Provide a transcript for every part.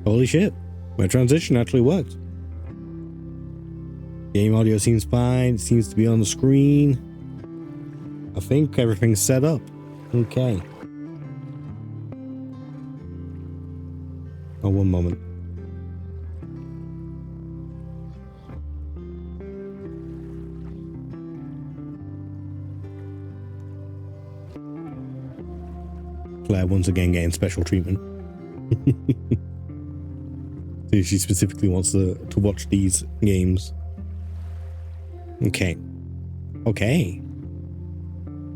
Holy shit. My transition actually worked. Game audio seems fine. It seems to be on the screen. I think everything's set up. Okay. Oh, one moment. Claire once again getting special treatment. So she specifically wants to watch these games. Okay. Okay.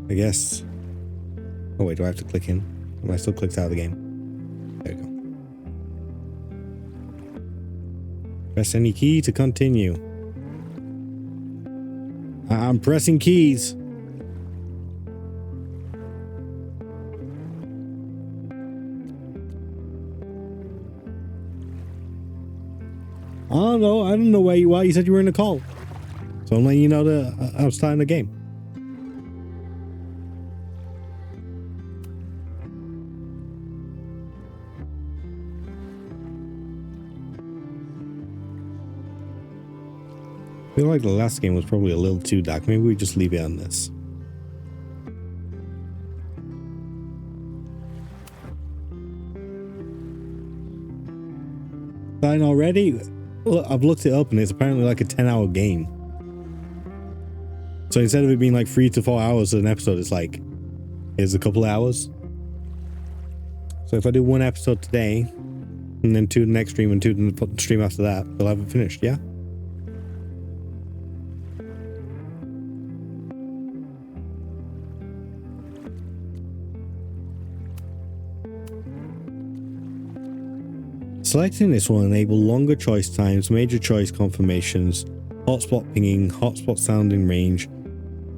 I guess. Oh wait, do I have to click in? Am I still clicked out of the game? There we go. Press any key to continue. I'm pressing keys. Oh no, I don't know why you said you were in a call. So I'm letting you know that I was starting the game. I feel like the last game was probably a little too dark. Maybe we just leave it on this. Fine already? Look, I've looked it up and it's apparently like a 10-hour game. So instead of it being like 3 to 4 hours an episode, it's like, here's a couple hours. So if I do one episode today, and then 2 the next stream, and 2 the stream after that, we'll have it finished, yeah? Selecting this will enable longer choice times, major choice confirmations, hotspot pinging, hotspot sounding range,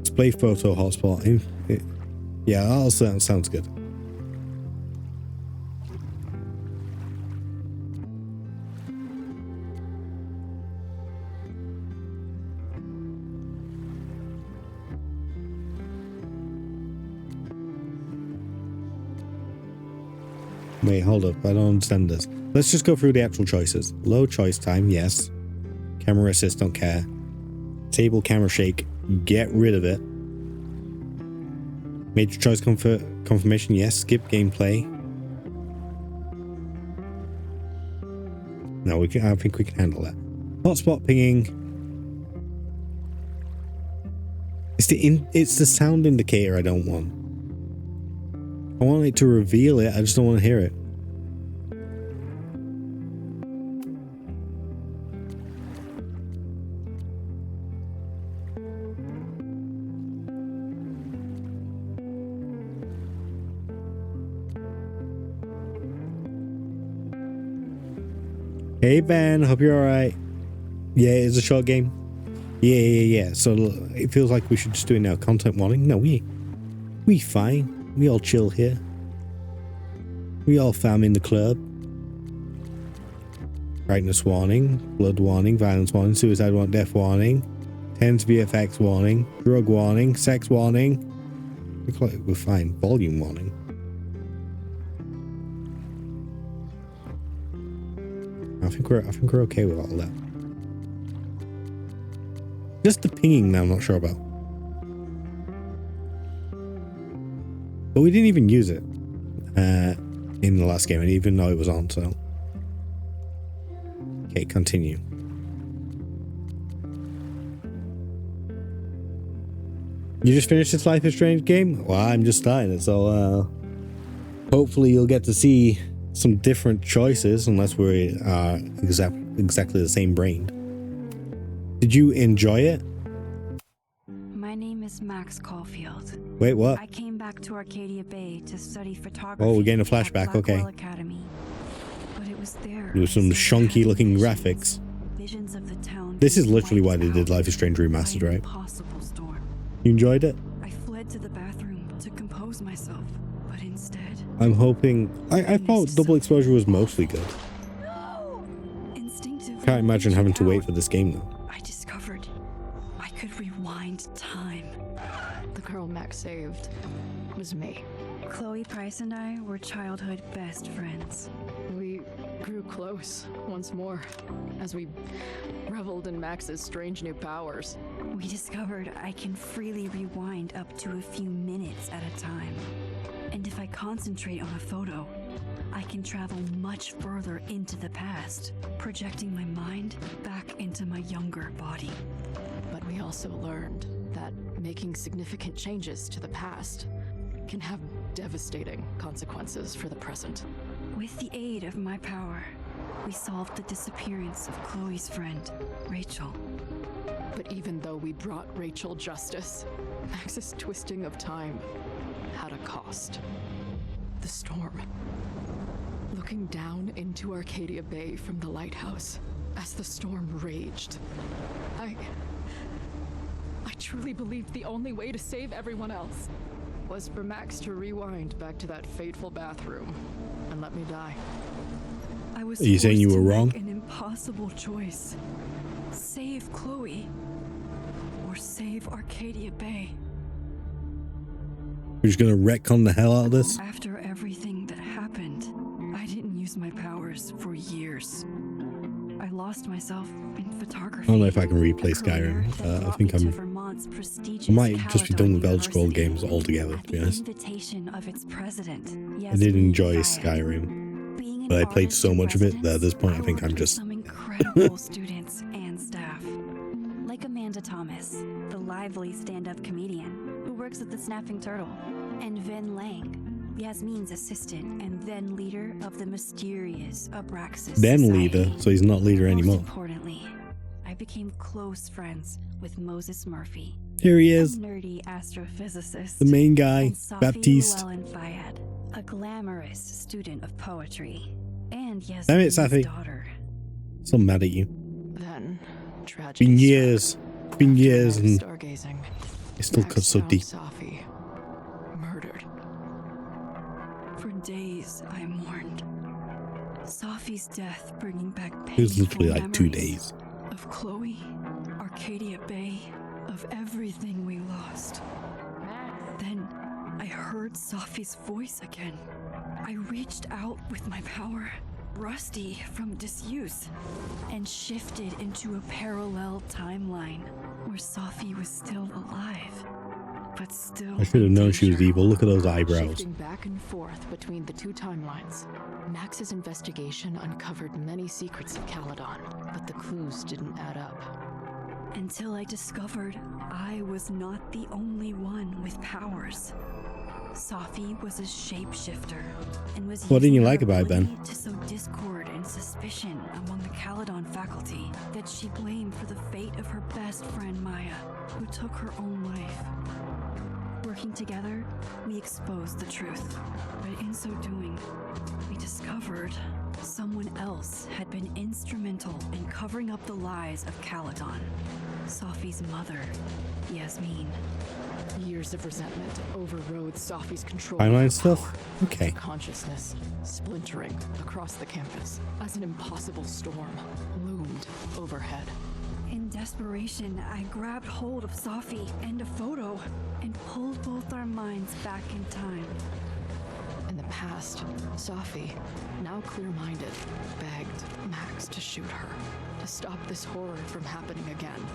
display photo hotspot. Yeah, that all sounds good. Wait, hold up. I don't understand this. Let's just go through the actual choices. Low choice time, yes. Camera assist, don't care. Table camera shake, get rid of it. Major choice confirmation, yes. Skip gameplay. No, I think we can handle that. Hotspot pinging. It's the sound indicator I don't want. I want it to reveal it, I just don't want to hear it. Hey Ben, hope you're alright. Yeah, it's a short game. Yeah. So it feels like we should just do it now. Content warning? No, we fine. We all chill here. We all fam in the club. Brightness warning, blood warning, violence warning, suicide warning, death warning, tense VFX warning, drug warning, sex warning. We're fine. Volume warning. I think we're okay with all that. Just the pinging now I'm not sure about. But we didn't even use it in the last game. I didn't even know it was on, so. Okay, continue. You just finished this Life is Strange game? Well, I'm just starting it, so hopefully you'll get to see some different choices, unless we're exactly the same brain. Did you enjoy it? My name is Max Caulfield. Wait, what? I came back to Arcadia Bay to study photography. Oh, we're getting a at flashback, okay. Blackwell Academy. But it was there. There was some shonky looking graphics. Visions of the town. This is literally why they did Life is Strange Remastered, right? Possible storm. You enjoyed it? I fled to the bathroom to compose myself, but instead I'm hoping... I thought Double Exposure was mostly good. No! Instinctively, Can't imagine having to wait for this game though. I discovered I could rewind time. The girl Max saved was me. Chloe Price and I were childhood best friends. We grew close once more as we reveled in Max's strange new powers. We discovered I can freely rewind up to a few minutes at a time. And if I concentrate on a photo, I can travel much further into the past, projecting my mind back into my younger body. But we also learned that making significant changes to the past can have devastating consequences for the present. With the aid of my power, we solved the disappearance of Chloe's friend, Rachel. But even though we brought Rachel justice, Max's twisting of time had a cost. The storm. Looking down into Arcadia Bay from the lighthouse as the storm raged, I truly believed the only way to save everyone else was for Max to rewind back to that fateful bathroom and let me die. I was Are you saying you forced were to wrong? make an impossible choice. Save Chloe or save Arcadia Bay. We're just gonna retcon the hell out of this. After everything that happened, I didn't use my powers for years. I lost myself in photography. I don't know if I can replay Skyrim. I think I might just be done with Elder Scrolls games altogether, to be honest. I I did enjoy Skyrim, but I played so much of it that at this point I think I'm just... some incredible students and staff. Like Amanda Thomas, the lively stand-up comedian who works at the Snapping Turtle, and Vin Lang, Yasmin's assistant and then leader of the mysterious Abraxas Then Society. leader, so he's not leader Most anymore. importantly, I became close friends with Moses Murphy, Here he a is, nerdy astrophysicist, the main guy, and Safi Baptiste. Llewellyn Fayed, a glamorous student of poetry, and Damn it, Yasmin's Safi. daughter. So mad at you. Then, tragedy Been struck. years, and Stargazing. it still Max cuts so found deep. Safi murdered. For days, I mourned. Safi's death bringing back It was painful literally like 2 memories days. of Chloe, Arcadia Bay, of everything we lost. Then I heard Safi's voice again. I reached out with my power, rusty from disuse, and shifted into a parallel timeline where Safi was still alive, but still I should have known she was in danger. evil. Look at those eyebrows. Shifting back and forth between the two timelines, Max's investigation uncovered many secrets of Caledon, but the clues didn't add up. Until I discovered I was not the only one with powers. Safi was a shapeshifter and was What didn't you using like her about it then? ability to sow discord and suspicion among the Caledon faculty that she blamed for the fate of her best friend Maya, who took her own life. Working together, we exposed the truth, but in so doing, we discovered someone else had been instrumental in covering up the lies of Caledon. Safi's mother, Yasmin. Years of resentment overrode Safi's control. Timeline over stuff? power. Okay. Her consciousness splintering across the campus as an impossible storm loomed overhead. In desperation, I grabbed hold of Safi and a photo and pulled both our minds back in time. In the past, Safi, now clear-minded, begged Max to shoot her, to stop this horror from happening again.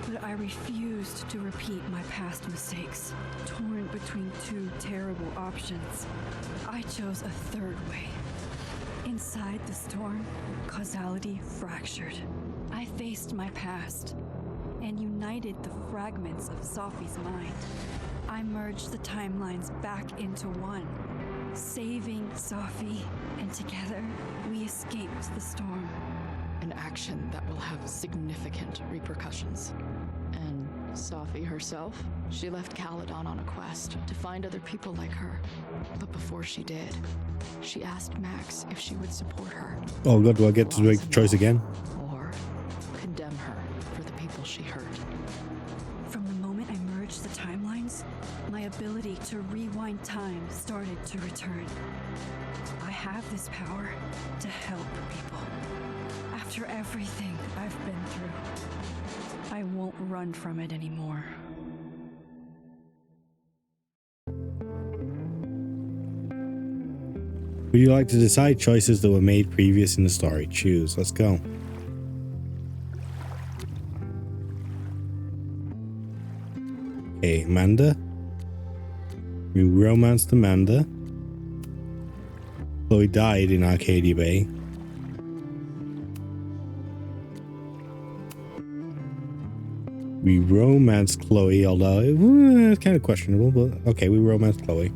But I refused to repeat my past mistakes, torn between two terrible options. I chose a third way. Inside the storm, causality fractured. I faced my past and united the fragments of Safi's mind. I merged the timelines back into one, saving Safi, and together we escaped the storm. An action that will have significant repercussions. And Safi herself, she left Caledon on a quest to find other people like her. But before she did, she asked Max if she would support her. Oh god, do I get to make the choice again? Or condemn her for the people she hurt. From the moment I merged the timelines, my ability to rewind time started to return. I have this power to help people. After everything I've been through, I won't run from it anymore. Would you like to decide choices that were made previous in the story? Choose. Let's go. Okay, Amanda. We romanced Amanda. Chloe died in Arcadia Bay. We romanced Chloe, although it's kind of questionable, but okay, we romanced Chloe.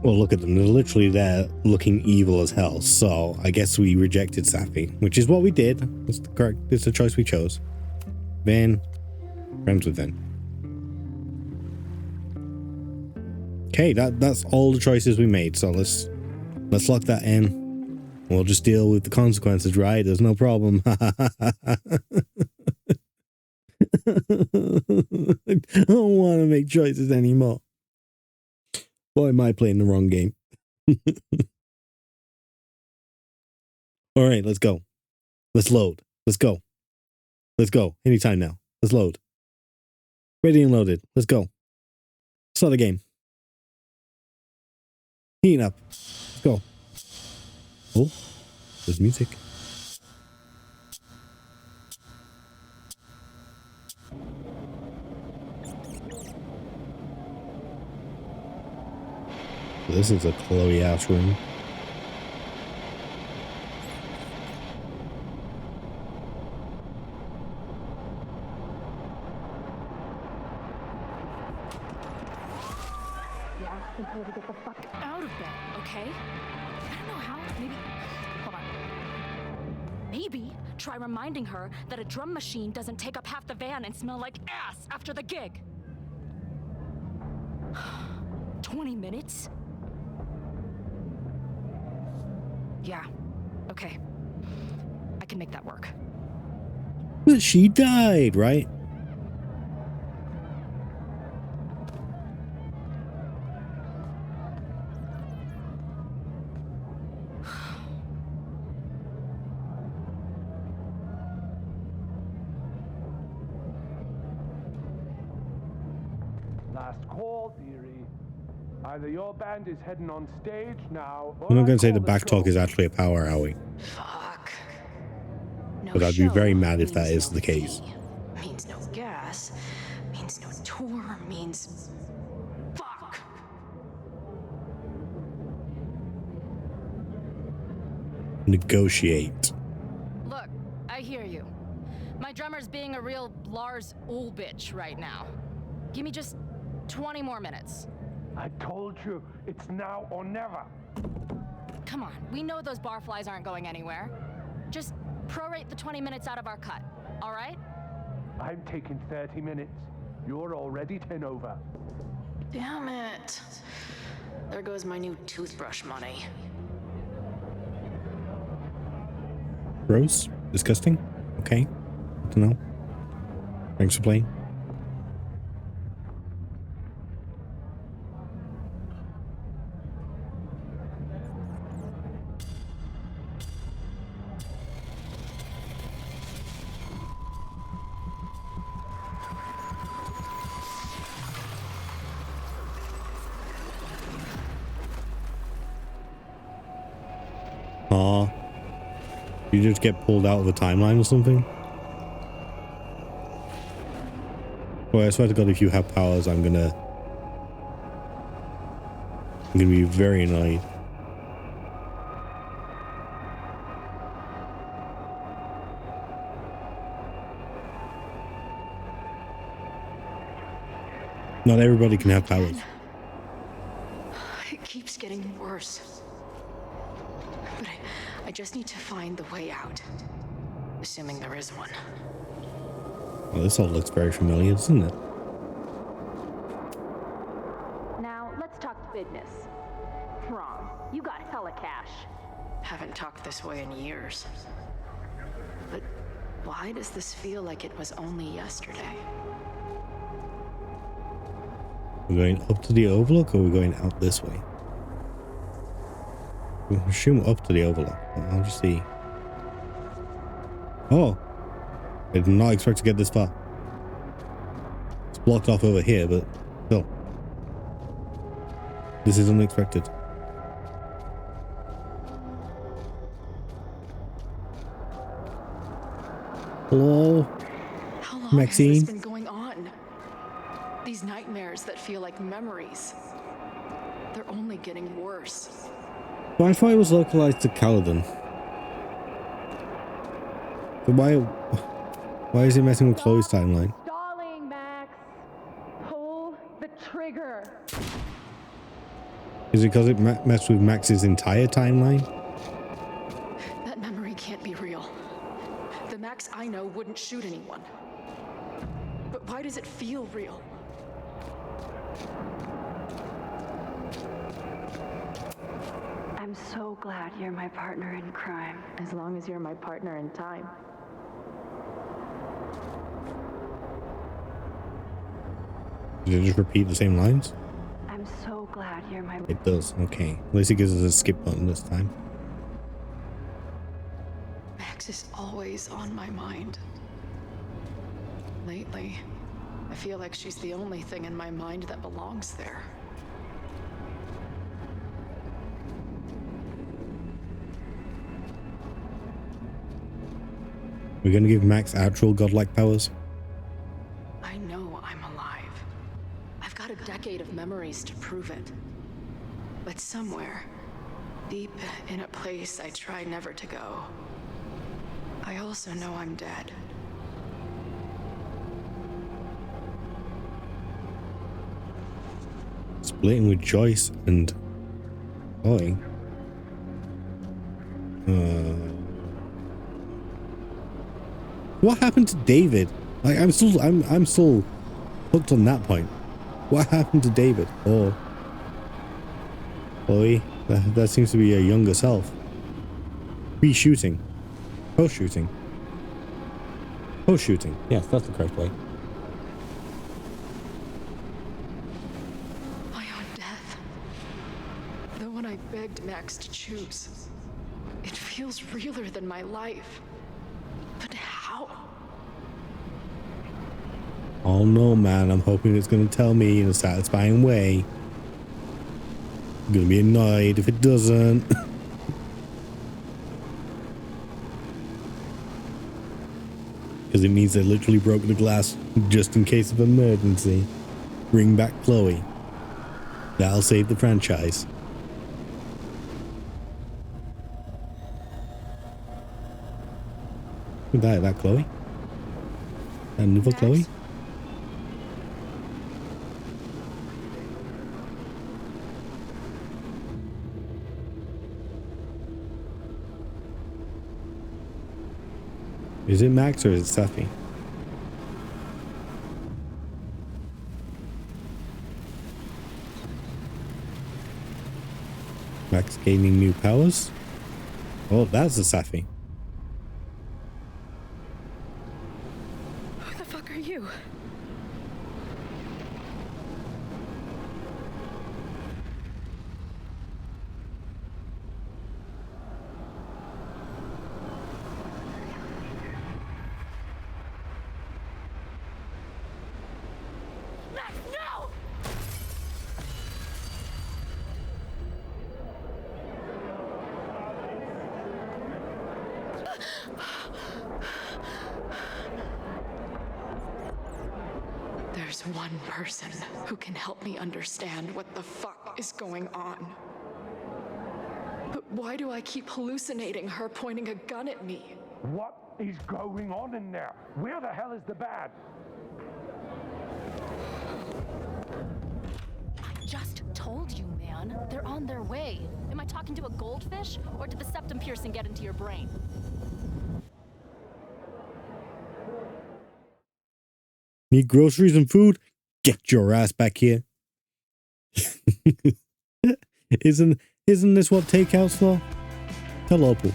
Well, look at them. They're literally there looking evil as hell. So I guess we rejected Safi, which is what we did. It's the correct. It's the choice we chose. Van, friends with Van. Okay, that's all the choices we made. So let's lock that in. We'll just deal with the consequences, right? There's no problem. I don't want to make choices anymore. Boy, am I playing the wrong game. All right, let's go. Let's load. Let's go. Let's go. Anytime now. Let's load. Ready and loaded. Let's go. Start the game. Heating up. Let's go. Oh, there's music. This is a Chloe ass room. Tell her to get the fuck out of bed, okay? I don't know how. Maybe. Hold on. Maybe try reminding her that a drum machine doesn't take up half the van and smell like ass after the gig. 20 minutes? Yeah. Okay. I can make that work. But she died, right? Last call, dearie. Either your band is heading on stage now, or I'm not going to say I the call back talk show. is actually a power, are we? Fuck. No But I'd be show very mad if that means is no the case. fee, means no gas, means no tour, means fuck. Negotiate. Look, I hear you. My drummer's being a real Lars Ulbitch right now. Give me just 20 more minutes. I told you, it's now or never. Come on, we know those barflies aren't going anywhere. Just prorate the 20 minutes out of our cut, all right? I'm taking 30 minutes. You're already 10 over. Damn it. There goes my new toothbrush money. Gross? Disgusting? Okay. Good to know. Thanks for playing. Aw. You just get pulled out of the timeline or something? Well, I swear to God, if you have powers, I'm gonna be very annoyed. Not everybody can have powers. It keeps getting worse. But I just need to find the way out. Assuming there is one. Well, this all looks very familiar, doesn't it? Now, let's talk business. Wrong. You got hella cash. Haven't talked this way in years. But why does this feel like it was only yesterday? We're going up to the overlook, or we're going out this way? We'll assume up to the overlook. I'll just see. Oh, I did not expect to get this far. It's blocked off over here, but still. This is unexpected. Hello, How long Maxine? has this been going on? These nightmares that feel like memories. They're only getting worse. But I thought it was localized to Caledon. But why is he messing with Chloe's timeline? Stalling, Max. Pull the trigger. Is it because it messed with Max's entire timeline? That memory can't be real. The Max I know wouldn't shoot anyone. But why does it feel real? I'm so glad you're my partner in crime. As long as you're my partner in time. Did it just repeat the same lines? I'm so glad you're my... It does, okay. At least it gives us a skip button this time. Max is always on my mind. Lately, I feel like she's the only thing in my mind that belongs there. We're gonna give Max actual godlike powers? I know I'm alive. I've got a decade of memories to prove it. But somewhere, deep in a place I try never to go, I also know I'm dead. Splitting with Joyce and Chloe. What happened to David? Like I'm still hooked on that point. What happened to David? Or Chloe? That seems to be a younger self. Pre-shooting. Post-shooting. Post-shooting. Yes, that's the correct way. My own death. The one I begged Max to choose. It feels realer than my life. But how? Oh no, man. I'm hoping it's going to tell me in a satisfying way. I'm going to be annoyed if it doesn't. Because it means they literally broke the glass just in case of emergency. Bring back Chloe. That'll save the franchise. Who died? That Chloe? That new Chloe? Is it Max or is it Safi? Max gaining new powers? Oh, that's a Safi. Who the fuck are you? Max, no! There's one person who can help me understand what the fuck is going on. But why do I keep hallucinating her pointing a gun at me? What is going on in there? Where the hell is the bad? I just told you, man. They're on their way. Am I talking to a goldfish, or did the septum piercing get into your brain? Need groceries and food? Get your ass back here. Isn't this what takeout's for? Hello, Pooh.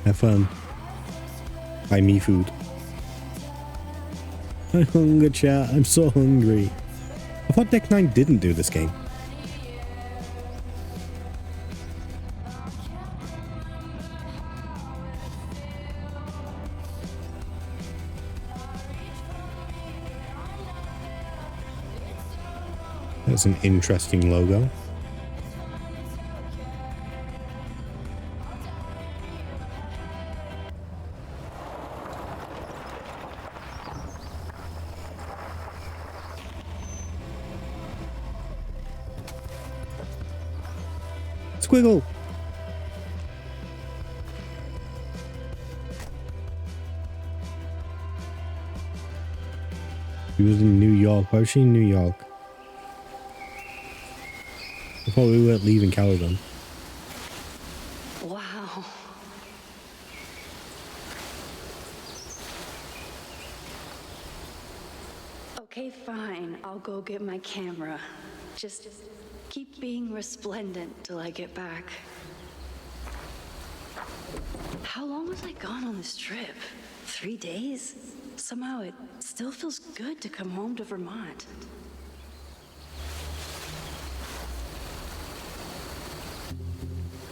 Have fun. Buy me food. I'm hungry, chat. I'm so hungry. I thought Deck 9 didn't do this game. That's an interesting logo. Squiggle. She was in New York. Why was she in New York? I thought we weren't leaving Caledon. Wow. Okay, fine. I'll go get my camera. Just keep being resplendent till I get back. How long was I gone on this trip? 3 days? Somehow it still feels good to come home to Vermont.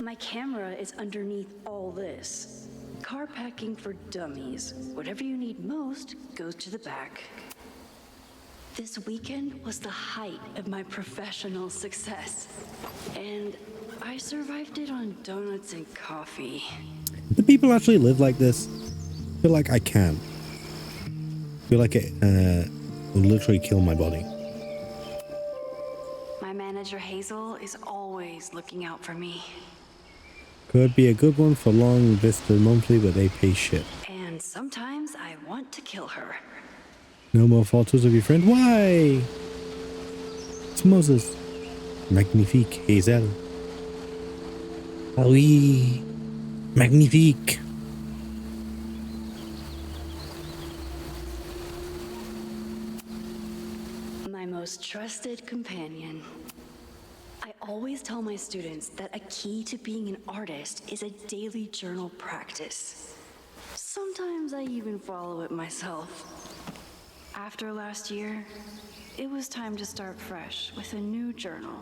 My camera is underneath all this. Car packing for dummies. Whatever you need most goes to the back. This weekend was the height of my professional success. And I survived it on donuts and coffee. Do people actually live like this? I feel like I can. I feel like it will literally kill my body. My manager Hazel is always looking out for me. Could be a good one for Long Vista Monthly, but they pay shit. And sometimes I want to kill her. No more photos of your friend. Why? It's Moses. Magnifique, Hazel. Ah oui. Magnifique. My most trusted companion. I always tell my students that a key to being an artist is a daily journal practice. Sometimes I even follow it myself. After last year, it was time to start fresh with a new journal.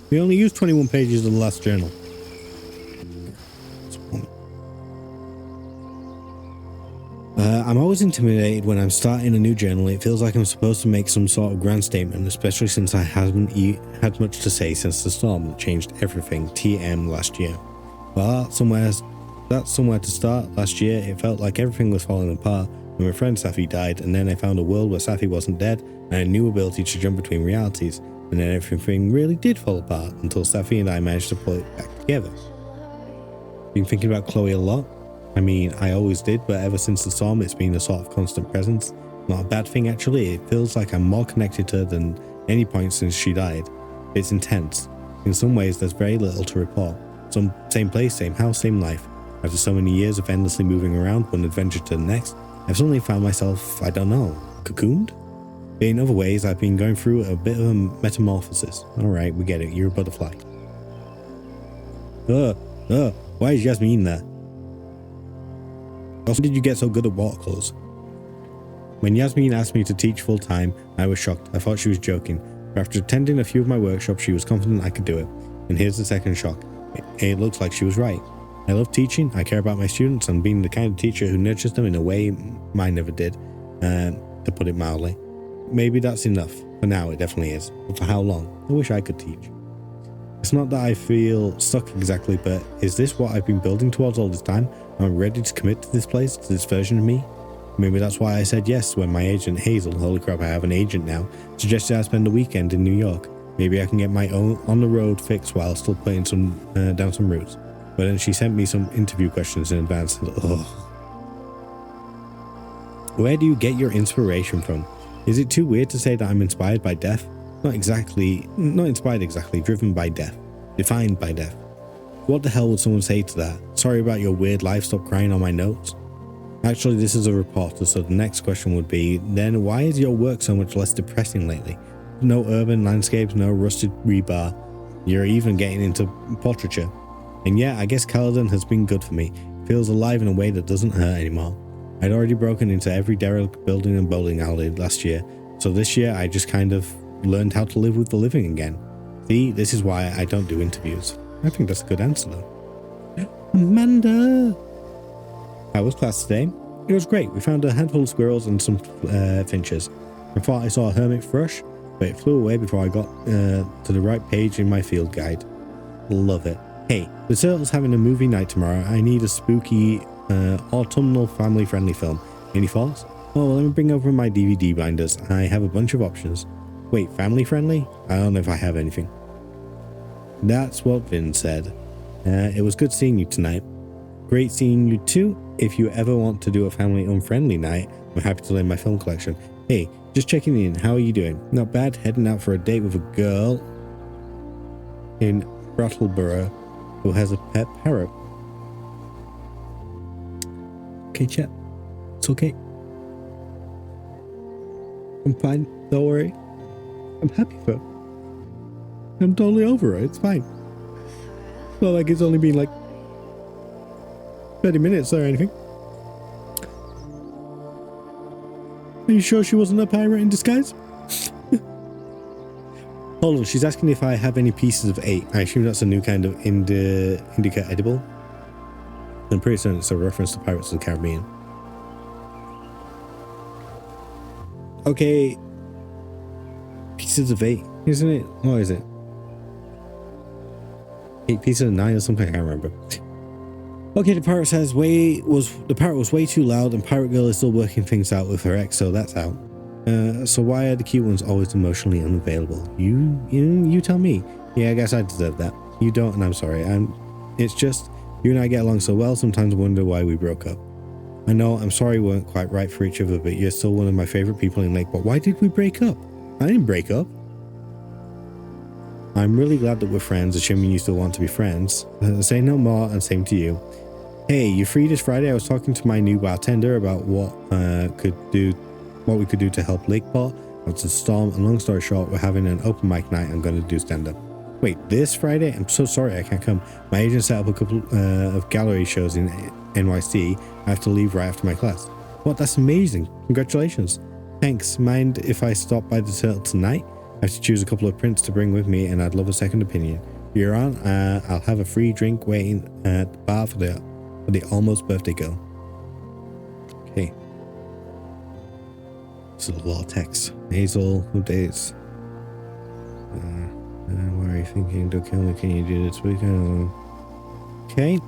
We only used 21 pages of the last journal. I'm always intimidated when I'm starting a new journal. It feels like I'm supposed to make some sort of grand statement, especially since I haven't had much to say since the storm that changed everything TM last year. Well, that's somewhere to start. Last year, it felt like everything was falling apart when my friend Safi died, and then I found a world where Safi wasn't dead and a new ability to jump between realities, and then everything really did fall apart until Safi and I managed to pull it back together. Been thinking about Chloe a lot. I mean, I always did, but ever since the storm, it's been a sort of constant presence. Not a bad thing, actually. It feels like I'm more connected to her than any point since she died. It's intense. In some ways, there's very little to report. Same place, same house, same life. After so many years of endlessly moving around one adventure to the next, I've suddenly found myself, I don't know, cocooned? But in other ways, I've been going through a bit of a metamorphosis. Alright, we get it, you're a butterfly. Why is Yasmin there? Also, did you get so good at watercolors? When Yasmin asked me to teach full time, I was shocked. I thought she was joking. But after attending a few of my workshops, she was confident I could do it. And here's the second shock. It looks like she was right. I love teaching, I care about my students, and being the kind of teacher who nurtures them in a way mine never did, to put it mildly. Maybe that's enough. For now, it definitely is. But for how long? I wish I could teach. It's not that I feel stuck exactly, but is this what I've been building towards all this time? Am I ready to commit to this place, to this version of me? Maybe that's why I said yes when my agent Hazel, holy crap, I have an agent now, suggested I spend a weekend in New York. Maybe I can get my own on-the-road fix while still putting down some roots. But then she sent me some interview questions in advance. Ugh. Where do you get your inspiration from? Is it too weird to say that I'm inspired by death? Not inspired exactly, driven by death. Defined by death. What the hell would someone say to that? Sorry about your weird life, stop crying on my notes. Actually, this is a reporter, so the next question would be, then why is your work so much less depressing lately? No urban landscapes, no rusted rebar. You're even getting into portraiture. And yeah, I guess Caledon has been good for me. It feels alive in a way that doesn't hurt anymore. I'd already broken into every derelict building and bowling alley last year, so this year I just kind of learned how to live with the living again. See, this is why I don't do interviews. I think that's a good answer though. Amanda! How was class today? It was great. We found a handful of squirrels and some finches. I thought I saw a hermit thrush, but it flew away before I got to the right page in my field guide. Love it. Hey, the Turtle's having a movie night tomorrow. I need a spooky autumnal family-friendly film. Any thoughts? Oh, well, let me bring over my DVD binders. I have a bunch of options. Wait, family-friendly? I don't know if I have anything. That's what Vin said. It was good seeing you tonight. Great seeing you too. If you ever want to do a family-unfriendly night, I'm happy to lend my film collection. Hey, just checking in. How are you doing? Not bad. Heading out for a date with a girl in Brattleboro who has a pet parrot. Okay, chat. It's okay. I'm fine. Don't worry. I'm happy for her. I'm totally over it. It's fine. Not like it's only been like 30 minutes or anything. Are you sure she wasn't a pirate in disguise? Hold on, she's asking if I have any pieces of 8. I assume that's a new kind of indica edible. I'm pretty certain it's a reference to Pirates of the Caribbean. Okay. Pieces of 8, isn't it? What is it? 8 pieces of 9 or something? I can't remember. Okay, the parrot was way too loud, and Pirate Girl is still working things out with her ex, so that's out. So why are the cute ones always emotionally unavailable? You tell me. Yeah, I guess I deserve that. You don't, and I'm sorry. It's just you and I get along so well. Sometimes I wonder why we broke up. I know. I'm sorry we weren't quite right for each other, but you're still one of my favorite people in Lake. But why did we break up? I didn't break up. I'm really glad that we're friends, assuming you still want to be friends. Say no more, and same to you. Hey, you free this Friday? I was talking to my new bartender about what we could do to help Lakeport after the storm, and long story short, we're having an open mic night. I'm going to do stand-up. Wait, this Friday? I'm so sorry I can't come. My agent set up a couple of gallery shows in NYC. I have to leave right after my class. What? That's amazing. Congratulations. Thanks. Mind if I stop by the Turtle tonight? I have to choose a couple of prints to bring with me, and I'd love a second opinion. If you're on, I'll have a free drink waiting at the bar for the almost birthday girl. Okay. This is a lot of text. Hazel, updates. What are you thinking? Don't kill me. Can you do this weekend? Okay.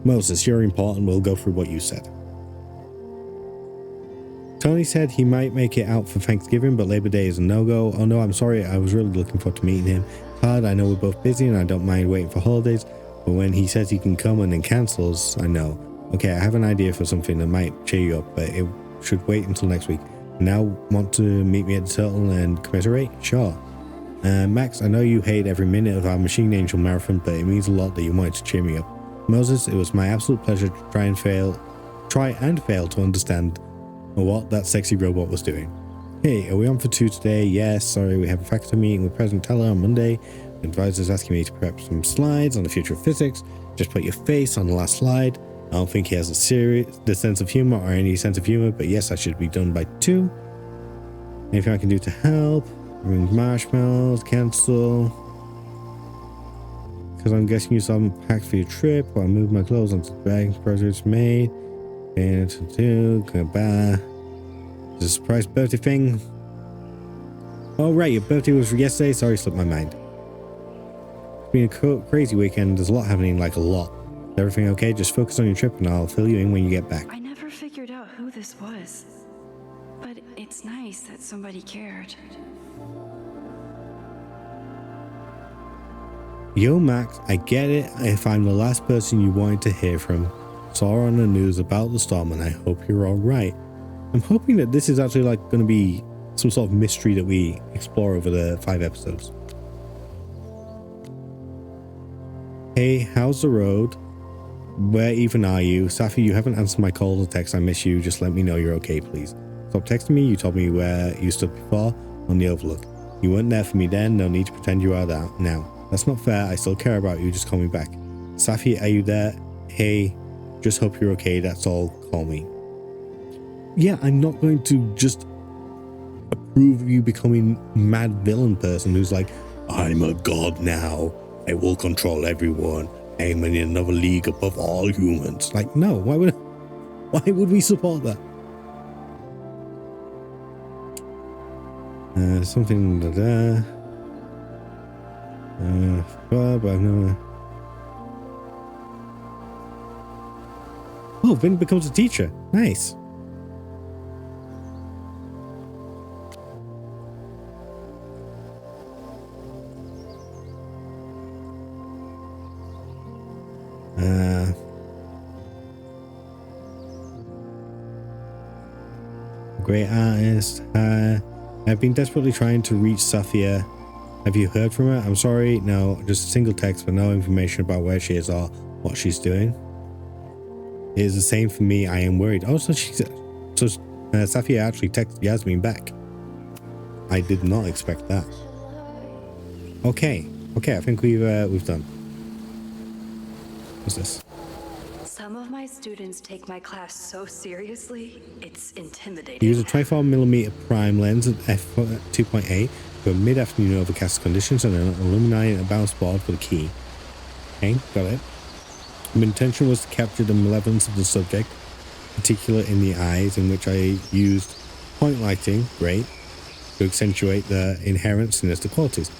Moses, you're important. We'll go through what you said. Tony said he might make it out for Thanksgiving, but Labor Day is a no-go. Oh no, I'm sorry. I was really looking forward to meeting him. Hard, I know we're both busy and I don't mind waiting for holidays, but when he says he can come and then cancels, I know. Okay, I have an idea for something that might cheer you up, but it should wait until next week. Now want to meet me at the Turtle and commiserate? Sure. Max, I know you hate every minute of our Machine Angel marathon, but it means a lot that you wanted to cheer me up. Moses, it was my absolute pleasure to try and fail to understand what that sexy robot was doing. Hey, are we on for 2 today? Yes, sorry, we have a faculty meeting with President Teller on Monday. The advisor's asking me to prep some slides on the future of physics. Just put your face on the last slide. I don't think he has the sense of humor or any sense of humor, but yes, I should be done by 2. Anything I can do to help? Bring marshmallows, cancel. Because I'm guessing you saw them packed for your trip while I move my clothes onto the bag. Projects made. And to do, goodbye. Is a surprise birthday thing? Oh, right, your birthday was yesterday. Sorry, slipped my mind. It's been a crazy weekend. There's a lot happening, like a lot. Is everything okay? Just focus on your trip and I'll fill you in when you get back. I never figured out who this was, but it's nice that somebody cared. Yo, Max, I get it if I'm the last person you wanted to hear from. Saw on the news about the storm and I hope you're alright. I'm hoping that this is actually like going to be some sort of mystery that we explore over the 5 episodes. Hey, how's the road? Where even are you? Safi, you haven't answered my call or text. I miss you. Just let me know you're okay, please. Stop texting me. You told me where you stood before on the overlook. You weren't there for me then. No need to pretend you are there now. That's not fair. I still care about you. Just call me back. Safi, are you there? Hey, Just hope you're okay. That's all. Call me. Yeah, I'm not going to just approve of you becoming mad villain person who's like, I'm a god now. I will control everyone. I'm in another league above all humans. Like, no, why would we support that? Something no. Oh, Vin becomes a teacher. Nice. Great artist. I've been desperately trying to reach Safia. Have you heard from her? I'm sorry. No, just a single text, but no information about where she is or what she's doing. It is the same for me. I am worried. Oh, so Safia actually texted Yasmin back. I did not expect that. Okay. I think we've done. What's this? Some of my students take my class so seriously, it's intimidating. Use a 24mm prime lens at f2.8 for mid-afternoon overcast conditions and an illuminating a bounce board for the key. Okay, got it. My intention was to capture the malevolence of the subject, particularly in the eyes, in which I used point lighting, great, to accentuate the inherent sinister qualities.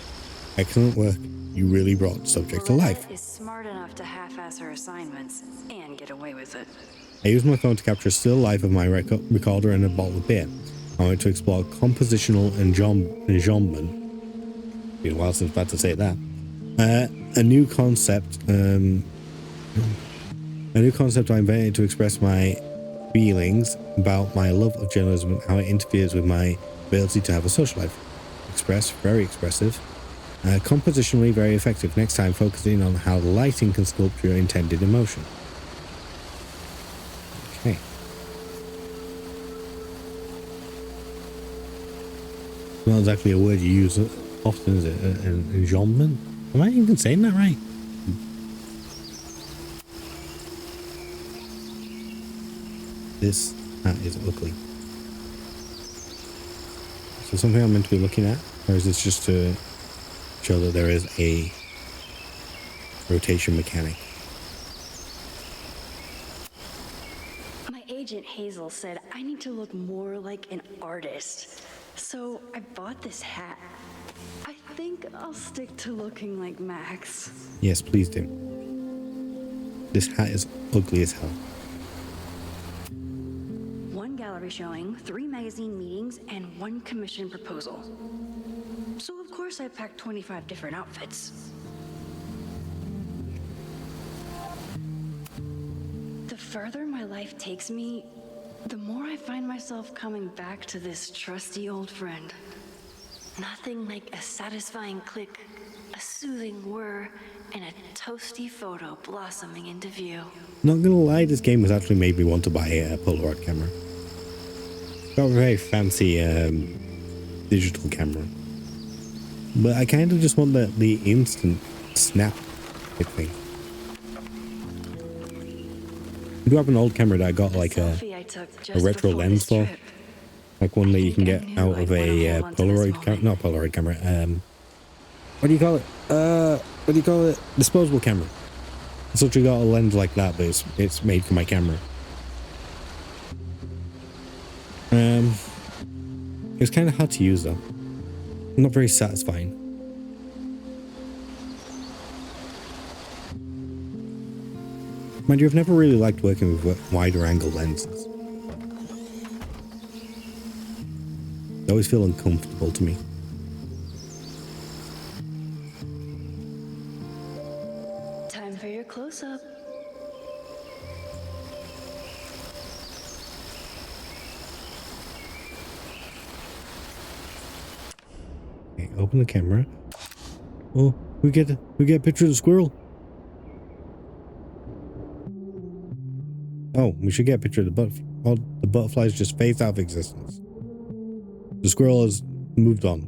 Excellent work. You really brought the subject to life. Is smart enough to half-ass her assignments and get away with it. I used my phone to capture a still life of my recorder and a bottle of beer. I wanted to explore compositional enjambment. Been a while since I had to say that. A new concept I invented to express my feelings about my love of journalism and how it interferes with my ability to have a social life. Very expressive. Compositionally very effective. Next time focusing on how the lighting can sculpt your intended emotion. Okay. Not exactly a word you use often, is it? An enjambment? Am I even saying that right? This hat is ugly. So something I'm meant to be looking at? Or is this just to show that there is a rotation mechanic? My agent Hazel said I need to look more like an artist. So I bought this hat. I think I'll stick to looking like Max. Yes, please do. This hat is ugly as hell. One gallery showing, 3 magazine meetings, and 1 commission proposal. So of course I packed 25 different outfits. The further my life takes me, the more I find myself coming back to this trusty old friend. Nothing like a satisfying click, a soothing whir, and a toasty photo blossoming into view. Not gonna lie, this game has actually made me want to buy a Polaroid camera. Got a very fancy digital camera. But I kind of just want the instant snap thing. I do have an old camera that I got like a retro lens for. Like one that you can get out of a Polaroid camera. Not Polaroid camera. What do you call it? Disposable camera. It's literally got a lens like that, but it's made for my camera. It was kind of hard to use though. Not very satisfying. Mind you, I've never really liked working with wider angle lenses. They always feel uncomfortable to me. Time for your close-up. Okay, open the camera. Oh, we get a picture of the squirrel. Oh, we should get a picture of the butterfly. Oh, the butterflies just phased out of existence. The squirrel has moved on.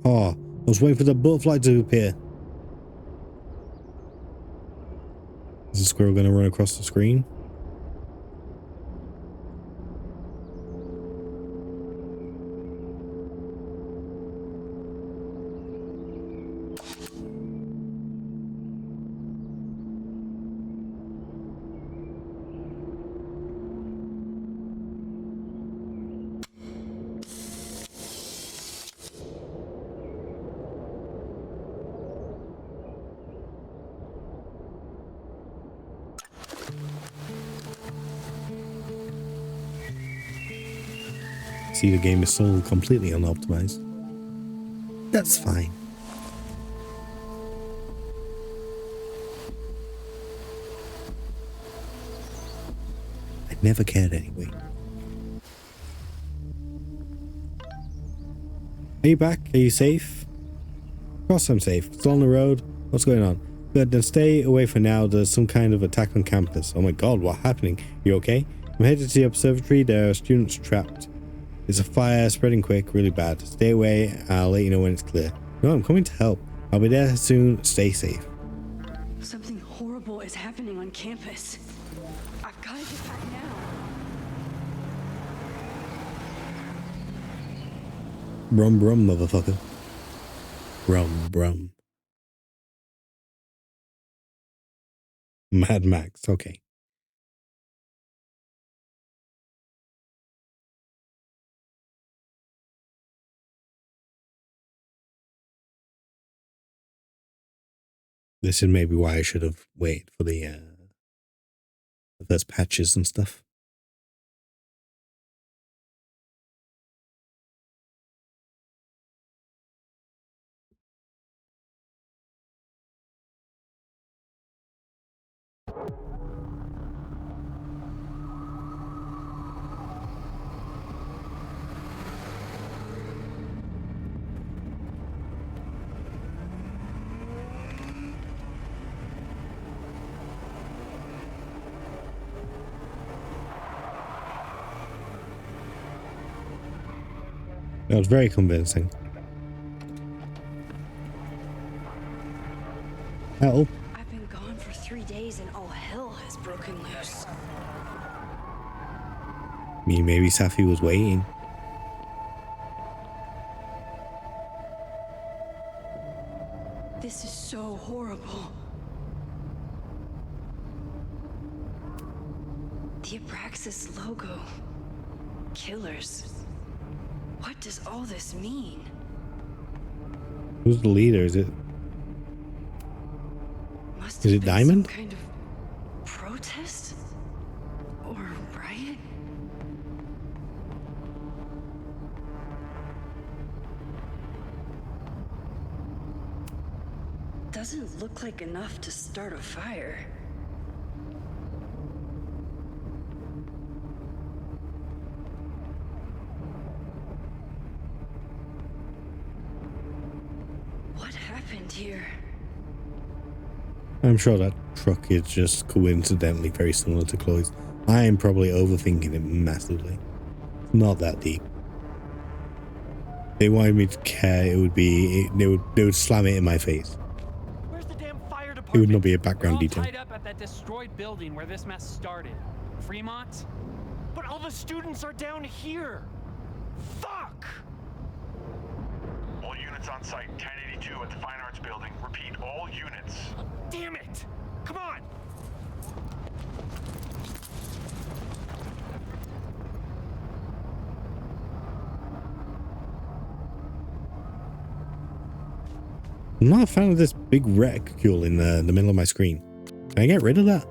Oh, I was waiting for the butterfly to appear. Is the squirrel going to run across the screen? See, the game is still completely unoptimized. That's fine. I never cared anyway. Are you back? Are you safe? Of course I'm safe. Still on the road? What's going on? Good, then stay away for now. There's some kind of attack on campus. Oh my god, what's happening? You okay? I'm headed to the observatory. There are students trapped. There's a fire spreading quick, really bad. Stay away. I'll let you know when it's clear. No, I'm coming to help. I'll be there soon. Stay safe. Something horrible is happening on campus. I've got to get back now. Brum brum, motherfucker. Brum brum. Mad Max, okay. This is maybe why I should have waited for the first patches and stuff. That was very convincing. Help. I've been gone for 3 days and all hell has broken loose. Maybe Safi was waiting. This is so horrible. The Abraxas logo. Killers. What does all this mean? Who's the leader? Is it Must Is have it been Diamond? Some kind of protest? Or riot? Doesn't look like enough to start a fire. What happened here? I'm sure that truck is just coincidentally very similar to Chloe's. I am probably overthinking it massively. It's not that deep. They wanted me to care. It would be. They would slam it in my face. Where's the damn fire department? It would not be a They're background all detail. tied up at that destroyed building where this mess started. Fremont? But all the students are down here. Fuck! All units on site, 1082 at the Fine Arts Building. Repeat, all units. Damn it! Come on! I'm not a fan of this big reticule in the middle of my screen. Can I get rid of that?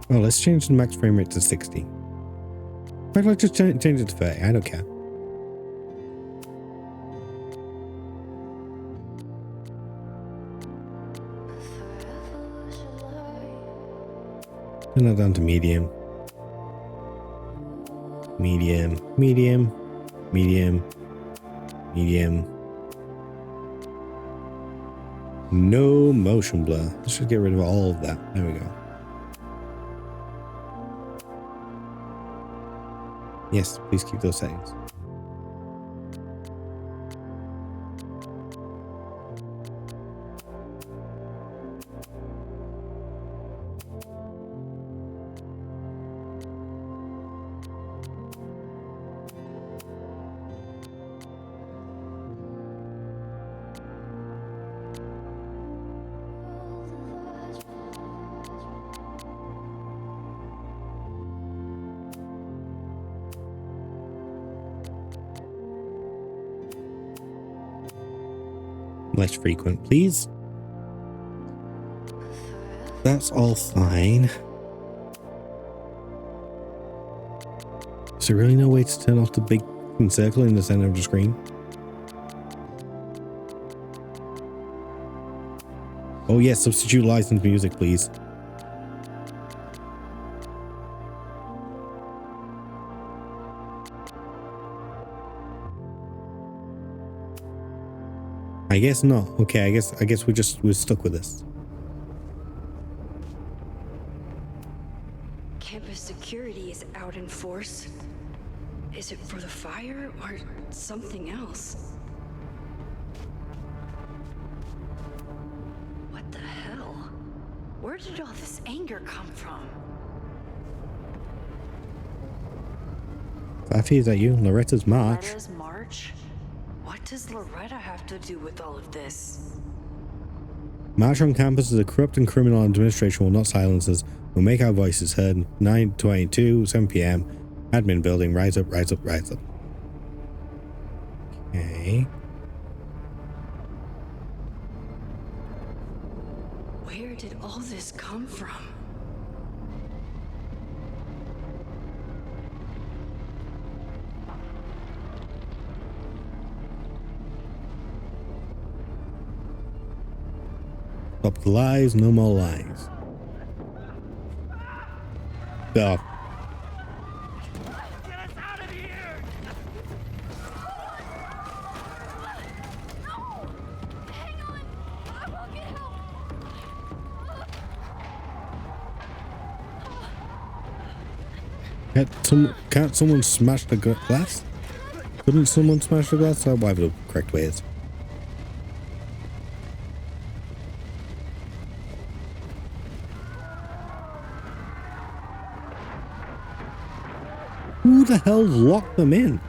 Well, let's change the max frame rate to 60. In fact, let's just change it to 30. I don't care. Turn that down to medium. Medium, medium, medium, medium, No motion blur. Let's just get rid of all of that. There we go. Yes, please keep those settings. Less frequent, please. That's all fine. Is there really no way to turn off the big circle in the center of the screen? Oh yes, substitute licensed music, please. I guess not. Okay, I guess we're stuck with this. Campus security is out in force. Is it for the fire or something else? What the hell? Where did all this anger come from? Faffy, is that you? Loretta's march. Loretta's march? What does Loretta have to do with all of this? March on campus as a corrupt and criminal administration will not silence us. We'll make our voices heard. 9:22, 7 p.m. Admin building. Rise up, rise up, rise up. Okay. Where did all this come from? Stop the lies, no more lies. Oh. Get us out of here! No! Hang on! I will get help! Can't someone smash the glass? Couldn't someone smash the glass? Or whatever the correct way is. Who the hell locked them in?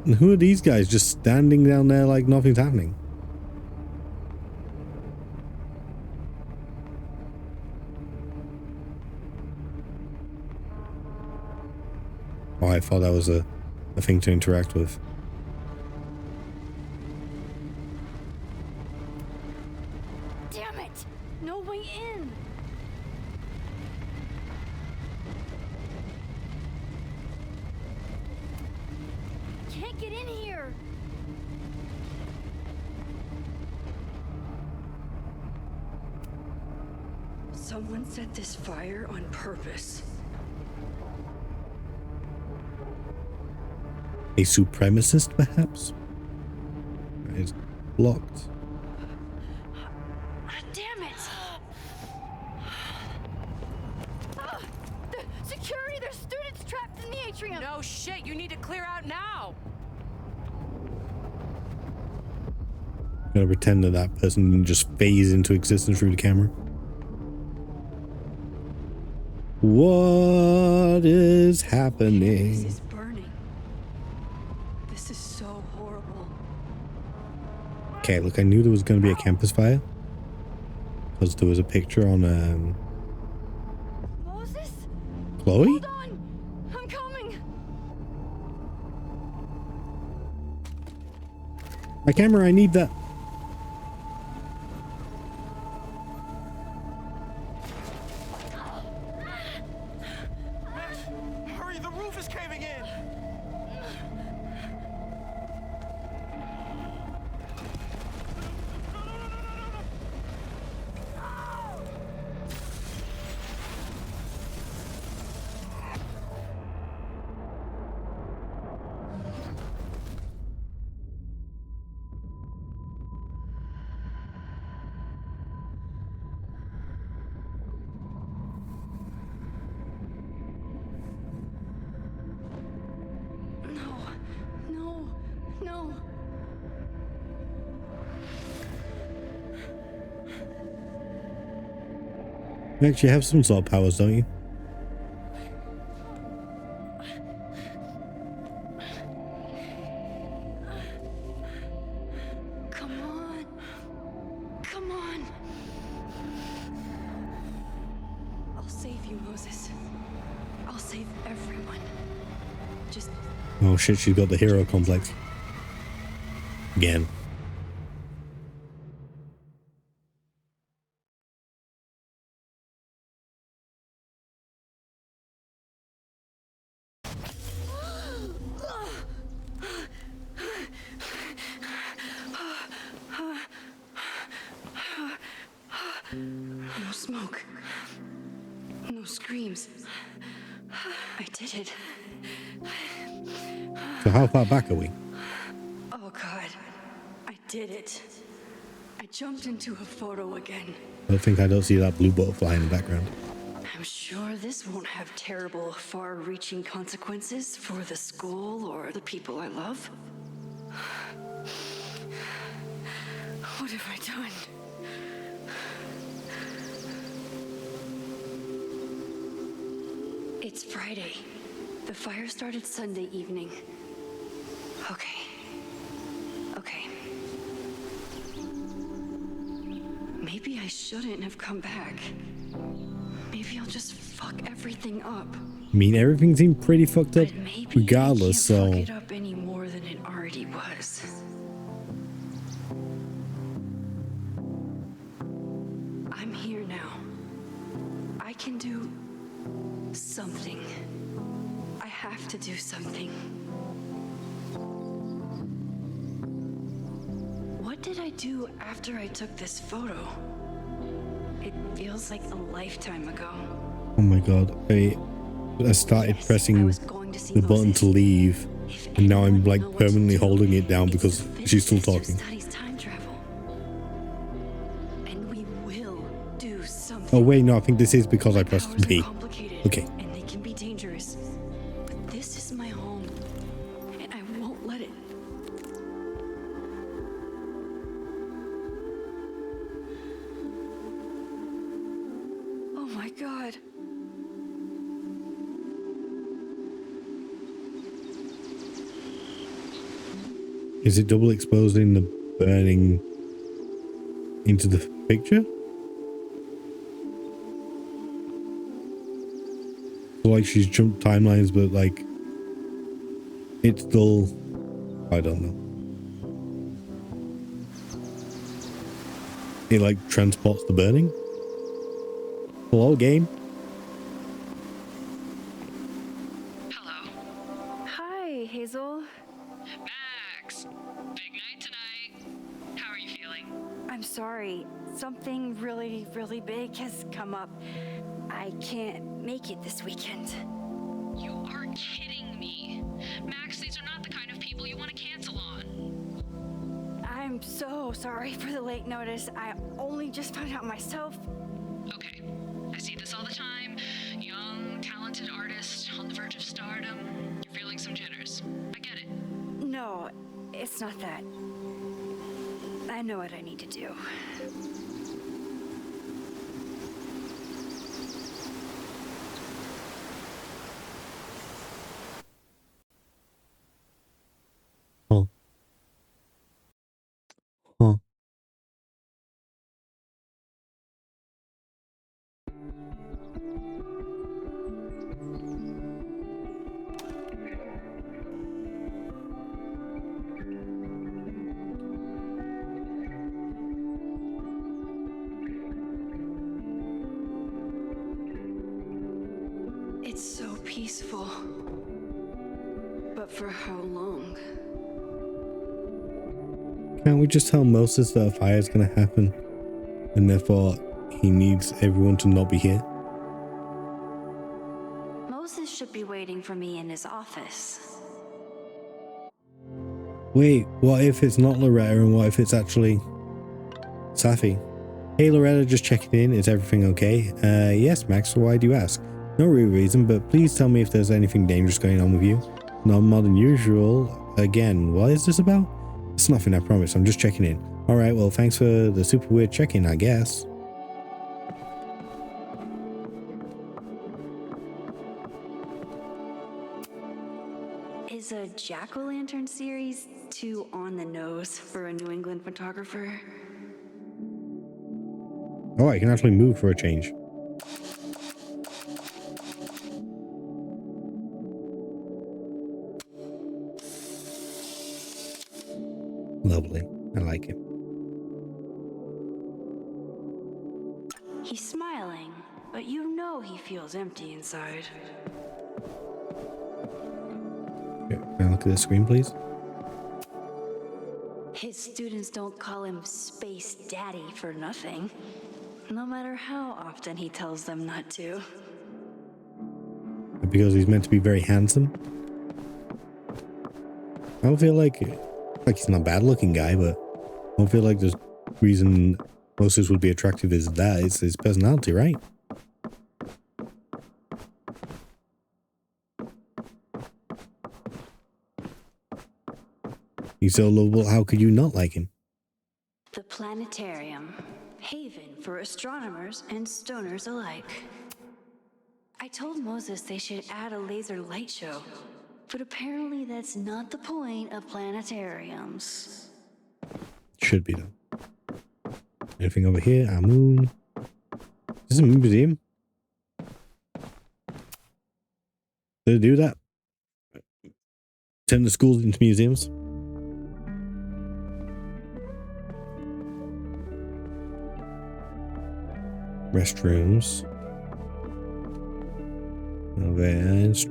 And who are these guys just standing down there like nothing's happening? Oh, I thought that was a thing to interact with. Damn it! No way in! Can't get in here! Someone set this fire on purpose. A supremacist, perhaps? It's blocked. Damn it! Security! There's students trapped in the atrium! No shit, you need to clear out now! Gotta pretend that that person didn't just phase into existence through the camera. What is This happening? is burning. This is so horrible. Okay, look, I knew there was going to be a campus fire because there was a picture on Moses? Chloe. Hold on! I'm coming! My camera, I need that. Hurry, the roof is caving in! You actually have some sort of powers, don't you? Come on. Come on. I'll save you, Moses. I'll save everyone. Just Oh shit, she's got the hero complex. Again. no smoke. No screams. I did it. So how far back are we? Oh God. I did it. I jumped into a photo again. I don't see that blue butterfly in the background. I'm sure this won't have terrible, far-reaching consequences for the school or the people I love. What have I done? It's Friday. The fire started Sunday evening. Okay. Maybe I shouldn't have come back. Maybe I'll just fuck everything up. I mean, everything seemed pretty fucked up But maybe regardless, I can't so... fuck it up any more than it already was. I'm here now. I can do something. I have to do something. What did I do after I took this photo? It feels like a lifetime ago. Oh my god. I started pressing the button to leave, and now I'm like permanently holding it down because she's still talking. And we will do something. Oh wait, no, I think this is because I pressed B. Okay. And they can be dangerous. But this is my home, and I won't let it. Oh my God. Is it double exposing the burning into the picture? So like she's jumped timelines, but like it's still, I don't know. It like transports the burning. Hello, game. Hello. Hi, Hazel. Max! Big night tonight. How are you feeling? I'm sorry. Something really, really big has come up. I can't make it this weekend. You are kidding me. Max, these are not the kind of people you want to cancel on. I'm so sorry for the late notice. I only just found out myself. Okay. I see this all the time. Young, talented artist on the verge of stardom. You're feeling some jitters. I get it. No, it's not that. I know what I need to do. Huh. Huh. It's so peaceful. But for how long? Can't we just tell Moses that a fire is going to happen and therefore he needs everyone to not be here? Moses should be waiting for me in his office. Wait, what if it's not Loretta and what if it's actually Safi? Hey Loretta, just checking in. Is everything okay? Yes, Max, why do you ask? No real reason, but please tell me if there's anything dangerous going on with you. Not more than usual. Again, what is this about? It's nothing, I promise. I'm just checking in. Alright, well, thanks for the super weird check-in, I guess. Is a jack-o'-lantern series too on the nose for a New England photographer? Oh, I can actually move for a change. Lovely. I like it. He's smiling, but you know he feels empty inside. Can I look at the screen, please? His students don't call him Space Daddy for nothing, no matter how often he tells them not to. Because he's meant to be very handsome. I don't feel like he's not a bad looking guy, but I don't feel like the reason most would be attractive is that it's his personality, right? He's so lovable, how could you not like him? The planetarium, haven for astronomers and stoners alike. I told Moses they should add a laser light show, but apparently that's not the point of planetariums. Should be though. Anything over here? Our moon. This is a museum. Did it do that? Turn the schools into museums? Restrooms. There's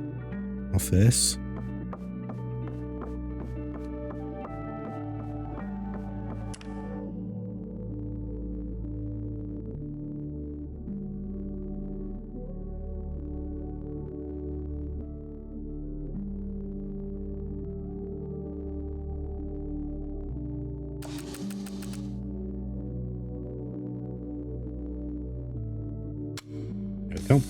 office. There we go.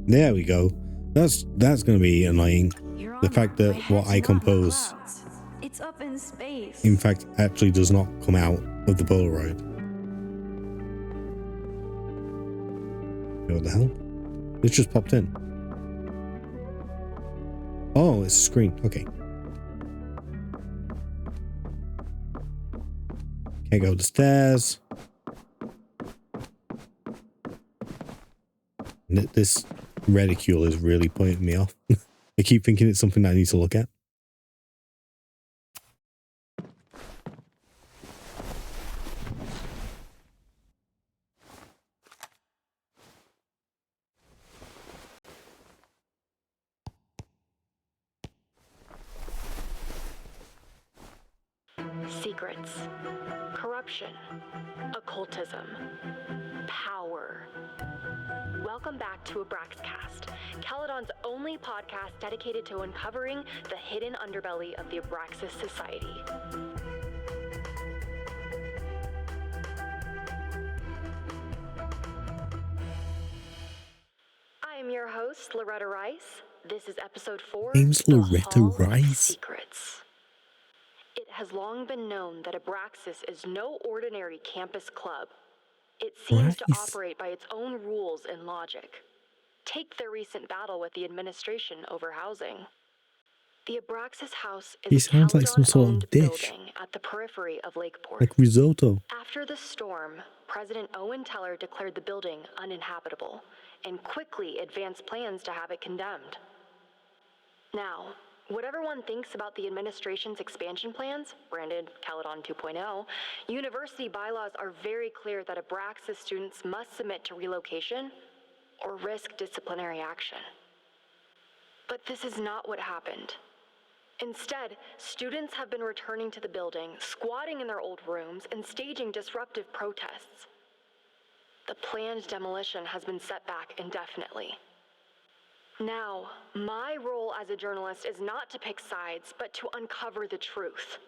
There we go. That's going to be annoying. The fact that what I compose, it's up in space. in fact, actually does not come out of the Polaroid. What the hell? It's just popped in. Oh, it's a screen. Okay. Can't go up the stairs. This reticule is really putting me off. I keep thinking it's something that I need to look at. Secrets, corruption, occultism, power. Welcome back to Abraxcast, Caledon's only podcast dedicated to uncovering the hidden underbelly of the Abraxas Society. I am your host, Loretta Rice. This is episode 4. Name's The Loretta Hall of Rice. Secrets. It has long been known that Abraxas is no ordinary campus club. It seems to Rice. operate by its own rules and logic. Take their recent battle with the administration over housing. The Abraxas House He is a sounds like some sort of Caledon-owned dish. building at the periphery of Lakeport. Like risotto. After the storm, President Owen Teller declared the building uninhabitable and quickly advanced plans to have it condemned. Now, whatever one thinks about the administration's expansion plans, branded Caledon 2.0, university bylaws are very clear that Abraxas students must submit to relocation or risk disciplinary action. But this is not what happened. Instead, students have been returning to the building, squatting in their old rooms, and staging disruptive protests. The planned demolition has been set back indefinitely. Now, my role as a journalist is not to pick sides, but to uncover the truth.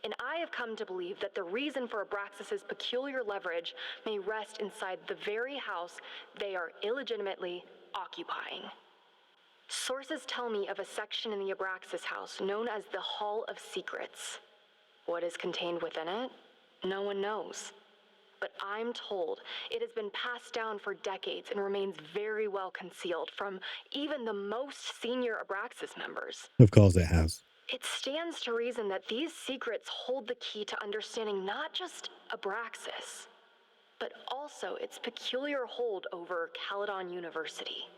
And I have come to believe that the reason for Abraxas's peculiar leverage may rest inside the very house they are illegitimately occupying. Sources tell me of a section in the Abraxas house known as the Hall of Secrets. What is contained within it? No one knows. But I'm told it has been passed down for decades and remains very well concealed from even the most senior Abraxas members. Of course it has. It stands to reason that these secrets hold the key to understanding not just Abraxas, but also its peculiar hold over Caledon University.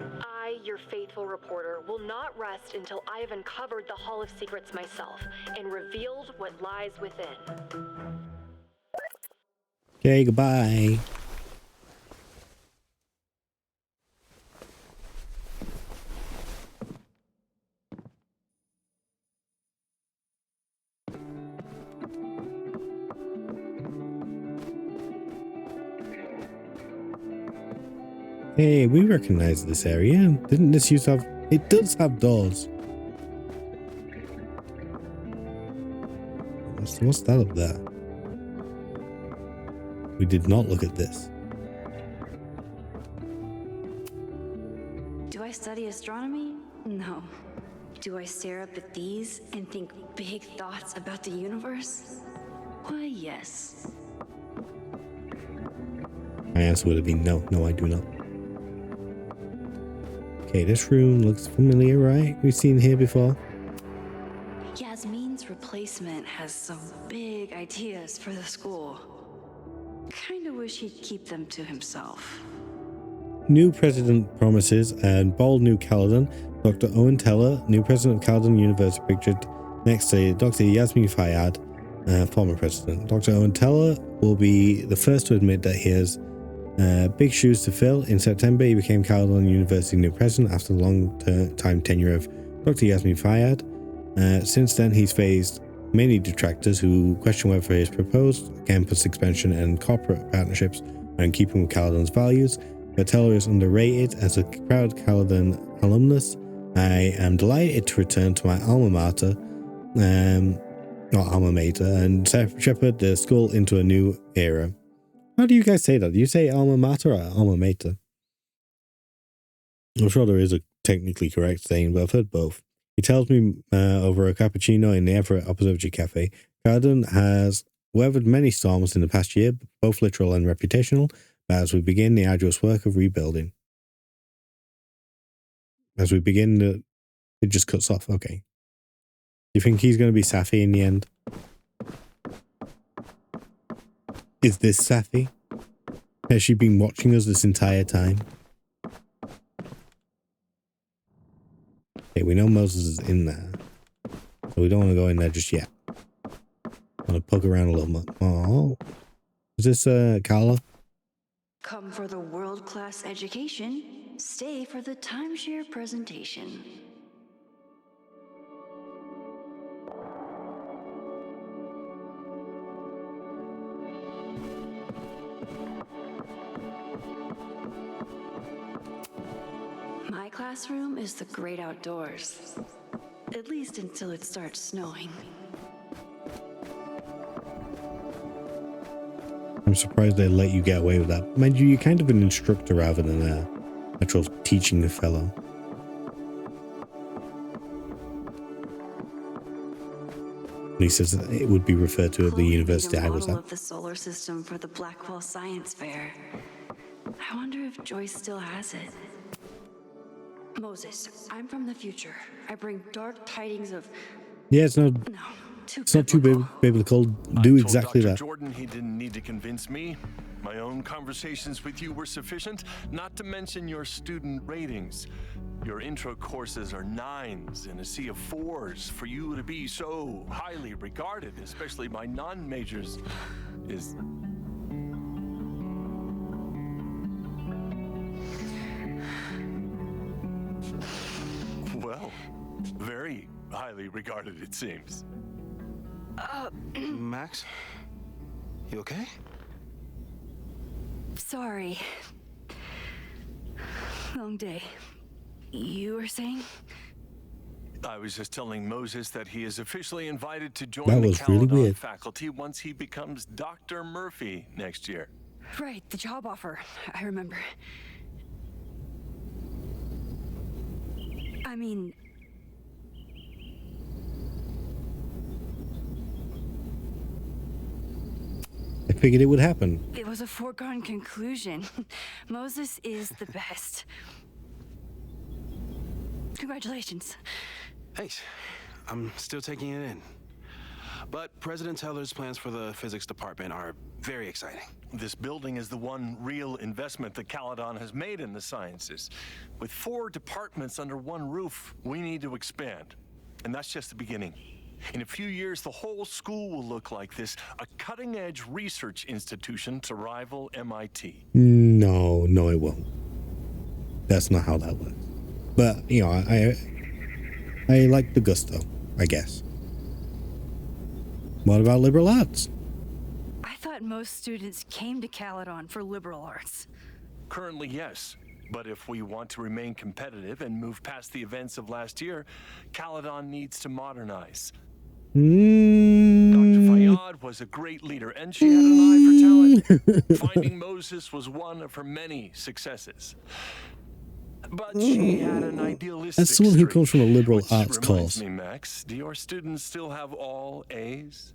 I, your faithful reporter, will not rest until I have uncovered the Hall of Secrets myself and revealed what lies within. Okay, goodbye. Hey, we recognize this area. Didn't this used to have... It does have doors. What's that up there? We did not look at this. Do I study astronomy? No. Do I stare up at these and think big thoughts about the universe? Why, yes. My answer would have been no. No, I do not. Okay, this room looks familiar, right? We've seen here before. Yasmin's replacement has some big ideas for the school. Kinda wish he'd keep them to himself. New president promises and bold new Caledon. Dr. Owen Teller, new president of Caledon University, pictured next to Dr. Yasmin Fayyad, former president. Dr. Owen Teller will be the first to admit that he has big shoes to fill. In September, he became Caledon University new president after the long-time tenure of Dr. Yasmin Fayyad. Since then, he's faced many detractors who question whether his proposed campus expansion and corporate partnerships are in keeping with Caledon's values. But Teller is underrated. As a proud Caledon alumnus, I am delighted to return to my alma mater, and shepherd the school into a new era. How do you guys say that? Do you say alma mater or alma mater? I'm sure there is a technically correct saying, but I've heard both. He tells me over a cappuccino in the Everett Observatory Cafe, Caledon has weathered many storms in the past year, both literal and reputational, as we begin the arduous work of rebuilding. As we begin, it just cuts off. Okay. Do you think he's going to be Safi in the end? Is this Safi? Has she been watching us this entire time? Okay, we know Moses is in there, so we don't want to go in there just yet. I want to poke around a little more. Oh, is this Carla? Come for the world-class education, stay for the timeshare presentation. My classroom is the great outdoors. At least until it starts snowing. I'm surprised they let you get away with that. Mind you, you're kind of an instructor rather than a actual teaching fellow. He says it would be referred to at the university I was at. Of the solar system for the Blackwell Science Fair. I wonder if Joyce still has it. Moses, I'm from the future. I bring dark tidings of... Yeah, it's not too biblical. Do exactly that. Jordan, he didn't need to convince me. My own conversations with you were sufficient, not to mention your student ratings. Your intro courses are 9s in a sea of 4s. For you to be so highly regarded, especially by non-majors, is... well, very highly regarded, it seems. Max? You okay? Sorry. Long day. You were saying? I was just telling Moses that he is officially invited to join That the was really Caledon weird. faculty once he becomes Dr. Murphy next year. Right, the job offer. I remember. I mean... figured it would happen. It was a foregone conclusion. Moses is the best. Congratulations. Thanks. I'm still taking it in. But President Teller's plans for the physics department are very exciting. This building is the one real investment that Caledon has made in the sciences. With 4 departments under one roof, we need to expand. And that's just the beginning. In a few years, the whole school will look like this, a cutting-edge research institution to rival MIT. No, it won't. That's not how that works. But, you know, I like the gusto, I guess. What about liberal arts? I thought most students came to Caledon for liberal arts. Currently, yes. But if we want to remain competitive and move past the events of last year, Caledon needs to modernize. Dr. Fayad was a great leader, and she had an eye for talent. Finding Moses was one of her many successes. But she had an idealistic As someone who streak, comes from a liberal which arts reminds course. me, Max, do your students still have all A's?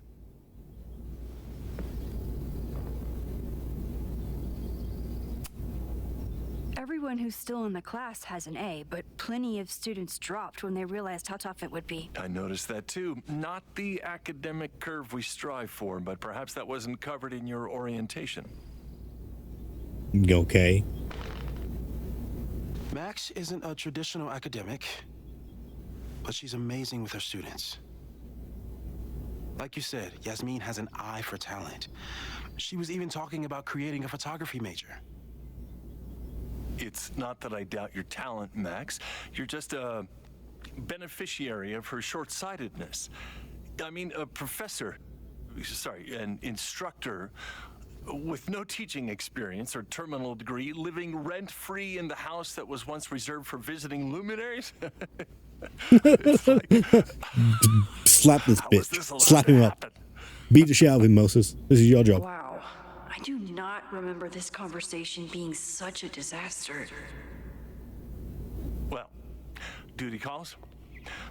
Everyone who's still in the class has an A, but plenty of students dropped when they realized how tough it would be. I noticed that too. Not the academic curve we strive for, but perhaps that wasn't covered in your orientation. Okay. Max isn't a traditional academic, but she's amazing with her students. Like you said, Yasmin has an eye for talent. She was even talking about creating a photography major. It's not that I doubt your talent, Max. You're just a beneficiary of her short-sightedness. I mean, a professor, an instructor with no teaching experience or terminal degree, living rent-free in the house that was once reserved for visiting luminaries? Slap this bitch. Slap him up. Beat the shit out of him, Moses. This is your job. Wow. I do not remember this conversation being such a disaster. Well, duty calls.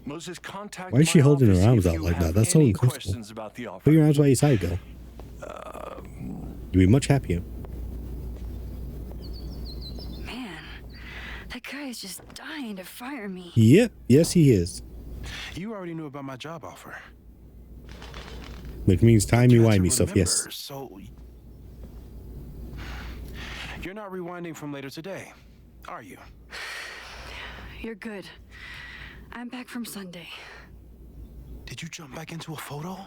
Moses, contact Why is she my holding office her arms if out you like that? have That's so any uncomfortable. questions about the offer. Put your arms by your side, girl. You'd be much happier. Man, that guy is just dying to fire me. Yep. Yes, he is. You already knew about my job offer. Which means timey-wimey stuff, yes. So you're not rewinding from later today, are you? You're good. I'm back from Sunday. Did you jump back into a photo?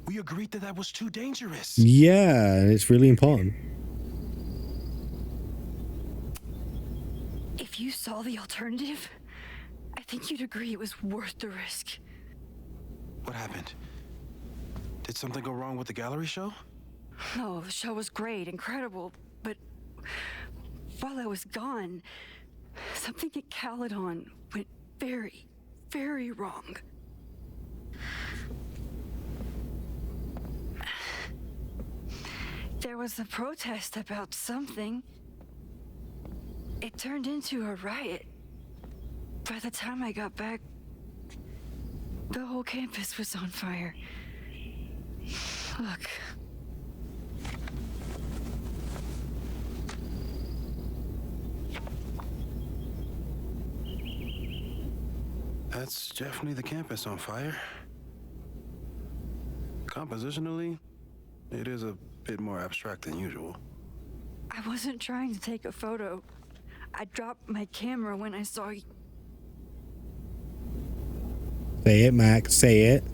We agreed that was too dangerous. Yeah, it's really important. If you saw the alternative, I think you'd agree it was worth the risk. What happened? Did something go wrong with the gallery show? No, the show was great, incredible, but while I was gone, something at Caledon went very, very wrong. There was a protest about something. It turned into a riot. By the time I got back, the whole campus was on fire. Look. That's definitely the campus on fire. Compositionally, it is a bit more abstract than usual. I wasn't trying to take a photo. I dropped my camera when I saw you. Say it, Max. Say it.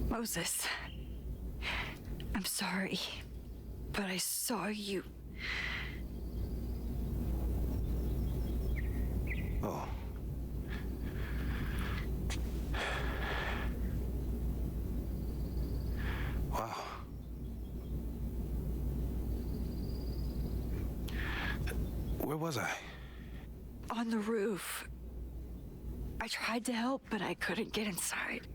Moses, I'm sorry, but I saw you. Oh. Wow. Where was I? On the roof. I tried to help, but I couldn't get inside.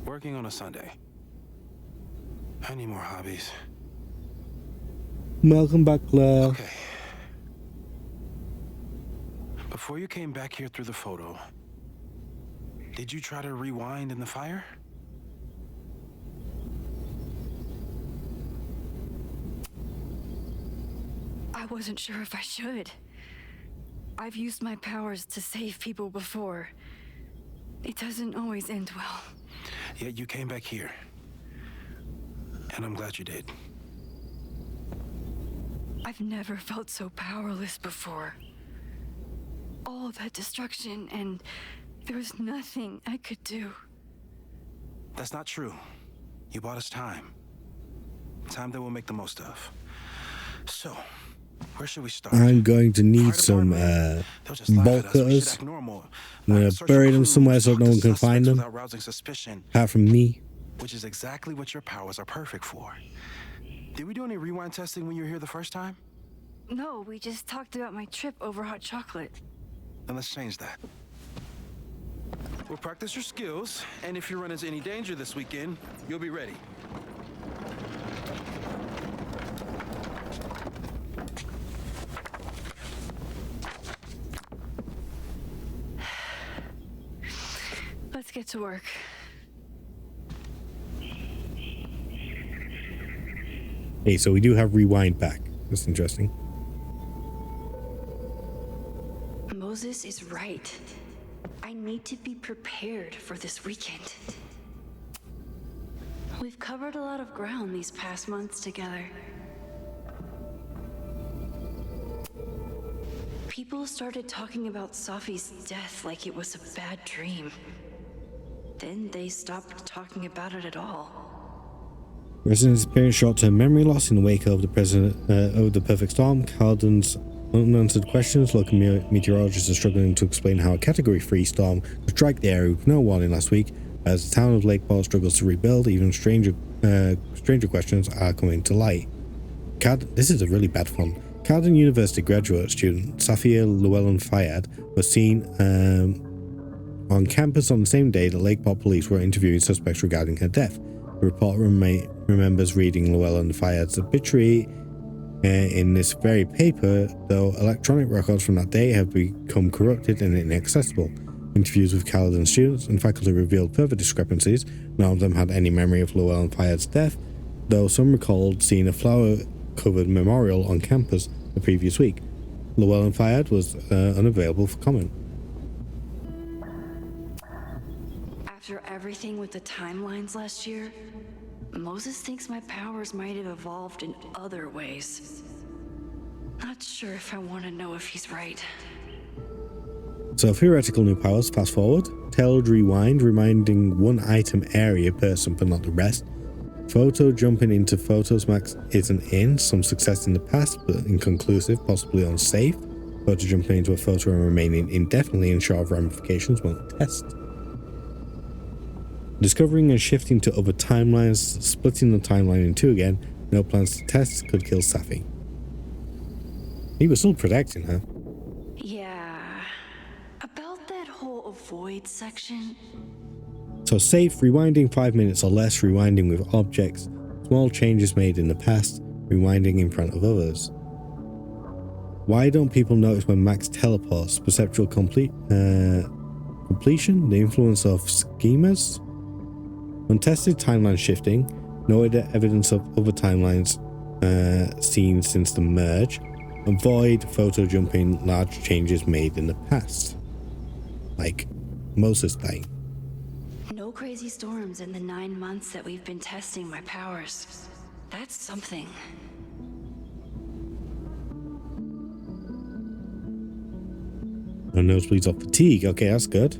Working on a Sunday. I need more hobbies. Welcome back, Claire. Okay. Before you came back here through the photo, did you try to rewind in the fire? wasn't sure if I should. I've used my powers to save people before. It doesn't always end well. Yet you came back here. And I'm glad you did. I've never felt so powerless before. All that destruction, and there was nothing I could do. That's not true. You bought us time. Time that we'll make the most of. So, where should we start? I'm going to need some bolt cutters. I'm going to bury them somewhere so no one can find them. Apart from me. Which is exactly what your powers are perfect for. Did we do any rewind testing when you were here the first time? No, we just talked about my trip over hot chocolate. Then let's change that. We'll practice your skills, and if you run into any danger this weekend, you'll be ready. Let's get to work. Hey, so we do have rewind back. That's interesting. Moses is right. I need to be prepared for this weekend. We've covered a lot of ground these past months together. People started talking about Safi's death like it was a bad dream. Then they stopped talking about it at all. Residents experience short-term memory loss in the wake of the perfect storm. Caledon's unanswered questions. Local meteorologists are struggling to explain how a Category 3 storm could strike the area with no warning last week. As the town of Lakeport struggles to rebuild, even stranger questions are coming to light. This is a really bad one. Caledon University graduate student Safia Llewellyn-Fayad was seen on campus on the same day that Lakeport police were interviewing suspects regarding her death. The report remembers reading Llewellyn-Fayad's obituary in this very paper, though electronic records from that day have become corrupted and inaccessible. Interviews with Caledon students and faculty revealed further discrepancies. None of them had any memory of Llewellyn-Fayad's death, though some recalled seeing a flower-covered memorial on campus the previous week. Llewellyn-Fayad was unavailable for comment. After everything with the timelines last year, Moses thinks my powers might have evolved in other ways. Not sure if I want to know if he's right. So theoretical new powers, fast forward, tailored rewind, reminding one item area person but not the rest. Photo jumping into photos Max isn't in, some success in the past but inconclusive, possibly unsafe. Photo jumping into a photo and remaining indefinitely unsure of ramifications won't test. Discovering and shifting to other timelines, splitting the timeline in two again, no plans to test, could kill Safi. He was still protecting her. Yeah, about that whole avoid section. So safe, rewinding 5 minutes or less, rewinding with objects, small changes made in the past, rewinding in front of others. Why don't people notice when Max teleports? Perceptual completion, the influence of schemas? Untested timeline shifting, no evidence of other timelines seen since the merge. Avoid photo jumping, large changes made in the past. Like Moses dying. No crazy storms in the 9 months that we've been testing my powers. That's something. No nosebleeds or fatigue. Okay, that's good.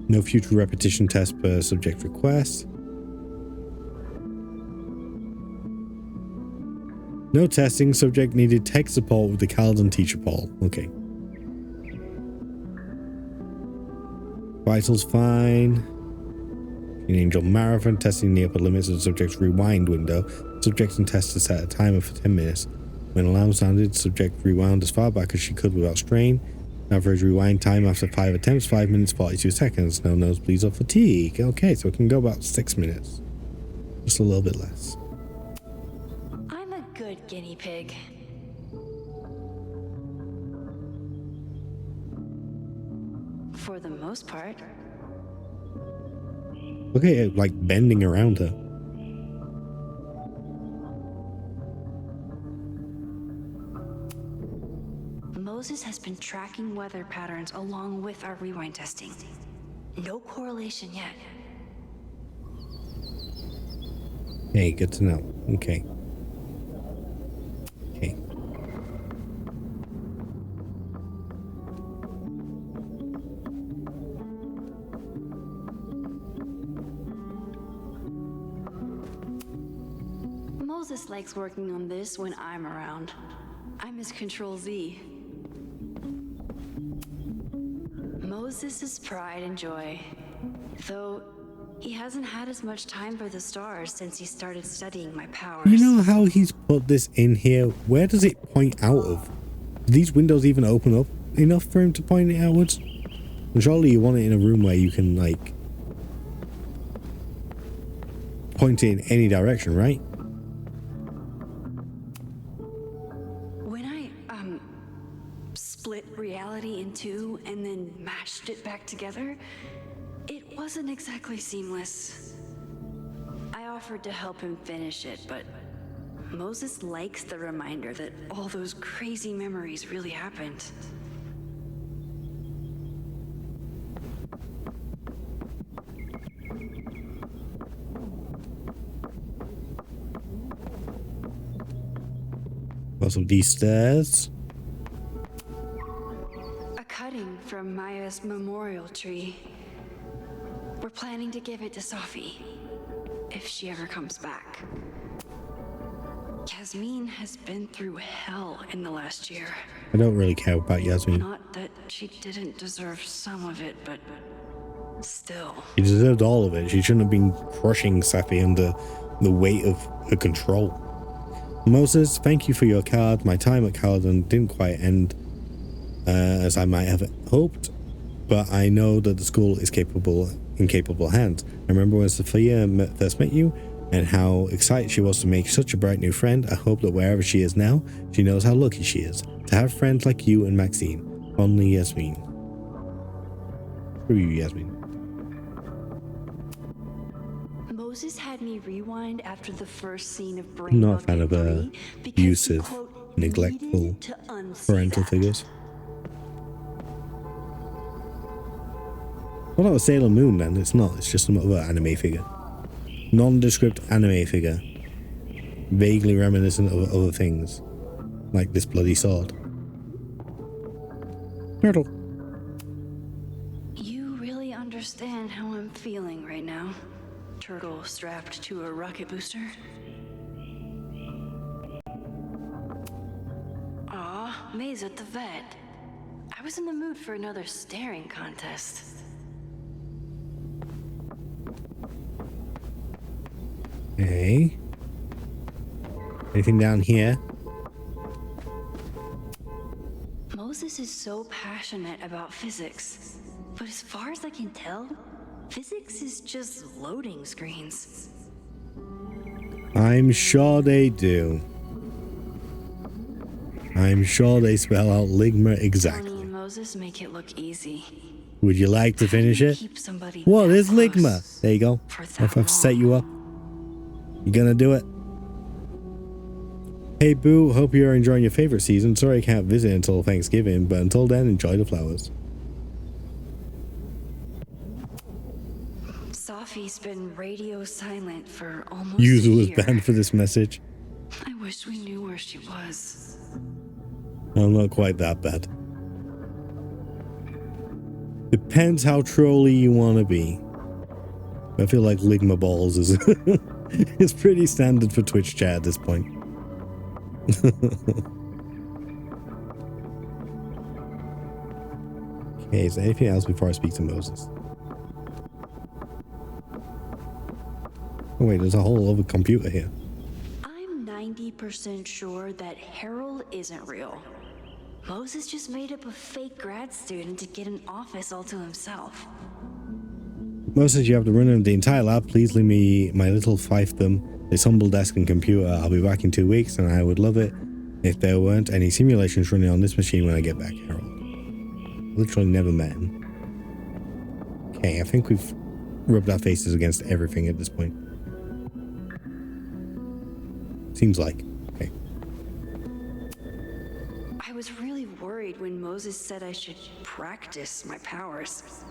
No future repetition test per subject request. No testing. Subject needed tech support with the Caledon teacher poll. Okay. Vitals fine. An Angel marathon testing the upper limits of the subject's rewind window. Subjects and testers set a timer for 10 minutes. When alarm sounded, subject rewound as far back as she could without strain. Average rewind time after 5 attempts, 5 minutes 42 seconds. No nosebleeds or fatigue. Okay, so it can go about 6 minutes. Just a little bit less. I'm a good guinea pig. For the most part. Okay, like bending around her. Moses has been tracking weather patterns along with our rewind testing. No correlation yet. Hey, good to know. Okay. Okay. Moses likes working on this when I'm around. I'm his Control Z. Moses' pride and joy. Though he hasn't had as much time for the stars since he started studying my powers. You know how he's put this in here? Where does it point out of? Do these windows even open up enough for him to point it outwards? And surely you want it in a room where you can, like, point it in any direction, right? When I, split reality in two and then mashed it back together, it wasn't exactly seamless. I offered to help him finish it, but Moses likes the reminder that all those crazy memories really happened. Also, these stairs. A cutting from Maya's memorial tree. We're planning to give it to Sophie, if she ever comes back. Yasmin has been through hell in the last year. I don't really care about Yasmin. Not that she didn't deserve some of it, but still. She deserved all of it. She shouldn't have been crushing Safi under the weight of her control. Moses, thank you for your card. My time at Caledon didn't quite end as I might have hoped, but I know that the school is in capable hands. I remember when Sophia first met you and how excited she was to make such a bright new friend. I hope that wherever she is now, she knows how lucky she is to have friends like you and Maxine. Fondly, Yasmin. Screw you, Yasmin. Moses had me rewind after the first scene of Brain I'm not a Bucket fan of 3 because he, abusive, quote, neglectful needed to unsee parental that. figures. Well, that was Sailor Moon then. It's not. It's just some other anime figure. Nondescript anime figure. Vaguely reminiscent of other things. Like this bloody sword. Turtle. You really understand how I'm feeling right now. Turtle strapped to a rocket booster. Aw, May's at the vet. I was in the mood for another staring contest. Okay. Anything down here? Moses is so passionate about physics, but as far as I can tell, physics is just loading screens. I'm sure they do. I'm sure they spell out Ligma Tony exactly. and Moses make it look easy. Would you like to finish it? Keep somebody What that is Ligma? close There you go. for that I've set you long. up. You gonna do it? Hey Boo, hope you're enjoying your favorite season. Sorry I can't visit until Thanksgiving, but until then, enjoy the flowers. Sophie's been radio silent for almost User a was year. banned for this message. I wish we knew where she was. I'm not quite that bad. Depends how trolly you want to be. I feel like Ligma Balls is is pretty standard for Twitch chat at this point. Okay, is there anything else before I speak to Moses? Oh wait, there's a whole other computer here. I'm 90% sure that Harold isn't real. Moses just made up a fake grad student to get an office all to himself. Moses, you have the running of the entire lab. Please leave me my little fiefdom, this humble desk and computer. I'll be back in 2 weeks, and I would love it if there weren't any simulations running on this machine when I get back, Harold. Literally never met him. Okay, I think we've rubbed our faces against everything at this point. Seems like. Okay. I was really worried when Moses said I should practice my powers.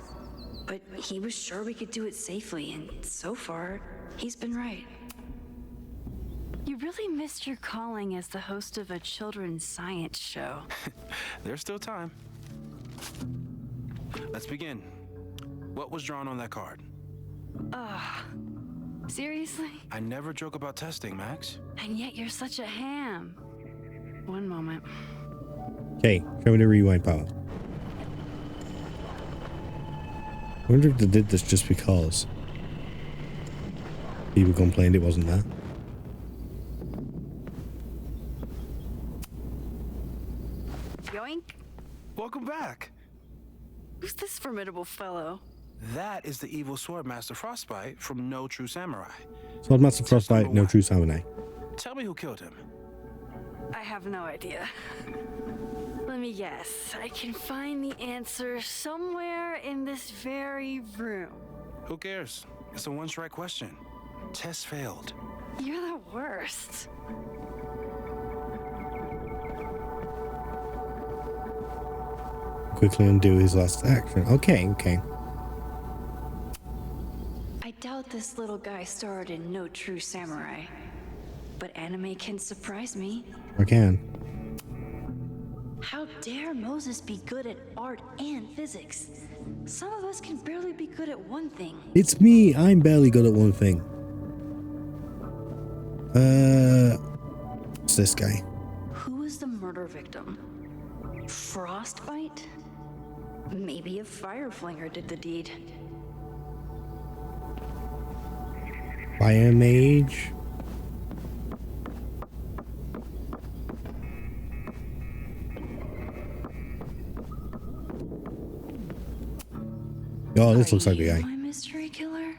But he was sure we could do it safely, and so far, he's been right. You really missed your calling as the host of a children's science show. There's still time. Let's begin. What was drawn on that card? Seriously? I never joke about testing, Max. And yet you're such a ham. One moment. Okay, show me the rewind power. I wonder if they did this just because people complained it wasn't there. Yoink. Welcome back. Who's this formidable fellow? That is the evil sword master Frostbite from No True Samurai. Swordmaster Frostbite, no true samurai. Tell me who killed him. I have no idea. Let me guess. I can find the answer somewhere in this very room. Who cares? It's a one-strike question. Test failed. You're the worst. Quickly undo his last action. Okay. I doubt this little guy starred in No True Samurai. But anime can surprise me. I can. How dare Moses be good at art and physics? Some of us can barely be good at one thing. It's me. I'm barely good at one thing. It's this guy. Who was the murder victim? Frostbite? Maybe a fire flinger did the deed. Fire mage. Oh, this looks like the guy. My mystery killer?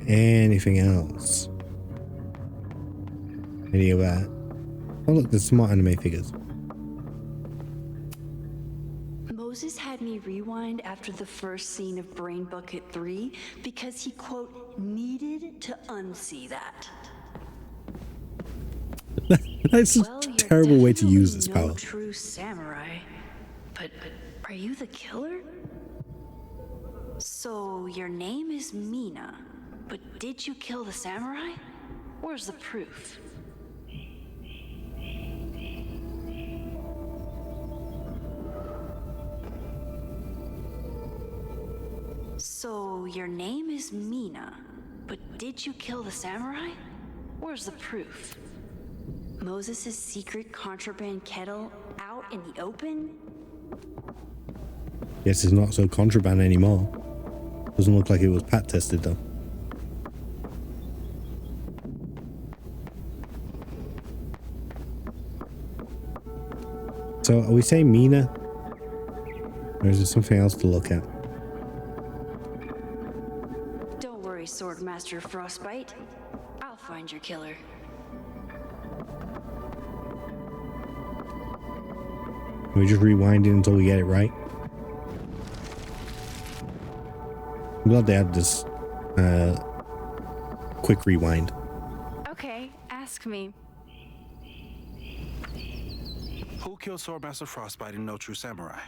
Anything else? Any of that? Oh look, there's some more anime figures. Moses had me rewind after the first scene of Brain Bucket 3 because he, quote, needed to unsee that. That's a terrible way to use this no power. True samurai, but are you the killer? So your name is Mina, but did you kill the samurai? Where's the proof? So your name is Mina, but did you kill the samurai? Where's the proof? Moses' secret contraband kettle out in the open? Guess it's not so contraband anymore. Doesn't look like it was pat tested though. So are we saying Mina? Or is there something else to look at? Don't worry, Swordmaster Frostbite. I'll find your killer. Can we just rewind it until we get it right? I'm glad they had this quick rewind. Okay, ask me. Who killed Swordmaster Frostbite in No True Samurai?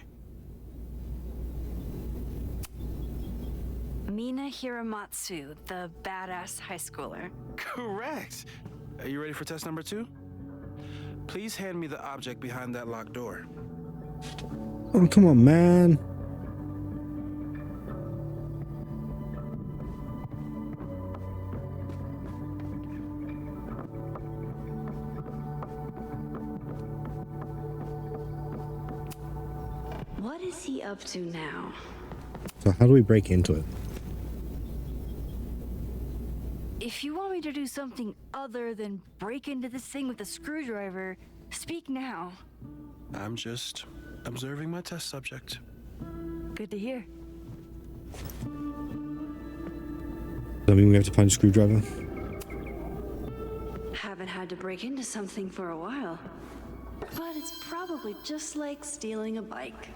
Mina Hiramatsu, the badass high schooler. Correct. Are you ready for test number 2? Please hand me the object behind that locked door. Oh, come on, man. What is he up to now? So how do we break into it? If you want me to do something other than break into this thing with a screwdriver, speak now. I'm just observing my test subject. Good to hear. Does that mean we have to find a screwdriver? Haven't had to break into something for a while. But it's probably just like stealing a bike.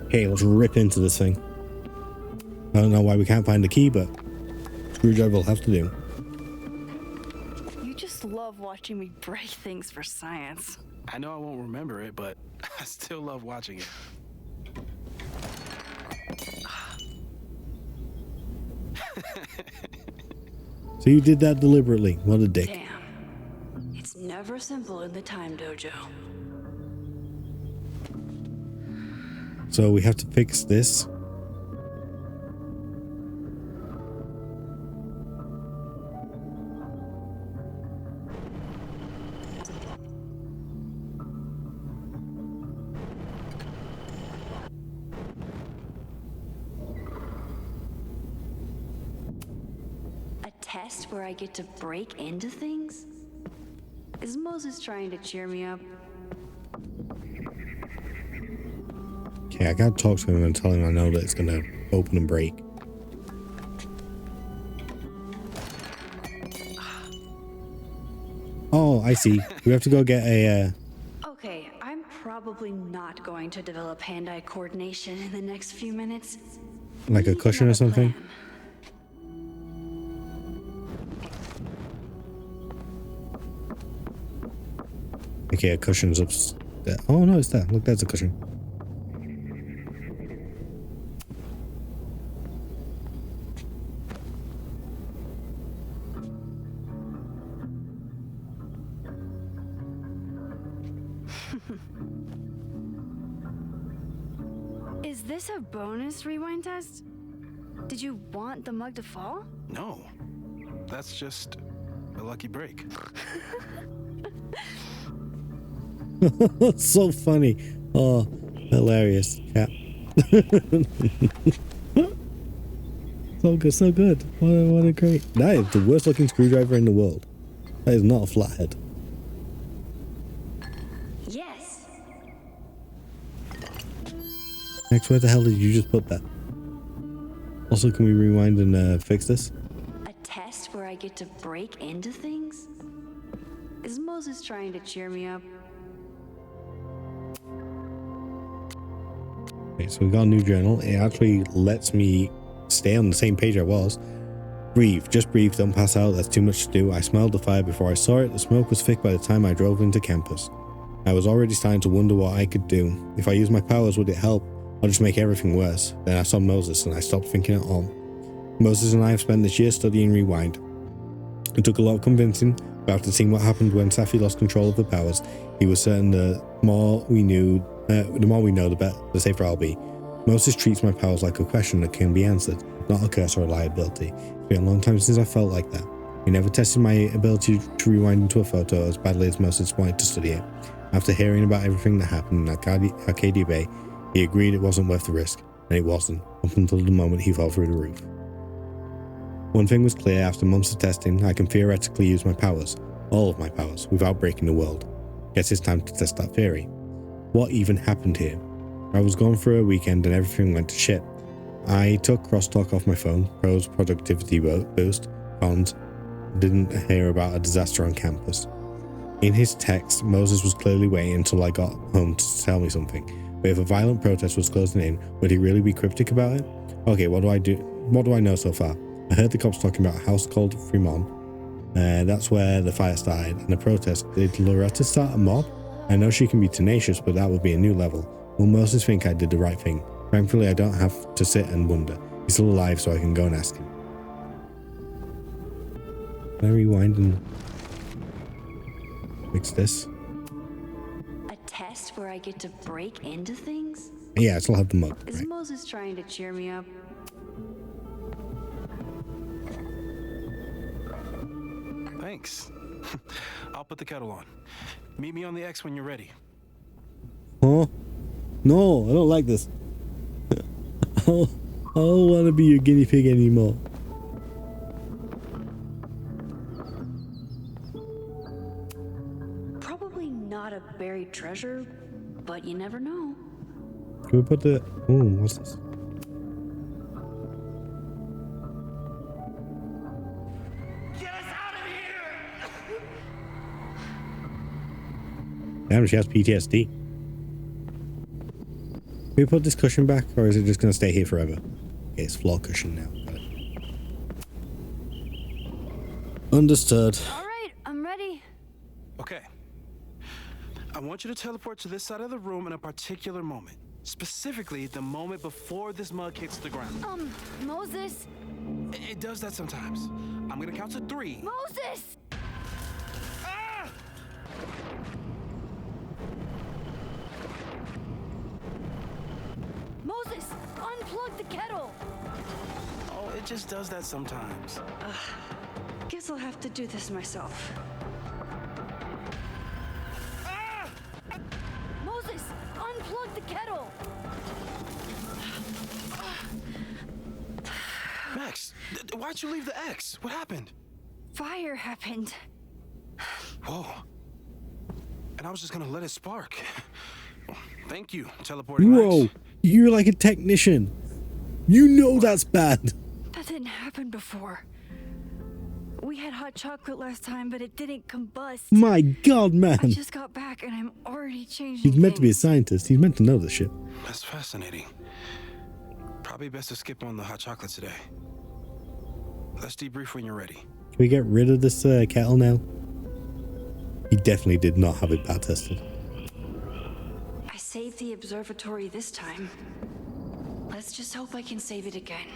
Okay, let's rip into this thing. I don't know why we can't find the key, but screwdriver will have to do. You just love watching me break things for science. I know I won't remember it, but I still love watching it. So you did that deliberately. What a dick. Damn. It's never simple in the time dojo. So we have to fix this. Test where I get to break into things? Is Moses trying to cheer me up? Okay, I gotta talk to him and tell him I know that it's gonna open and break. Oh, I see. We have to go get a Okay, I'm probably not going to develop hand-eye coordination in the next few minutes. like a cushion or something. Okay, a cushion's upstairs. Oh no, it's there. Look, there's a cushion. Is this a bonus rewind test? Did you want the mug to fall? No, that's just a lucky break. So funny. Oh, hilarious. Yeah. So good, so good. What a great. That is the worst looking screwdriver in the world. That is not a flathead. Yes. Next, where the hell did you just put that? Also, can we rewind and fix this? A test where I get to break into things? Is Moses trying to cheer me up? Okay, so we got a new journal. It actually lets me stay on the same page I was. Breathe, just breathe, don't pass out, that's too much to do. I smelled the fire before I saw it. The smoke was thick by the time I drove into campus. I was already starting to wonder what I could do. If I used my powers, would it help? Or just make everything worse? Then I saw Moses and I stopped thinking at all. Moses and I have spent this year studying Rewind. It took a lot of convincing, but after seeing what happened when Safi lost control of the powers, he was certain the more we know, the better, the safer I'll be. Moses treats my powers like a question that can be answered, not a curse or a liability. It's been a long time since I felt like that. He never tested my ability to rewind into a photo as badly as Moses wanted to study it. After hearing about everything that happened in Arcadia Bay, he agreed it wasn't worth the risk, and it wasn't, up until the moment he fell through the roof. One thing was clear: after months of testing, I can theoretically use my powers, all of my powers, without breaking the world. Guess it's time to test that theory. What even happened here? I was gone for a weekend and everything went to shit. I took crosstalk off my phone, pros, productivity boost, cons, didn't hear about a disaster on campus. In his text, Moses was clearly waiting until I got home to tell me something. But if a violent protest was closing in, would he really be cryptic about it? Okay, what do I do? What do I know so far? I heard the cops talking about a house called Fremont. That's where the fire started, and the protest. Did Loretta start a mob? I know she can be tenacious, but that would be a new level. Will Moses think I did the right thing? Thankfully, I don't have to sit and wonder. He's still alive, so I can go and ask him. Can I rewind and fix this? A test where I get to break into things? Yeah, I still have the mug. Is Right. Moses trying to cheer me up? Thanks. I'll put the kettle on. Meet me on the X when you're ready. Huh? No, I don't like this. I don't want to be your guinea pig anymore. Probably not a buried treasure, but you never know. Can we put the... Oh, what's this? Get us out of here! Damn, she has PTSD. Can we put this cushion back, or is it just going to stay here forever? Okay, it's floor cushion now. Understood. All right, I'm ready. Okay. I want you to teleport to this side of the room in a particular moment. Specifically, the moment before this mug hits the ground. Moses. It does that sometimes. I'm gonna count to 3. Moses! Ah! Moses, unplug the kettle. Oh, it just does that sometimes. Guess I'll have to do this myself. Ah! Moses, unplug the kettle. Max, why'd you leave the X? What happened? Fire happened. Whoa. And I was just gonna let it spark. Thank you, teleporting Whoa, Max. you're like a technician. You know that's bad. That didn't happen before. We had hot chocolate last time, but it didn't combust. My God, I man. just got back and I'm already changing He's meant to be a things. scientist. He's meant to know this shit. That's fascinating. Probably best to skip on the hot chocolate today. Let's debrief when you're ready. Can we get rid of this kettle now? He definitely did not have it bat tested. I saved the observatory this time. Let's just hope I can save it again.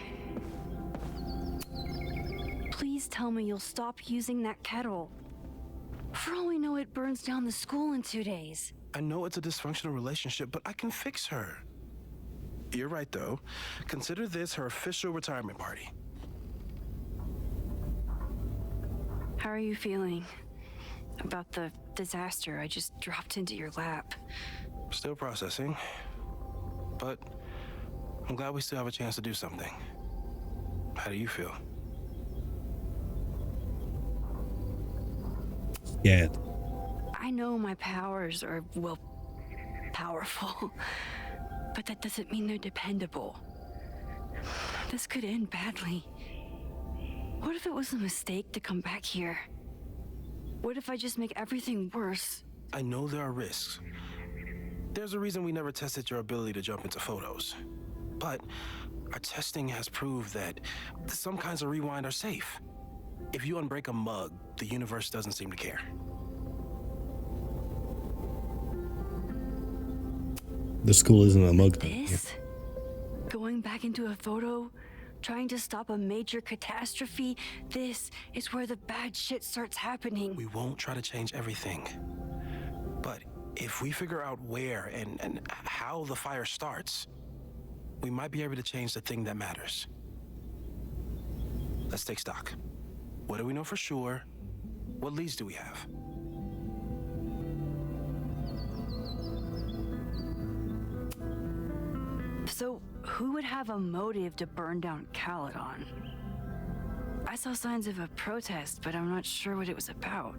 Please tell me you'll stop using that kettle. For all we know, it burns down the school in 2 days. I know it's a dysfunctional relationship, but I can fix her. You're right, though. Consider this her official retirement party. How are you feeling about the disaster I just dropped into your lap? Still processing. But I'm glad we still have a chance to do something. How do you feel? Yeah. I know my powers are, well, powerful. But that doesn't mean they're dependable. This could end badly. What if it was a mistake to come back here? What if I just make everything worse? I know there are risks. There's a reason we never tested your ability to jump into photos. But our testing has proved that some kinds of rewind are safe. If you unbreak a mug, the universe doesn't seem to care. The school isn't a mug. This? Going back into a photo? Trying to stop a major catastrophe? This is where the bad shit starts happening. We won't try to change everything. But if we figure out where and how the fire starts, we might be able to change the thing that matters. Let's take stock. What do we know for sure? What leads do we have? So, who would have a motive to burn down Caledon? I saw signs of a protest, but I'm not sure what it was about.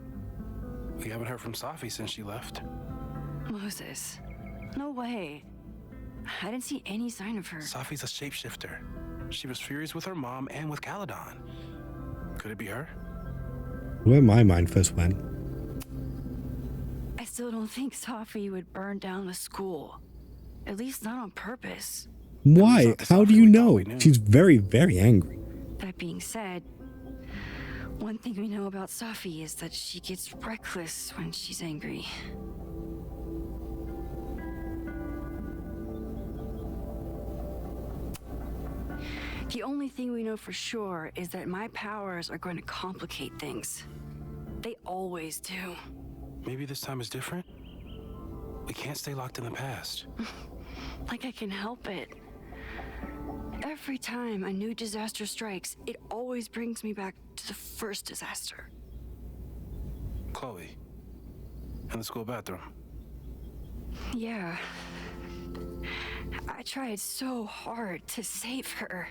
We haven't heard from Safi since she left. Moses. No way. I didn't see any sign of her. Safi's a shapeshifter. She was furious with her mom and with Caledon. Could it be her? Where my mind first went. I still don't think Safi would burn down the school. At least not on purpose. Why? How do you know? She's very, very angry. That being said, one thing we know about Safi is that she gets reckless when she's angry. The only thing we know for sure is that my powers are going to complicate things. They always do. Maybe this time is different? We can't stay locked in the past. Like I can help it. Every time a new disaster strikes, it always brings me back to the first disaster. Chloe. In the school bathroom. Yeah. I tried so hard to save her.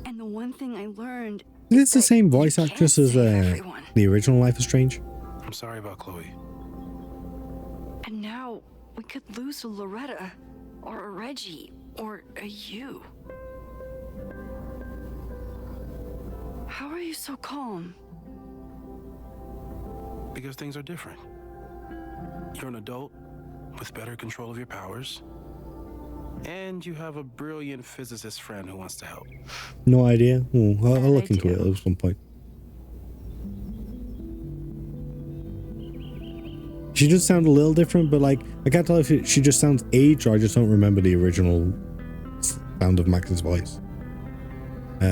And the one thing I learned Is this the same voice actress as the original Life is Strange? I'm sorry about Chloe. And now we could lose a Loretta, or a Reggie, or a you. How are you so calm? Because things are different. You're an adult with better control of your powers. And you have a brilliant physicist friend who wants to help. No idea. I'll look into it at some point. She does sound a little different, but like I can't tell if she just sounds aged or I just don't remember the original sound of Max's voice.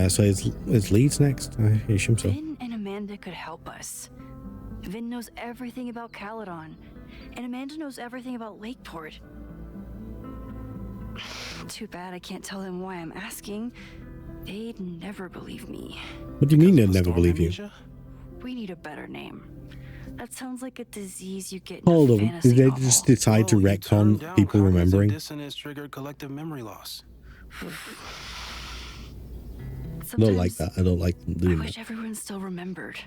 So it's Leeds next. I assume so. Vin and Amanda could help us. Vin knows everything about Caledon, and Amanda knows everything about Lakeport. Too bad I can't tell them why I'm asking. They'd never believe me. What do you mean they'd never believe you? We need a better name. That sounds like a disease you get in Hold a on, fantasy did they novel. just decide to retcon people remembering? Dissonance triggered collective memory loss. I don't like that. I don't like them I doing wish that. everyone still remembered.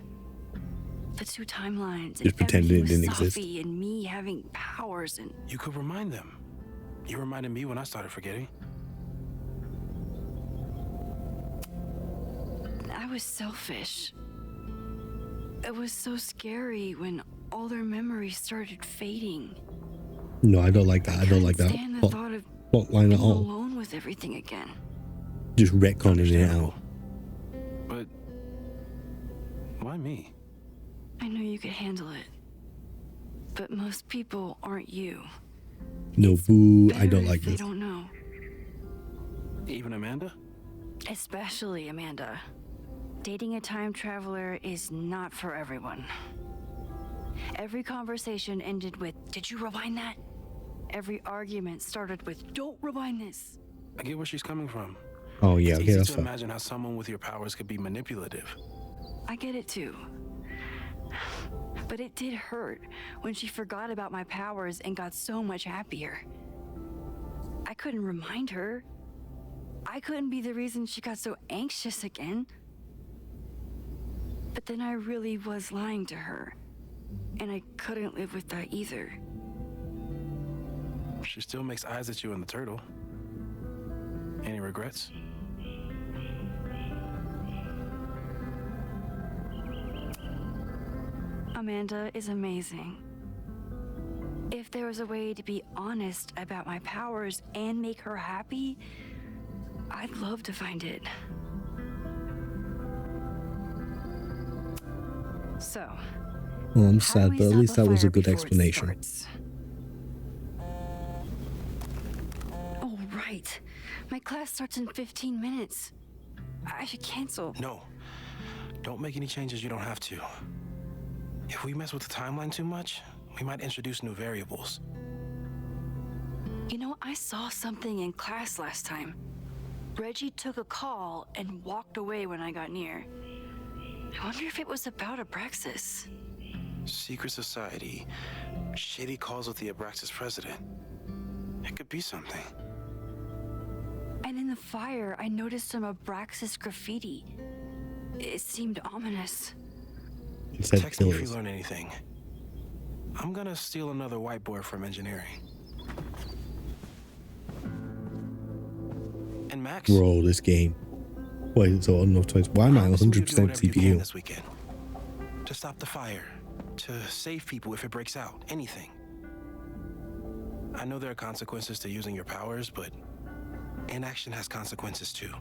The two timelines. Just pretending it didn't exist. And me having powers and... You could remind them. You reminded me when I started forgetting. I was selfish. It was so scary when all their memories started fading. No, I don't like that. I don't like that. Stand the thought of Plot line at being all. alone with everything again. Just retconning it out. But why me? I know you could handle it. But most people aren't you. No, boo. I Better don't if like they this. don't know. Even Amanda? Especially Amanda. Dating a time traveler is not for everyone. Every conversation ended with, "Did you rewind that?" Every argument started with, "Don't rewind this." I get where she's coming from. Oh yeah, It's okay, easy that's to fine. imagine how someone with your powers could be manipulative. I get it too. But it did hurt when she forgot about my powers and got so much happier. I couldn't remind her. I couldn't be the reason she got so anxious again. But then I really was lying to her. And I couldn't live with that either. She still makes eyes at you and the turtle. Any regrets? Amanda is amazing. If there was a way to be honest about my powers and make her happy, I'd love to find it. So, Oh, I'm how do sad, we but at stop least that was fire a good before it explanation. starts? Oh, right. My class starts in 15 minutes. I should cancel. No. Don't make any changes you don't have to. If we mess with the timeline too much, we might introduce new variables. You know, I saw something in class last time. Reggie took a call and walked away when I got near. I wonder if it was about Abraxas. Secret society. Shady calls with the Abraxas president. It could be something. And in the fire, I noticed some Abraxas graffiti. It seemed ominous. It said Text me if you killers. learn anything. I'm gonna steal another whiteboard from engineering. And Max? Roll this game. Wait, so enough twice. Why am I promise you do 100% whatever you can CPU? this weekend. To stop the fire. To save people if it breaks out. Anything. I know there are consequences to using your powers, but inaction has consequences too.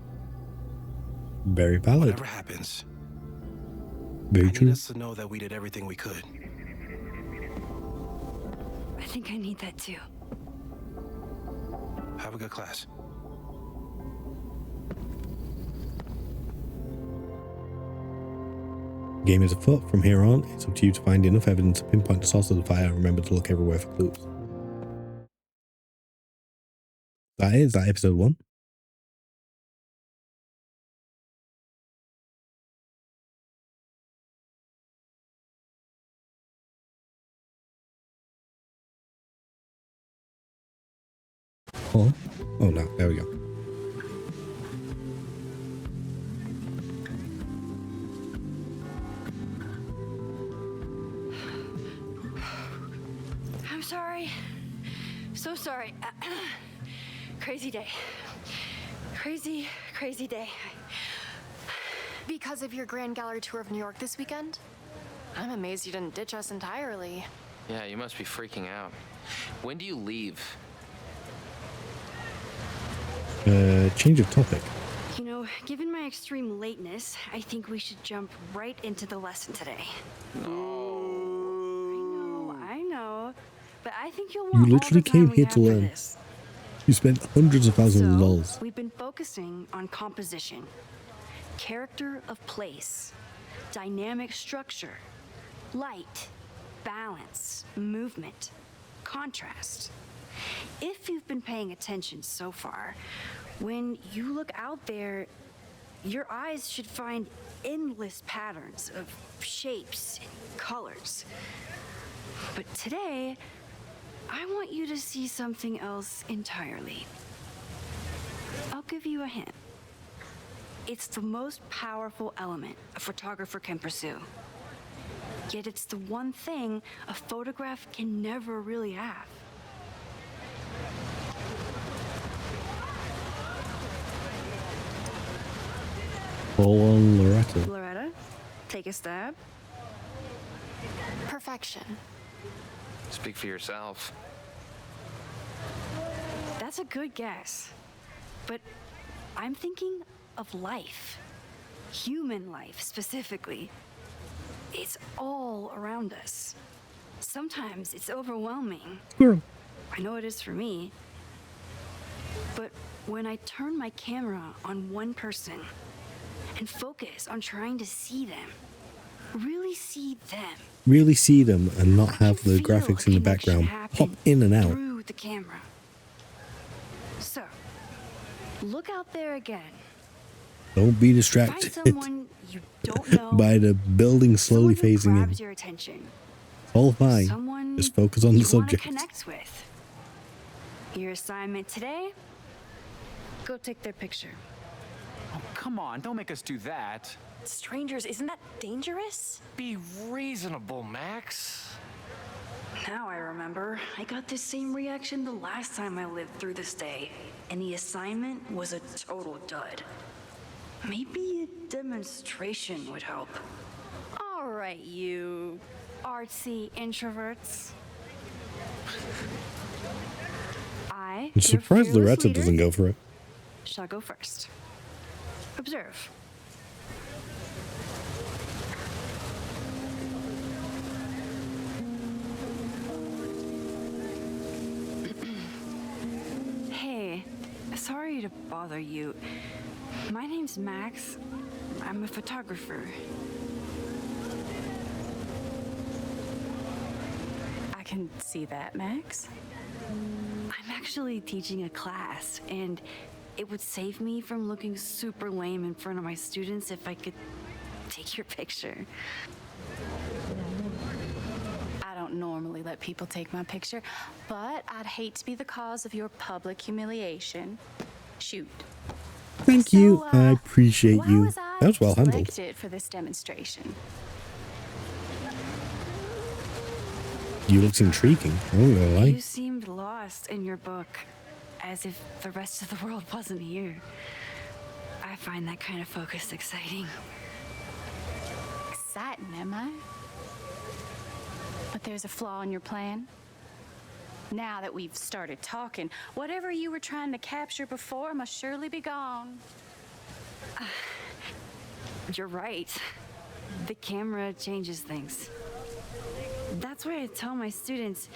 Very valid. Whatever happens, Very I need true. us to know that we did everything we could. I think I need that too. Have a good class. Game is afoot. From here on, it's up to you to find enough evidence to pinpoint the source of the fire and remember to look everywhere for clues. That episode 1. Oh no, there we go. I'm sorry. So sorry. Crazy day. Crazy, crazy day. Because of your Grand Gallery tour of New York this weekend? I'm amazed you didn't ditch us entirely. Yeah, you must be freaking out. When do you leave? Change of topic. You know, given my extreme lateness, I think we should jump right into the lesson today. I know, but I think you'll want You literally all the time came we here have to for learn. this. You spent hundreds of thousands of dollars. We've been focusing on composition, character of place, dynamic structure, light, balance, movement, contrast. If you've been paying attention so far, when you look out there, your eyes should find endless patterns of shapes and colors. But today, I want you to see something else entirely. I'll give you a hint. It's the most powerful element a photographer can pursue. Yet it's the one thing a photograph can never really have. All on Loretta. Loretta, take a stab. Perfection. Speak for yourself. That's a good guess. But I'm thinking of life. Human life, specifically. It's all around us. Sometimes it's overwhelming. Squirrel. I know it is for me. But when I turn my camera on one person and focus on trying to see them, really see them. Really see them and not have the graphics in the background pop in and out. Through the camera. So, look out there again. Don't be Find distracted someone you don't know. by the building slowly Someone who phasing in. grabs your attention. All fine. Someone Just focus on the you wanna subject. connect with. Your assignment today? Go take their picture. Oh, come on, don't make us do that. Strangers, isn't that dangerous? Be reasonable, Max. Now I remember. I got the same reaction the last time I lived through this day, and the assignment was a total dud. Maybe a demonstration would help. All right, you artsy introverts. I'm surprised Loretta doesn't go for it. Shall go first. Observe. Hey, sorry to bother you. My name's Max. I'm a photographer. I can see that, Max. I'm actually teaching a class, and it would save me from looking super lame in front of my students if I could take your picture. I don't normally let people take my picture, but I'd hate to be the cause of your public humiliation. Shoot. Thank you. I appreciate you. Was I That was well handled. selected for this demonstration? You looked intriguing. I won't gonna lie. You seemed lost in your book, as if the rest of the world wasn't here. I find that kind of focus exciting. Exciting, am I? But there's a flaw in your plan. Now that we've started talking, whatever you were trying to capture before must surely be gone. You're right. The camera changes things. That's why I tell my students,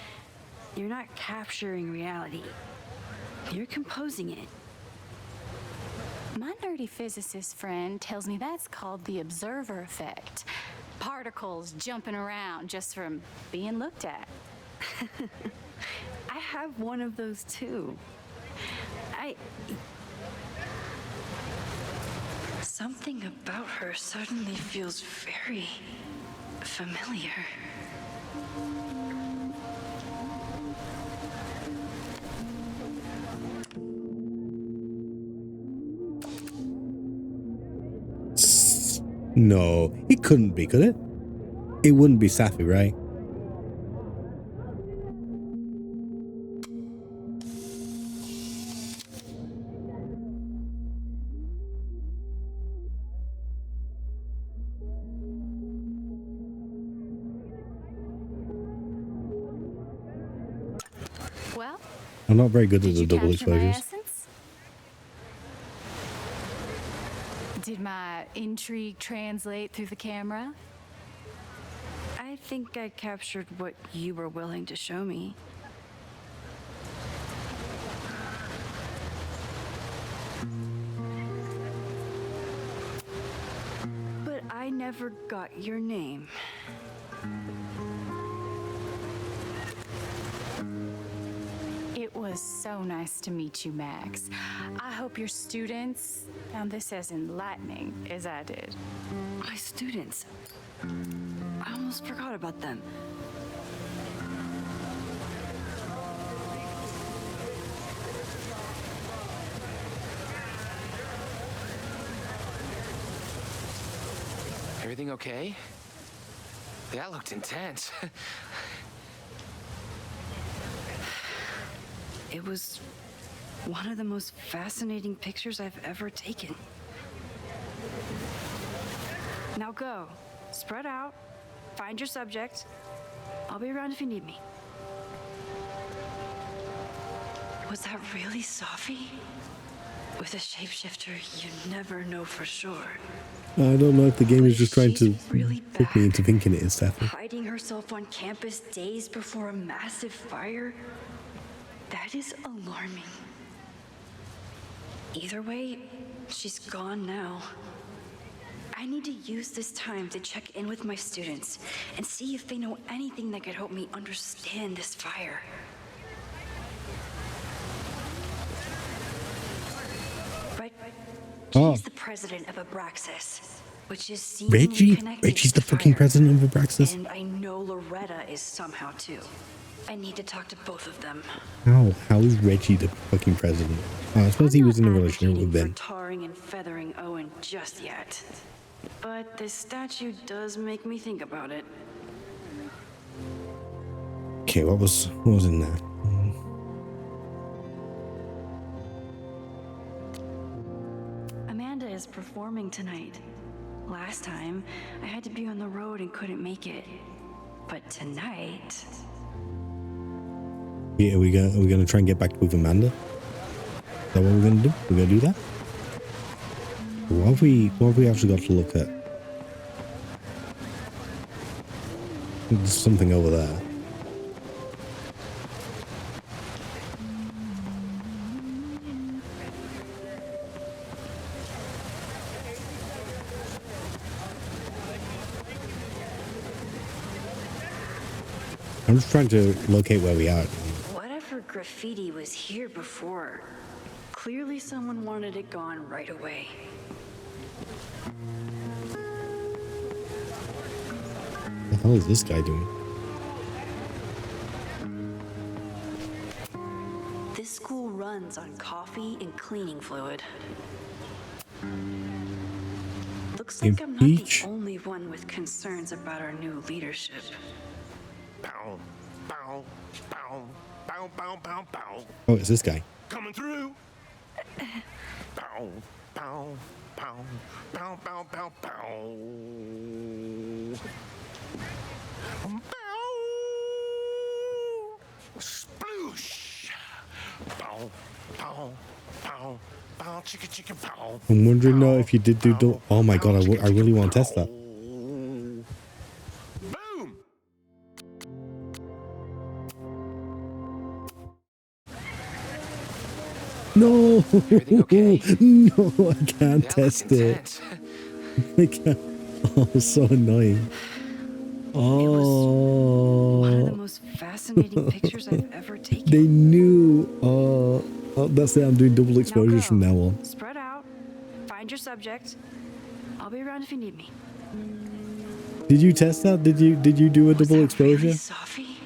you're not capturing reality. You're composing it. My nerdy physicist friend tells me that's called the observer effect. Particles jumping around just from being looked at. I have one of those too. Something about her suddenly feels very familiar. No, it couldn't be, could it? It wouldn't be Safi, right? Well, I'm not very good at the did you double capture my exposures. essence? Did my intrigue translate through the camera? I think I captured what you were willing to show me. But I never got your name. It was so nice to meet you, Max. I hope your students found this as enlightening as I did. My students. I almost forgot about them. Everything okay? That looked intense. It was one of the most fascinating pictures I've ever taken. Now go. Spread out. Find your subject. I'll be around if you need me. Was that really Safi? With a shapeshifter, you never know for sure. I don't know if the game is just trying to trick me into thinking it is Safi. Hiding herself on campus days before a massive fire? That is alarming. Either way, she's gone now. I need to use this time to check in with my students and see if they know anything that could help me understand this fire. But she's the president of Abraxas, which is seemingly connected Reggie's to the fucking fire. president of Abraxas? And I know Loretta is somehow too. I need to talk to both of them. How is Reggie the fucking president? Oh, I suppose he was in a relationship with Ben. Tarring and feathering Owen just yet. But this statue does make me think about it. Okay, what was in there? Amanda is performing tonight. Last time, I had to be on the road and couldn't make it. But tonight... Yeah, are we gonna try and get back with Amanda? Is that what we're gonna do? We're gonna do that? What have we actually got to look at? There's something over there. I'm just trying to locate where we are. Whatever graffiti was here before, clearly someone wanted it gone right away. What the hell is this guy doing? This school runs on coffee and cleaning fluid. Looks like I'm not the only one with concerns about our new leadership. Bow, bow, bow, bow, bow, bow, bow. Oh, it's this guy. Coming through. Bow, bow, bow, bow, bow, bow, bow. Bow. Sploosh. Bow, bow, bow, bow, chicka, chicka, bow. I'm wondering now if you did do. Oh my god, I really want to test that. No, okay? No, I can't test it. I can't. Oh, it's so annoying. Oh, one of the most fascinating pictures I've ever taken. They knew. Oh, that's it. I'm doing double exposures from now on. Spread out. Find your subject. I'll be around if you need me. Did you test that? Did you do a double exposure? Really Safi?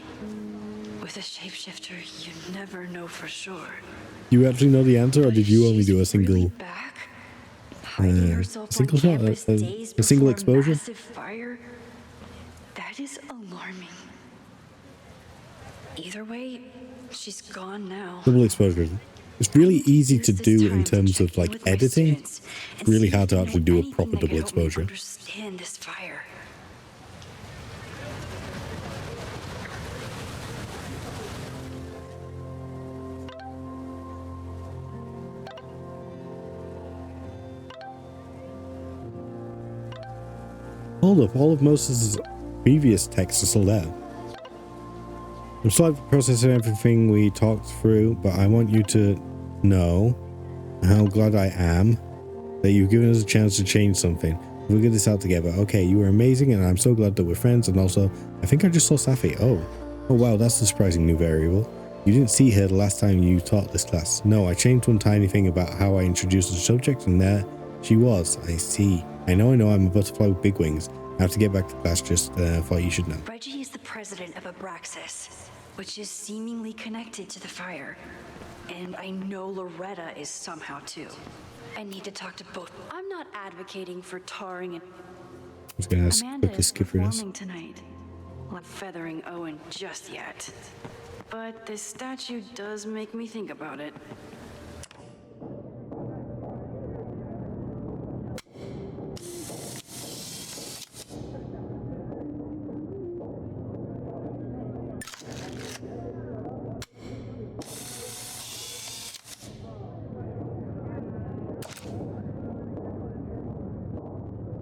With a shapeshifter, you never know for sure. Do you actually know the answer, or did you only do a single single shot, a single exposure? Fire? That is alarming. Either way, she's gone now. Double exposure. It's really easy to do in terms of like editing. It's really hard to actually do a proper double exposure. Understand this fire. Hold up, all of Moses' previous texts are still there. I'm still processing everything we talked through, but I want you to know how glad I am that you've given us a chance to change something. We'll get this out together. Okay, you were amazing, and I'm so glad that we're friends. And also, I think I just saw Safi. Oh wow, that's a surprising new variable. You didn't see her the last time you taught this class. No, I changed one tiny thing about how I introduced the subject, and there she was. I see. I know, I'm a butterfly with big wings. I have to get back to class, just thought you should know. Reggie is the president of Abraxas, which is seemingly connected to the fire. And I know Loretta is somehow too. I need to talk to both. I'm not advocating for tarring and... I was going to quickly skip through this. tonight. I'm not feathering Owen just yet. But this statue does make me think about it.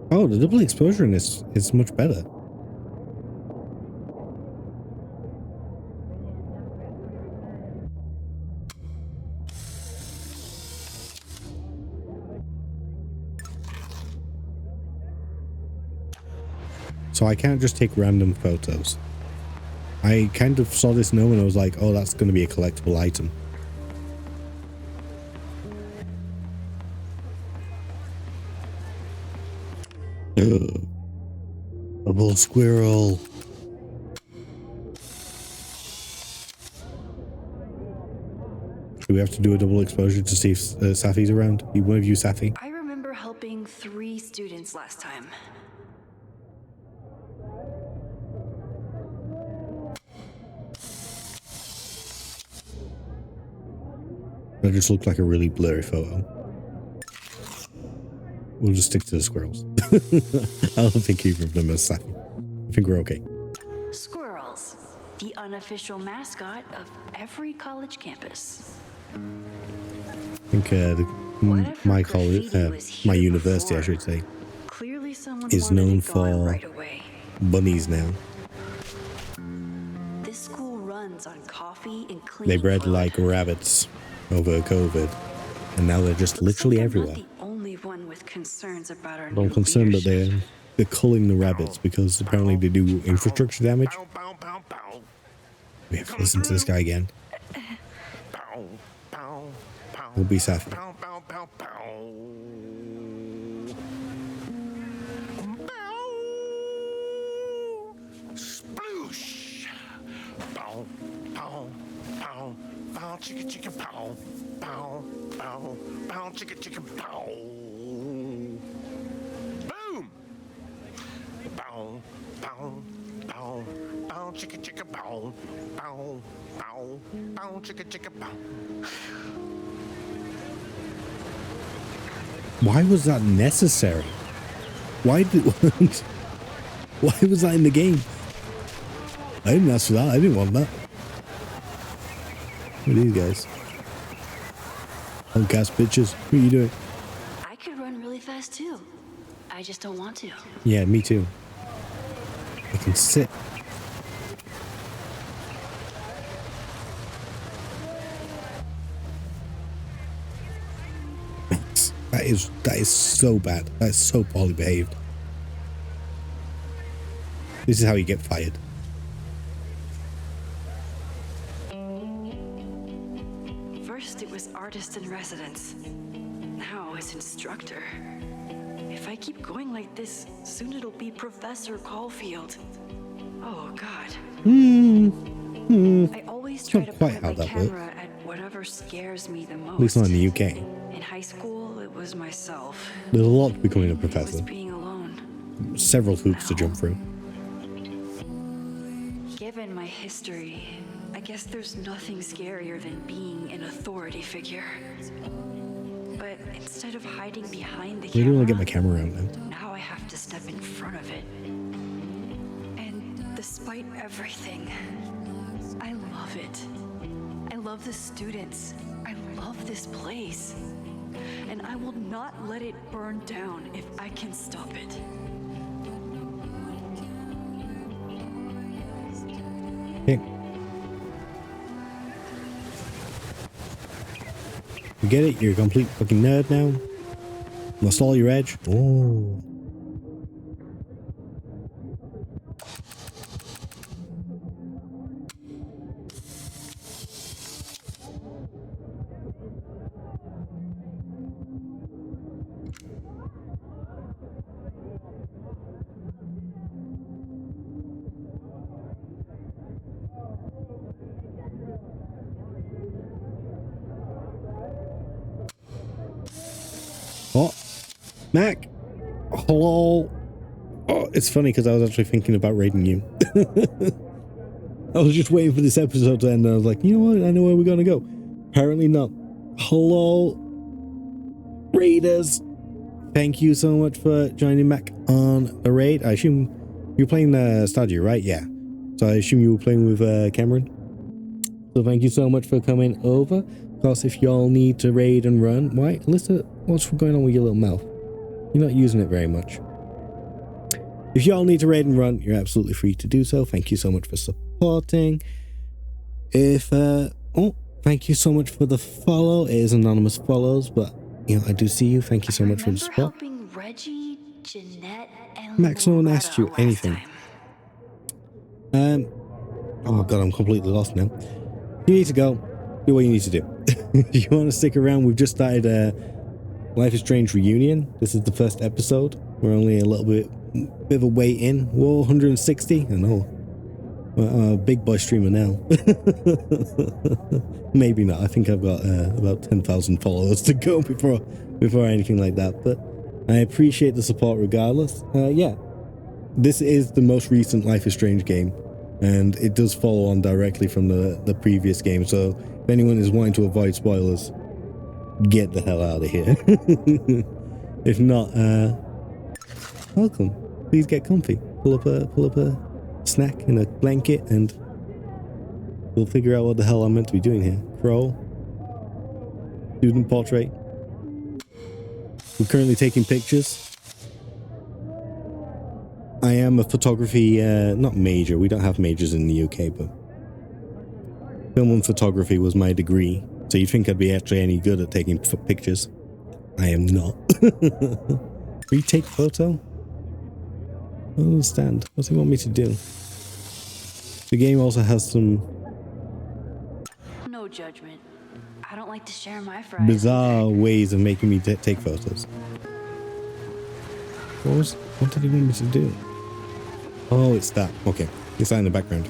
Oh, the double exposure in this is much better. So I can't just take random photos. I kind of saw this note and I was like, oh, that's going to be a collectible item. Double squirrel. Do we have to do a double exposure to see if Safi's around? One of you, Safi? I remember helping 3 students last time. That just looked like a really blurry photo. We'll just stick to the squirrels. I don't think either of them is Safi. I think we're okay. Squirrels, the unofficial mascot of every college campus. I think my college, my university, I should say, Clearly someone is known for right away. bunnies now. This school runs on coffee and clean. They bred blood. like rabbits over COVID, and now they're just literally everywhere. I'm not the only one with concerns about our I'm concerned that they're culling the rabbits because apparently they do infrastructure damage. We have to listen to this guy again. We'll be Safi. Sploosh! Pow, pow, pow, pow, chicka chicka pow, pow, pow, pow, chicka chicka pow. Boom! Pow, pow, pow, pow, chicka chicka pow, pow, pow, pow, chicka chicka pow. Why was that necessary? Why was that in the game? I didn't ask for that. I didn't want that. Who are these guys? Oh, gas bitches. What are you doing? I could run really fast too. I just don't want to. Yeah, me too. I can sit. That is so bad. That's so poorly behaved. This is how you get fired. First it was artist in residence. Now it's instructor. If I keep going like this, soon it'll be Professor Caulfield. Oh God. I always try to point my camera at whatever scares me the most. At least not in the UK. In high school, it was myself. There's a lot to becoming a professor. Being alone. Several hoops to jump through. Given my history, I guess there's nothing scarier than being an authority figure. But instead of hiding behind the I really want to get my camera around now. now I have to step in front of it. And despite everything, I love it. I love the students. I love this place. And I will not let it burn down if I can stop it. You get it? You're a complete fucking nerd now? Lost all your edge? Oh. Oh, Mac. Hello. Oh, it's funny because I was actually thinking about raiding you. I was just waiting for this episode to end and I was like, you know what? I know where we're going to go. Apparently not. Hello, raiders. Thank you so much for joining Mac on the raid. I assume you're playing Stardew, right? Yeah. So I assume you were playing with Cameron. So thank you so much for coming over. Of course, if y'all need to raid and run, why, Alyssa, what's going on with your little mouth? You're not using it very much. If y'all need to raid and run, you're absolutely free to do so. Thank you so much for supporting. If, oh, thank you so much for the follow. It is anonymous follows, but, you know, I do see you. Thank you so much for the support. Helping Reggie, Jeanette, and Max, no one asked you anything. Oh god, I'm completely lost now. You need to go. Do what you need to do. If you want to stick around, we've just started Life is Strange reunion. This is the first episode. We're only a little bit of a way in. Whoa, 160. I know. A big boy streamer now. Maybe not. I think I've got about 10,000 followers to go before anything like that. But I appreciate the support regardless. Yeah, this is the most recent Life is Strange game, and it does follow on directly from the previous game. So if anyone is wanting to avoid spoilers, get the hell out of here. If not, welcome. Please get comfy. Pull up a snack and a blanket, and we'll figure out what the hell I'm meant to be doing here. Crow. Student portrait. We're currently taking pictures. I am a photography, not major. We don't have majors in the UK, but film and photography was my degree. So you'd think I'd be actually any good at taking pictures. I am not. Retake photo? I don't understand. What does he want me to do? The game also has some No judgment. I don't like to share my fries. bizarre ways of making me take photos. What did he want me to do? Oh, it's that. Okay. It's that in the background.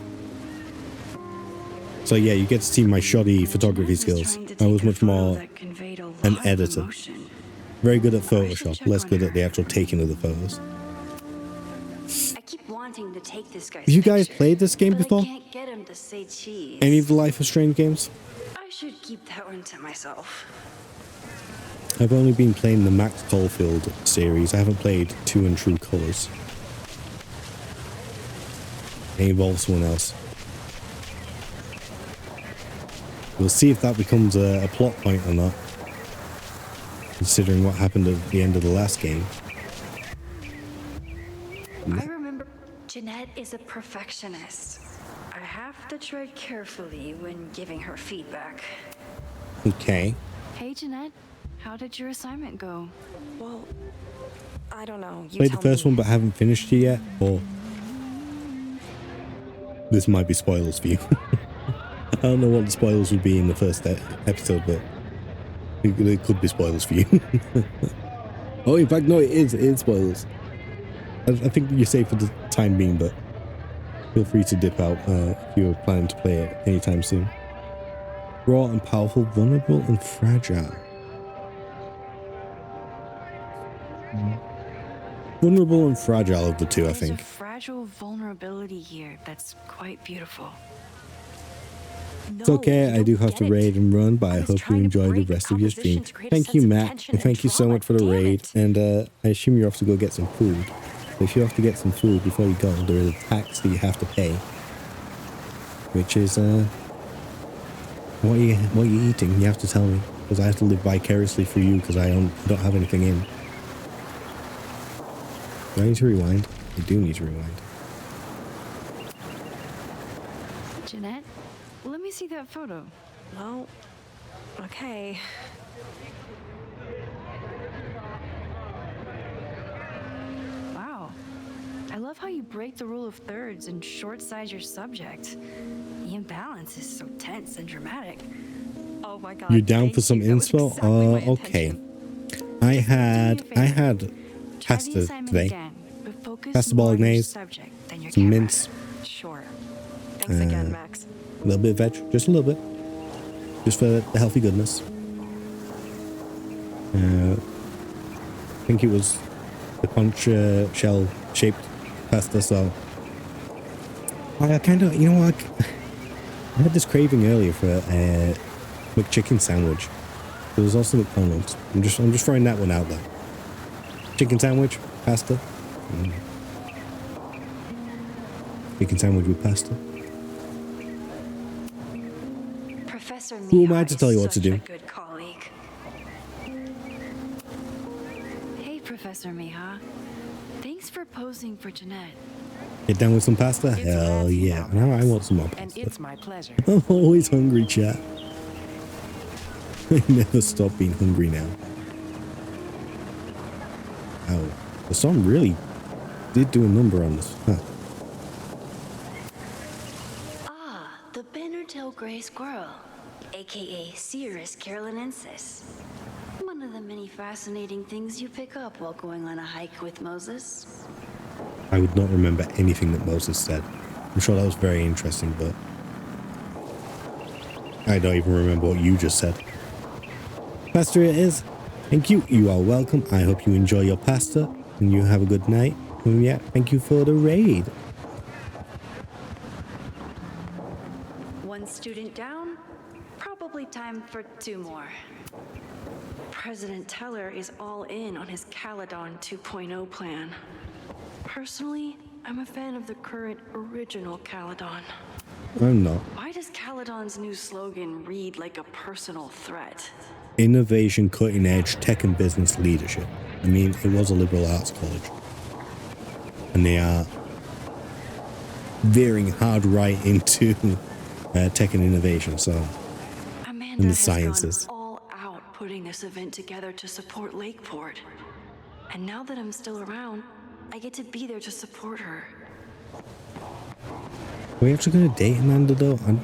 So yeah, you get to see my shoddy photography skills. I was much more an editor. Very good at Photoshop, less good at the actual taking of the photos. I keep wanting to take this guy's Have you guys picture, played this game but before? I can't get him to say cheese. Any of the Life is Strange games? I should keep that one to myself. I've only been playing the Max Caulfield series. I haven't played 2 and True Colors. They involve someone else. We'll see if that becomes a plot point or not, considering what happened at the end of the last game. I remember Jeanette is a perfectionist. I have to tread carefully when giving her feedback. Okay. Hey, Jeanette. How did your assignment go? Well, I don't know. You Played the tell first me. one but haven't finished it yet, or this might be spoilers for you. I don't know what the spoilers would be in the first episode, but it could be spoilers for you. Oh, in fact, no, it is spoilers. I think you're safe for the time being, but feel free to dip out if you're planning to play it anytime soon. Raw and powerful, vulnerable and fragile. Vulnerable and fragile of the two, I There's think. a fragile vulnerability here that's quite beautiful. It's okay, I do have to raid and run, but I hope you enjoy the rest of your stream. Thank you, Matt, and thank you so much for the raid. And I assume you're off to go get some food. So if you have to get some food before you go, there is a tax that you have to pay, which is what are you eating? You have to tell me, because I have to live vicariously through you because I don't have anything in. Do I need to rewind? I do need to rewind. Jeanette, let me see that photo. Well, okay. Wow. I love how you break the rule of thirds and short-size your subject. The imbalance is so tense and dramatic. Oh my god. You down for some inspo? Exactly Okay. I had pasta today. Pasta bolognese, some mince. Sure. Thanks again, Max. A little bit of veg, just a little bit. Just for the healthy goodness. I think it was the conch shell shaped pasta, so I kind of, you know what, I had this craving earlier for a McChicken sandwich. There was also McDonald's. I'm just throwing that one out there. Chicken sandwich, pasta. Chicken sandwich with pasta. Professor Who am I to tell you what to do? Good colleague. Hey, Professor Miha. Thanks for posing for Jeanette. Get down with some pasta? Hell yeah. Now I want some more pasta. And it's my pleasure. I'm always hungry, chat. I never stop being hungry now. Oh, the song really did do a number on this. Huh. Ah, the banner-tailed gray squirrel, aka Cirrus carolinensis. One of the many fascinating things you pick up while going on a hike with Moses. I would not remember anything that Moses said. I'm sure that was very interesting, but I don't even remember what you just said. Pasta it is. Thank you. You are welcome. I hope you enjoy your pasta and you have a good night. And yeah, thank you for the raid. One student down, probably time for 2 more. President Teller is all in on his Caledon 2.0 plan. Personally, I'm a fan of the current original Caledon. I'm not. Why does Caledon's new slogan read like a personal threat? Innovation, cutting edge, tech and business leadership. I mean, it was a liberal arts college. And they are veering hard right into tech and innovation, so. Amanda and the has sciences. gone all out putting this event together to support Lakeport. And now that I'm still around, I get to be there to support her. Are we actually going to date Amanda, though? I'm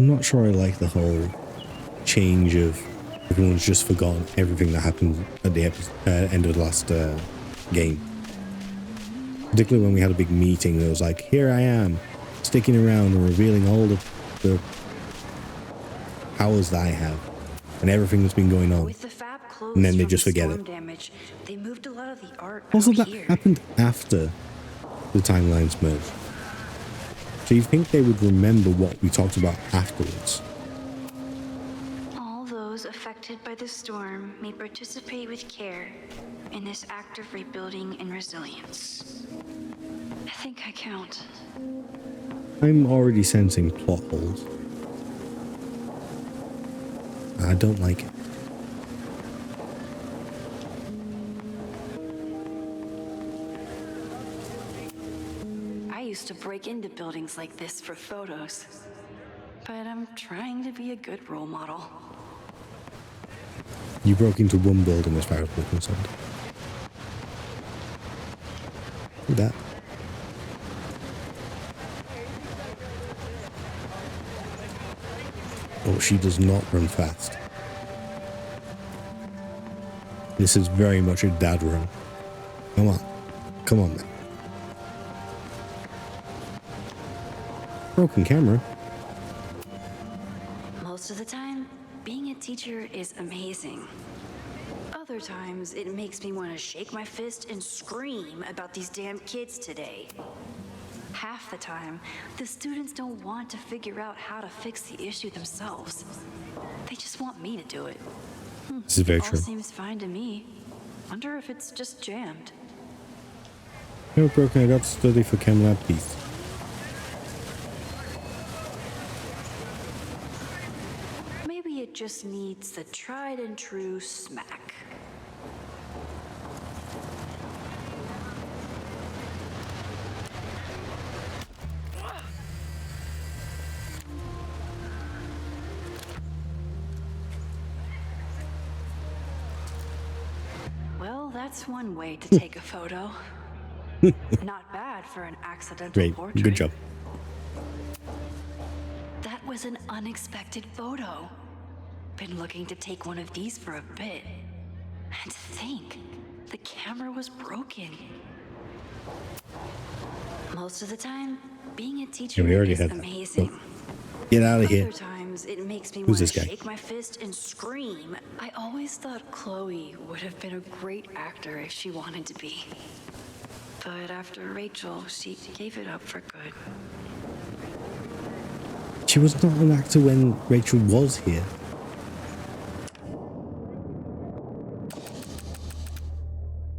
not sure I like the whole change of everyone's just forgotten everything that happened at the end of the last game. Particularly when we had a big meeting, it was like, here I am, sticking around and revealing all the powers that I have and everything that's been going on. With the fab closed And then they from just the forget storm it. damage, they moved a lot of the art Also, out that here. happened after the timelines merged. So you think they would remember what we talked about afterwards? All those affected by the storm may participate with care in this act of rebuilding and resilience. I think I count. I'm already sensing plot holes. I don't like it. I used to break into buildings like this for photos, but I'm trying to be a good role model. You broke into one building as far as we're concerned. Look at that. Oh, she does not run fast. This is very much a dad run. Come on. Come on, man. Broken camera. Most of the time, being a teacher is amazing. Other times, it makes me want to shake my fist and scream about these damn kids today. Half the time, the students don't want to figure out how to fix the issue themselves. They just want me to do it. This is very All true. seems fine to me. Wonder if it's just jammed. No, broken. I got to study for Chem Lab, please. Maybe it just needs the tried and true smack. That's one way to take a photo. Not bad for an accidental Great. portrait. Good job. That was an unexpected photo. Been looking to take one of these for a bit. And to think, the camera was broken. Most of the time, being a teacher Yeah, we already is had that. amazing. Oh. Get out of here. Other times, it makes me Who's want this to guy? shake my fist and scream. I always thought Chloe would have been a great actor if she wanted to be. But after Rachel, she gave it up for good. She was not an actor when Rachel was here.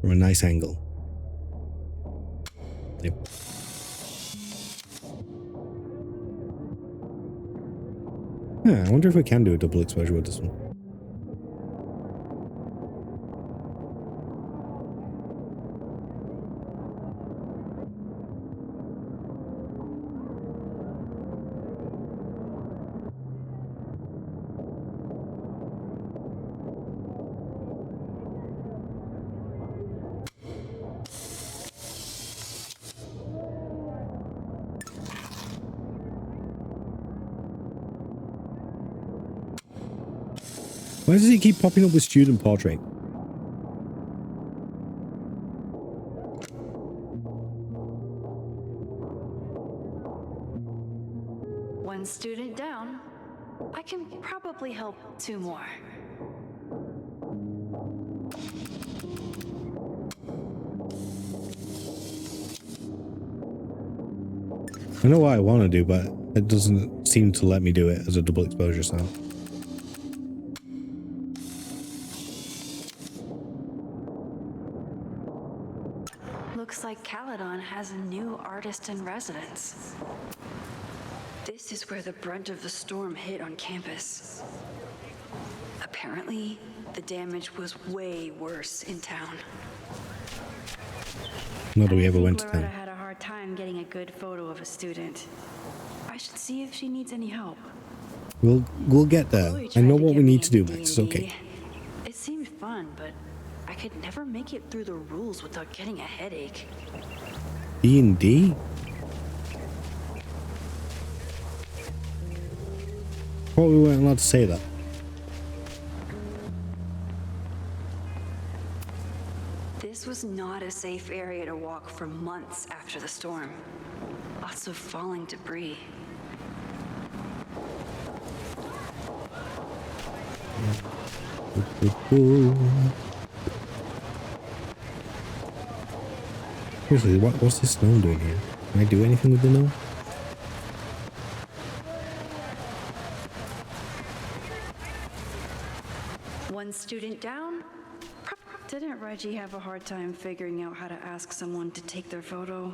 From a nice angle. Yep. Yeah, I wonder if we can do a double exposure with this one. Why does it keep popping up with student portrait? One student down. I can probably help 2 more. I know what I want to do, but it doesn't seem to let me do it as a double exposure sound. Looks like Caledon has a new artist in residence. This is where the brunt of the storm hit on campus. Apparently, the damage was way worse in town. Not that we ever went to Loretta town. had a hard time getting a good photo of a student. I should see if she needs any help. We'll get there. Chloe I tried know to what get we me need to do, into Max. It's D&D. okay. It seemed fun, but I could never make it through the rules without getting a headache. D&D? Thought we weren't allowed to say that. This was not a safe area to walk for months after the storm. Lots of falling debris. Seriously, what's this gnome doing here? Can I do anything with the gnome? One student down. Didn't Reggie have a hard time figuring out how to ask someone to take their photo?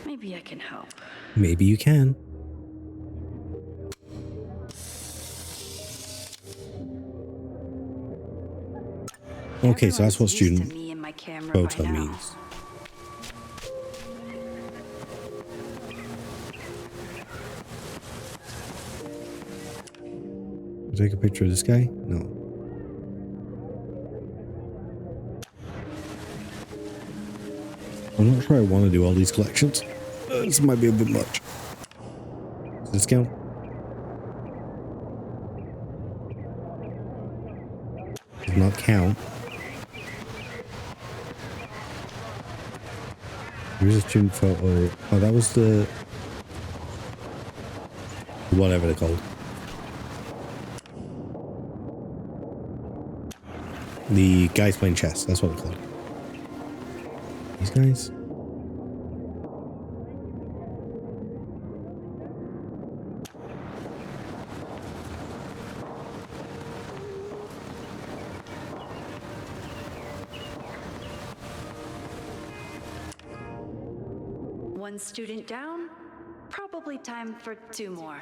Maybe I can help. Maybe you can. Okay, so that's what Everyone's used student to me and my camera photo by now. means. Take a picture of this guy? No. I'm not sure I want to do all these collections. This might be a bit much. Does this count? Does not count. Here's a student photo. Oh, that was the... whatever they're called. The guys playing chess, that's what they're called. These guys. One student down. Probably time for 2 more.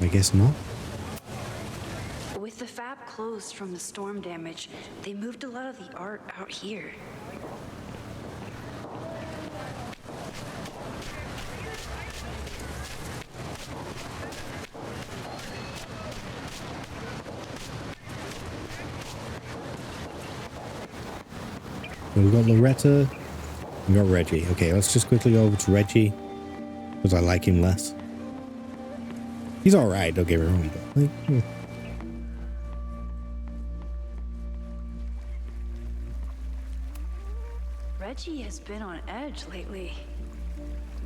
I guess not. With the fab closed from the storm damage, they moved a lot of the art out here. And we got Loretta. We got Reggie. Okay, let's just quickly go over to Reggie. Because I like him less. He's alright, don't get me wrong. But, like, Reggie has been on edge lately.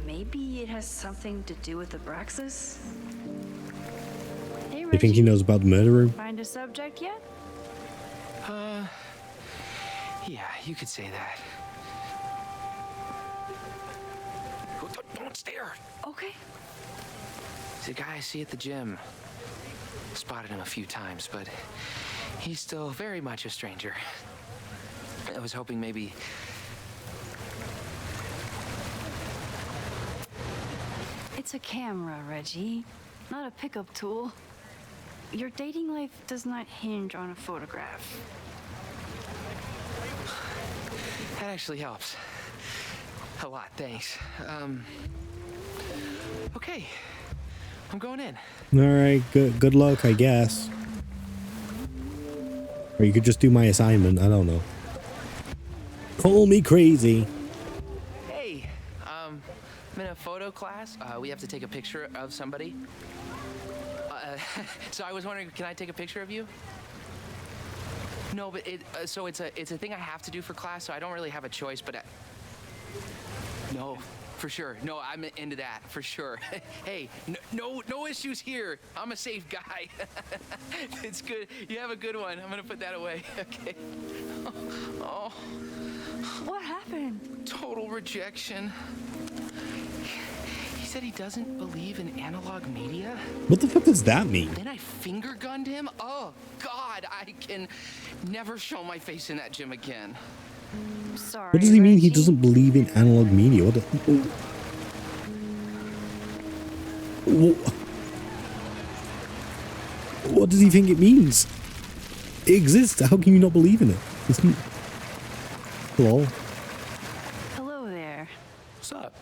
Maybe it has something to do with Abraxas? Hey, Reggie. You think he knows about the murder room? Find a subject yet? Yeah, you could say that. Don't stare. Okay. He's a guy I see at the gym. Spotted him a few times, but he's still very much a stranger. I was hoping maybe... It's a camera, Reggie, not a pickup tool. Your dating life does not hinge on a photograph. That actually helps. A lot, thanks. Okay. I'm going in. Alright, good luck, I guess. Or you could just do my assignment, I don't know. Call me crazy. Hey, I'm in a photo class. We have to take a picture of somebody. So I was wondering, can I take a picture of you? No, but it's a thing I have to do for class, so I don't really have a choice, but no, for sure. No, I'm into that, for sure. Hey, no issues here. I'm a safe guy. It's good. You have a good one. I'm gonna put that away. Okay. Oh. What happened? Total rejection. He said he doesn't believe in analog media. What the fuck does that mean? Then I finger gunned him? Oh, God, I can never show my face in that gym again. Sorry. What does he mean Reggie? he doesn't believe in analog media? What does he think it means? It exists. How can you not believe in it? Hello? Hello there. What's up?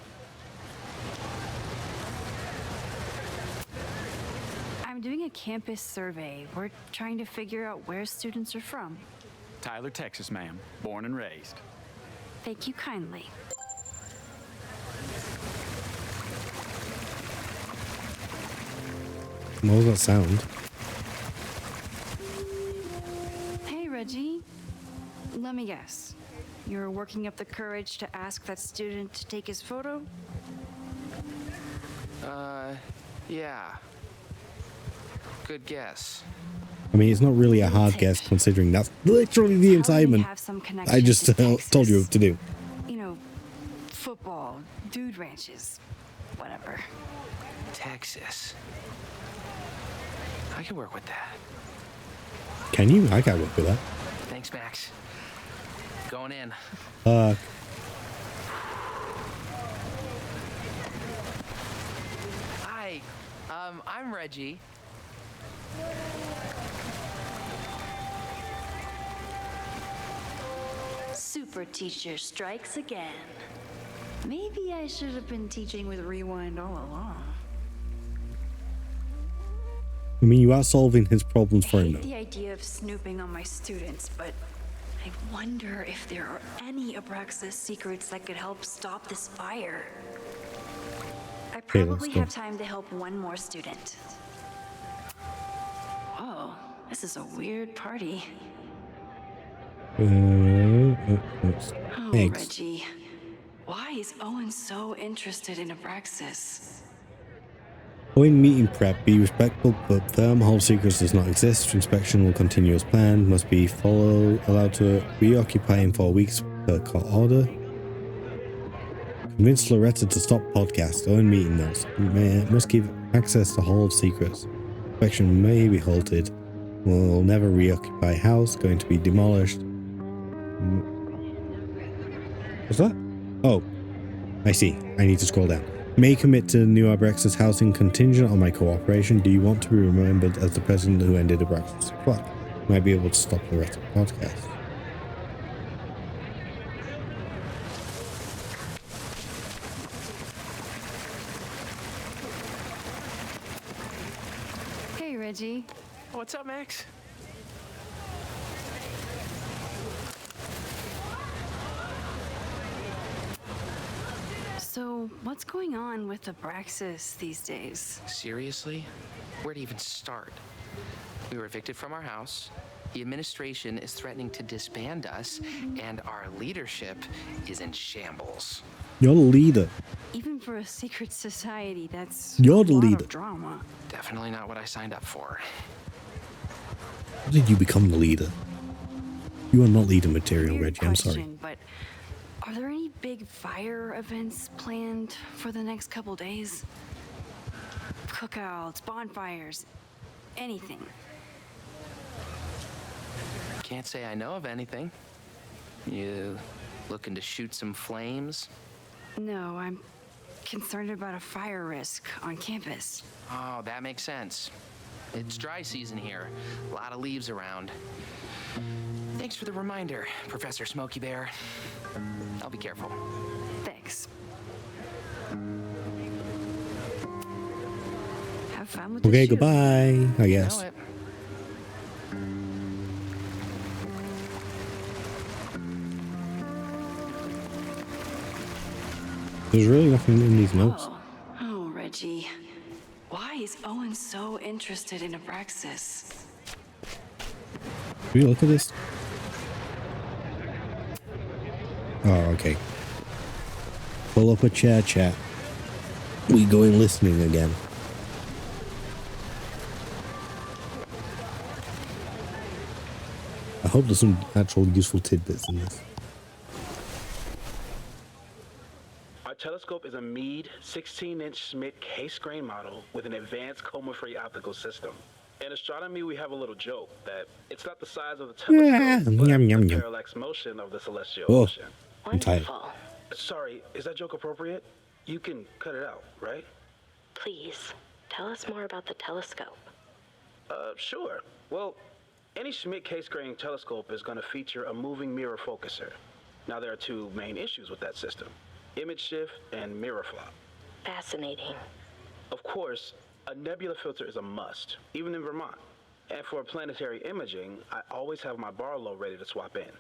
I'm doing a campus survey. We're trying to figure out where students are from. Tyler, Texas, ma'am. Born and raised. Thank you kindly. What was that sound? Hey, Reggie. Let me guess. You're working up the courage to ask that student to take his photo? Yeah. Good guess. I mean, it's not really a hard guess considering that's literally the assignment I just told you what to do. You know, football, dude ranches, whatever. Texas. I can work with that. Can you? I can't work with that. Thanks, Max. Going in. Hi, I'm Reggie. Super teacher strikes again. Maybe I should have been teaching with Rewind all along. I mean, you are solving his problems for I him hate now. the idea of snooping on my students, but I wonder if there are any Abraxas secrets that could help stop this fire. I probably have time to help one more student. Whoa, this is a weird party. Oh, Thanks. Reggie. Why is Owen so interested in Abraxas? When meeting prep, be respectful but firm. Hold secrets does not exist. Inspection will continue as planned. Must be followed. Allowed to reoccupy in 4 weeks per court order. Convince Loretta to stop podcast. Owen meeting notes. Must give access to hold secrets. Inspection may be halted. Will never reoccupy house. Going to be demolished. What's that? Oh, I see. I need to scroll down. May commit to new Abraxas housing contingent on my cooperation. Do you want to be remembered as the person who ended Abraxas' plot? Might be able to stop the rest of the podcast. Hey, Reggie. What's up, Max? So, what's going on with Abraxas these days? Seriously? Where to even start? We were evicted from our house. The administration is threatening to disband us, and our leadership is in shambles. You're the leader. Even for a secret society, that's You're a the lot leader. of drama. Definitely not what I signed up for. How did you become the leader? You are not leader material, Weird Reggie. I'm sorry. question, but are there any big fire events planned for the next couple days? Cookouts, bonfires, anything. Can't say I know of anything. You looking to shoot some flames? No, I'm concerned about a fire risk on campus. Oh, that makes sense. It's dry season here. A lot of leaves around. Thanks for the reminder, Professor Smokey Bear. I'll be careful. Thanks. Have fun with the Okay, shoot. goodbye, I guess. Know it. There's really nothing in these notes. Oh, Reggie. Why is Owen so interested in Abraxas? Can you look at this? Oh, okay. Pull up a chair, chat. We go in listening again. I hope there's some actual useful tidbits in this. Our telescope is a Meade 16-inch Schmidt case-grain model with an advanced coma-free optical system. In astronomy, we have a little joke that it's not the size of the telescope, but Yum, yum, the yum. parallax motion of the celestial Oh, ocean. I'm tired. Sorry, is that joke appropriate? You can cut it out, right? Please, tell us more about the telescope. Sure. Well, any Schmidt case-grain telescope is going to feature a moving mirror focuser. Now, there are two main issues with that system: image shift and mirror flop. Fascinating. Of course, a nebula filter is a must, even in Vermont. And for planetary imaging, I always have my bar low ready to swap in.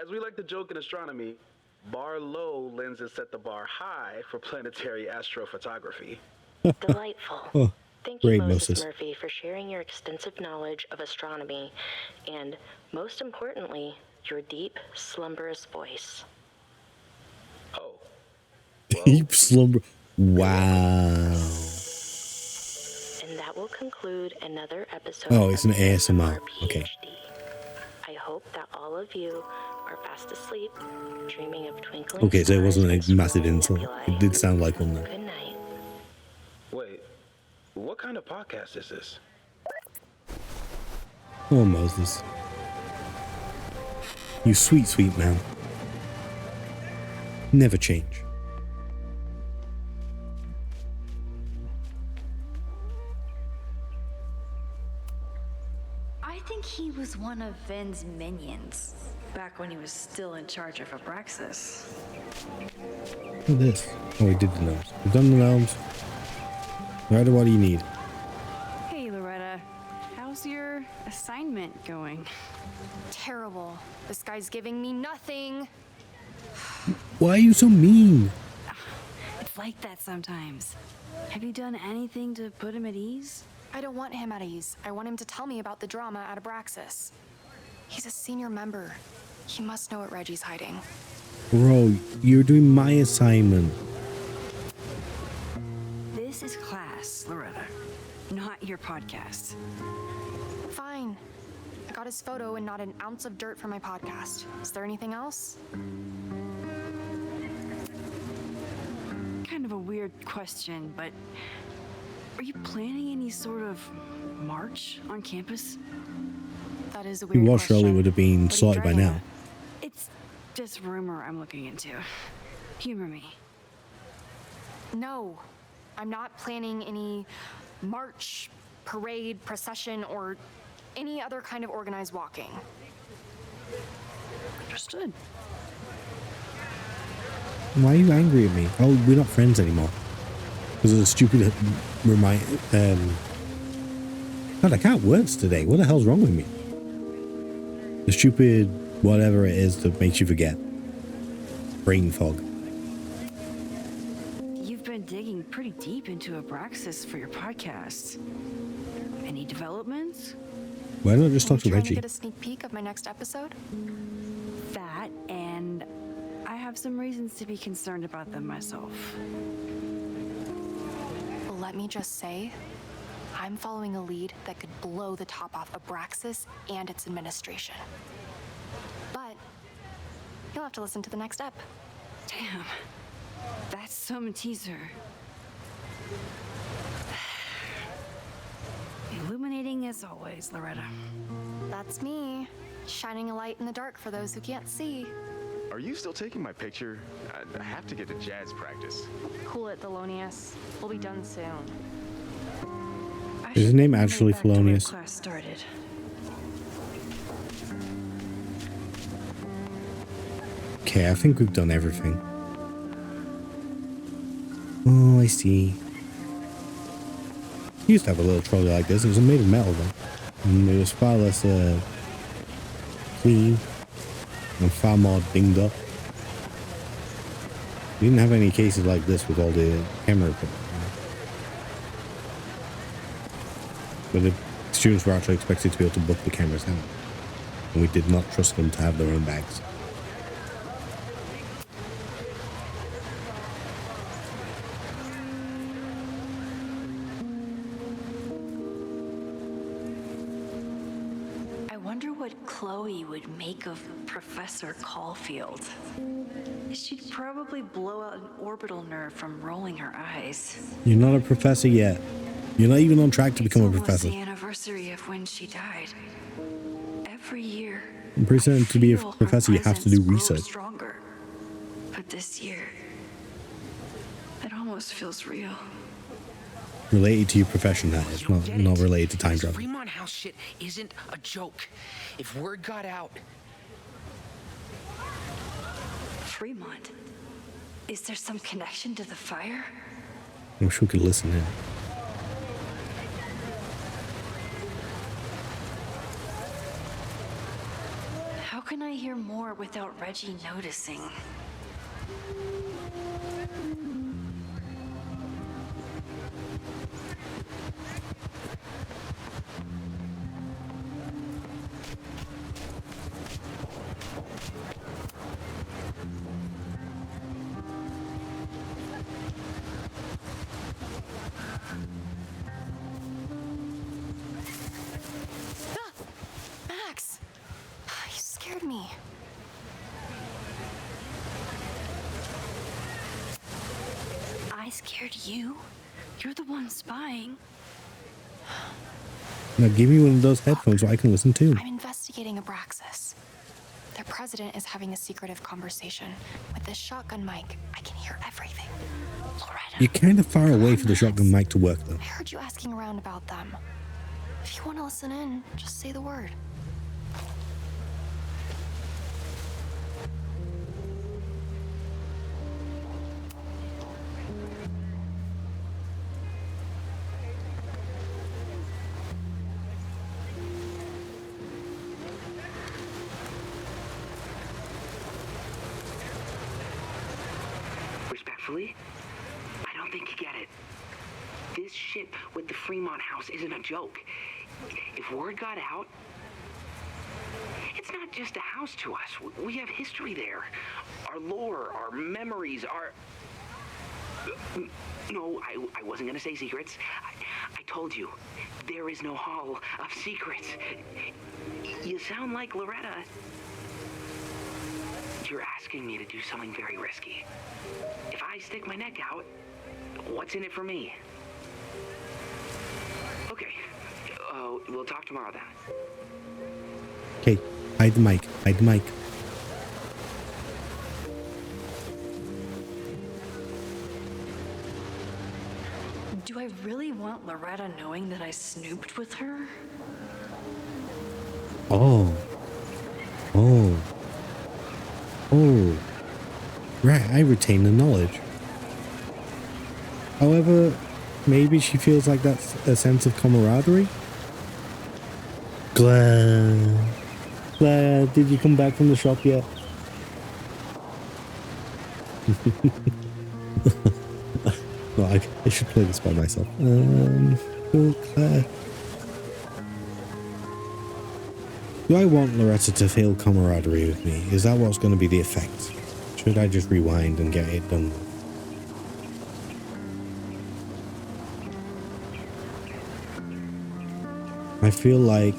As we like to joke in astronomy, bar low lenses set the bar high for planetary astrophotography. Delightful. Oh, Thank you, great, Moses Moses. Murphy, for sharing your extensive knowledge of astronomy and, most importantly, your deep, slumberous voice. Oh. Deep slumber. Wow. And that will conclude another episode. Oh, it's an of ASMR. PhD. Okay. I hope that all of you are fast asleep, dreaming of twinkling Okay, so it stars wasn't and a massive swirling insult. nebulae. It did sound like one though. Good night. Wait, what kind of podcast is this? Oh, Moses. You sweet, sweet man. Never change. I think he was one of Ven's minions, back when he was still in charge of Abraxas. Look at this. Oh, we did the gnomes. We've done the gnomes. Right, what do you need? Hey, Loretta. How's your assignment going? Terrible. This guy's giving me nothing. Why are you so mean? It's like that sometimes. Have you done anything to put him at ease? I don't want him at ease. I want him to tell me about the drama at Abraxas. He's a senior member. He must know what Reggie's hiding. Bro, you're doing my assignment. This is class, Loretta, not your podcast. Fine. I got his photo and not an ounce of dirt for my podcast. Is there anything else? Kind of a weird question, but are you planning any sort of march on campus? That is a If you weird watched question. earlier, would have been What are you sorted by driving now. at? It's just rumor I'm looking into. Humor me. No, I'm not planning any march, parade, procession, or any other kind of organized walking. Understood. Why are you angry at me? Oh, we're not friends anymore. Because of the stupid God, I can't words today. What the hell's wrong with me? The stupid whatever it is that makes you forget. Brain fog. been digging pretty deep into Abraxas for your podcast. Any developments? Why not just talk to Trying to Reggie? get a sneak peek of my next episode? That, and I have some reasons to be concerned about them myself. Well, let me just say, I'm following a lead that could blow the top off Abraxas and its administration. But you'll have to listen to the next ep. Damn, that's some teaser. Illuminating as always, Loretta. That's me, shining a light in the dark for those who can't see. Are you still taking my picture? I have to get to jazz practice. Cool it, Thelonious. We'll be done soon. Is his name actually Thelonious? Class started. Okay, I think we've done everything. Oh, I see. I used to have a little trolley like this. It was made of metal though. And it was far less clean and far more dinged up. We didn't have any cases like this with all the camera equipment. But the students were actually expected to be able to book the cameras out. And we did not trust them to have their own bags. I wonder what Chloe would make of Professor Caulfield. She'd probably blow out an orbital nerve from rolling her eyes. You're not a professor yet. You're not even on track to become a professor. It's the anniversary of when she died. Every year, I'm pretty certain to be a professor you have to do presence grows research. stronger. But this year, it almost feels real. Related to your profession, that is. Not related to time travel. Fremont House shit isn't a joke. If word got out... Fremont? Is there some connection to the fire? I wish we could listen in. How can I hear more without Reggie noticing? Max! You scared me. I scared you? You're the one spying. Now give me one of those headphones so I can listen too. I'm investigating Abraxas. Their president is having a secretive conversation. With this shotgun mic, I can hear everything. Loretta, You're kind of far away for the shotgun mic to work though. I heard you asking around about them. If you want to listen in, just say the word. Respectfully, I don't think you get it. This shit with the Fremont House isn't a joke. If word got out, it's not just a house to us. We have history there. Our lore, our memories, our... No, I wasn't gonna say secrets. I told you, there is no hall of secrets. You sound like Loretta. You're asking me to do something very risky. If I stick my neck out, what's in it for me? Okay, we'll talk tomorrow then. Okay, hide the mic. Hide the mic. Do I really want Loretta knowing that I snooped with her? Oh. Oh. Oh. Right, I retain the knowledge. However, maybe she feels like that's a sense of camaraderie? Claire. Claire, did you come back from the shop yet? God, I should play this by myself. Well, do I want Loretta to feel camaraderie with me? Is that what's going to be the effect? Should I just rewind and get it done? I feel like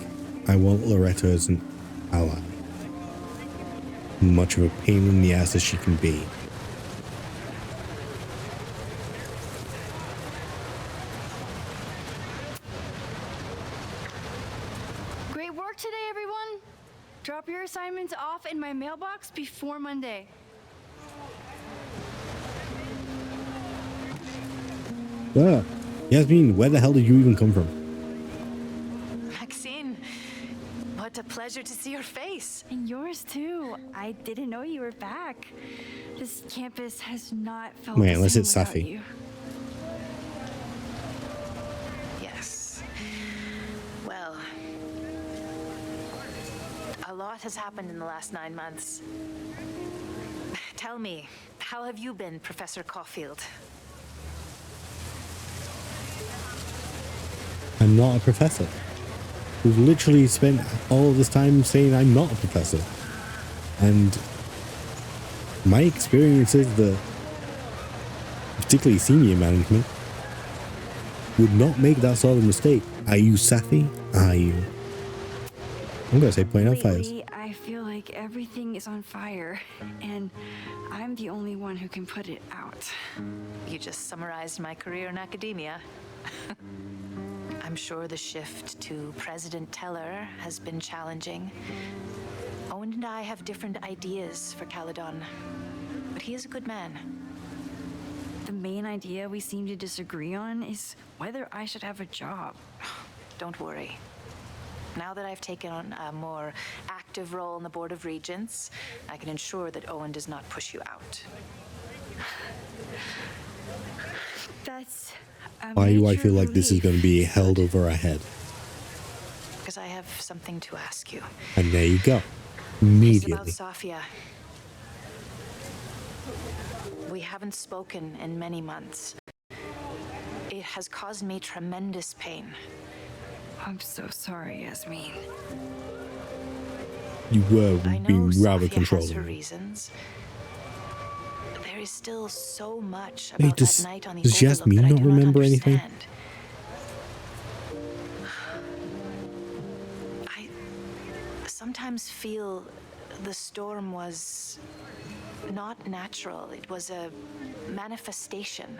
I want Loretta as an ally. Much of a pain in the ass as she can be. Great work today, everyone. Drop your assignments off in my mailbox before Monday. Yasmin, where the hell did you even come from? Maxine, what a pleasure to see your face. And yours too. I didn't know you were back. This campus has not felt Man, the unless same it's without Safi. you. Yes. Well, a lot has happened in the last 9 months. Tell me, how have you been, Professor Caulfield? I'm not a professor. We've literally spent all this time saying I'm not a professor. And my experience is that, particularly senior management, would not make that sort of mistake. Are you Safi? Are you? I'm going to say putting out fires. Lately, I feel like everything is on fire, and I'm the only one who can put it out. You just summarized my career in academia. I'm sure the shift to President Teller has been challenging. Owen and I have different ideas for Caledon, but he is a good man. The main idea we seem to disagree on is whether I should have a job. Don't worry. Now that I've taken on a more active role in the Board of Regents, I can ensure that Owen does not push you out. That's Why do I feel like this is going to be held over our head? Because I have something to ask you. And there you go. It's Immediately. about Safia. We haven't spoken in many months. It has caused me tremendous pain. I'm so sorry, Yasmin. You were I know being rather Safia has her controlling. reasons. There is still so much Hey, about does that night on the Yasmin Overlook that I not do remember not anything? understand. I sometimes feel the storm was not natural. It was a manifestation.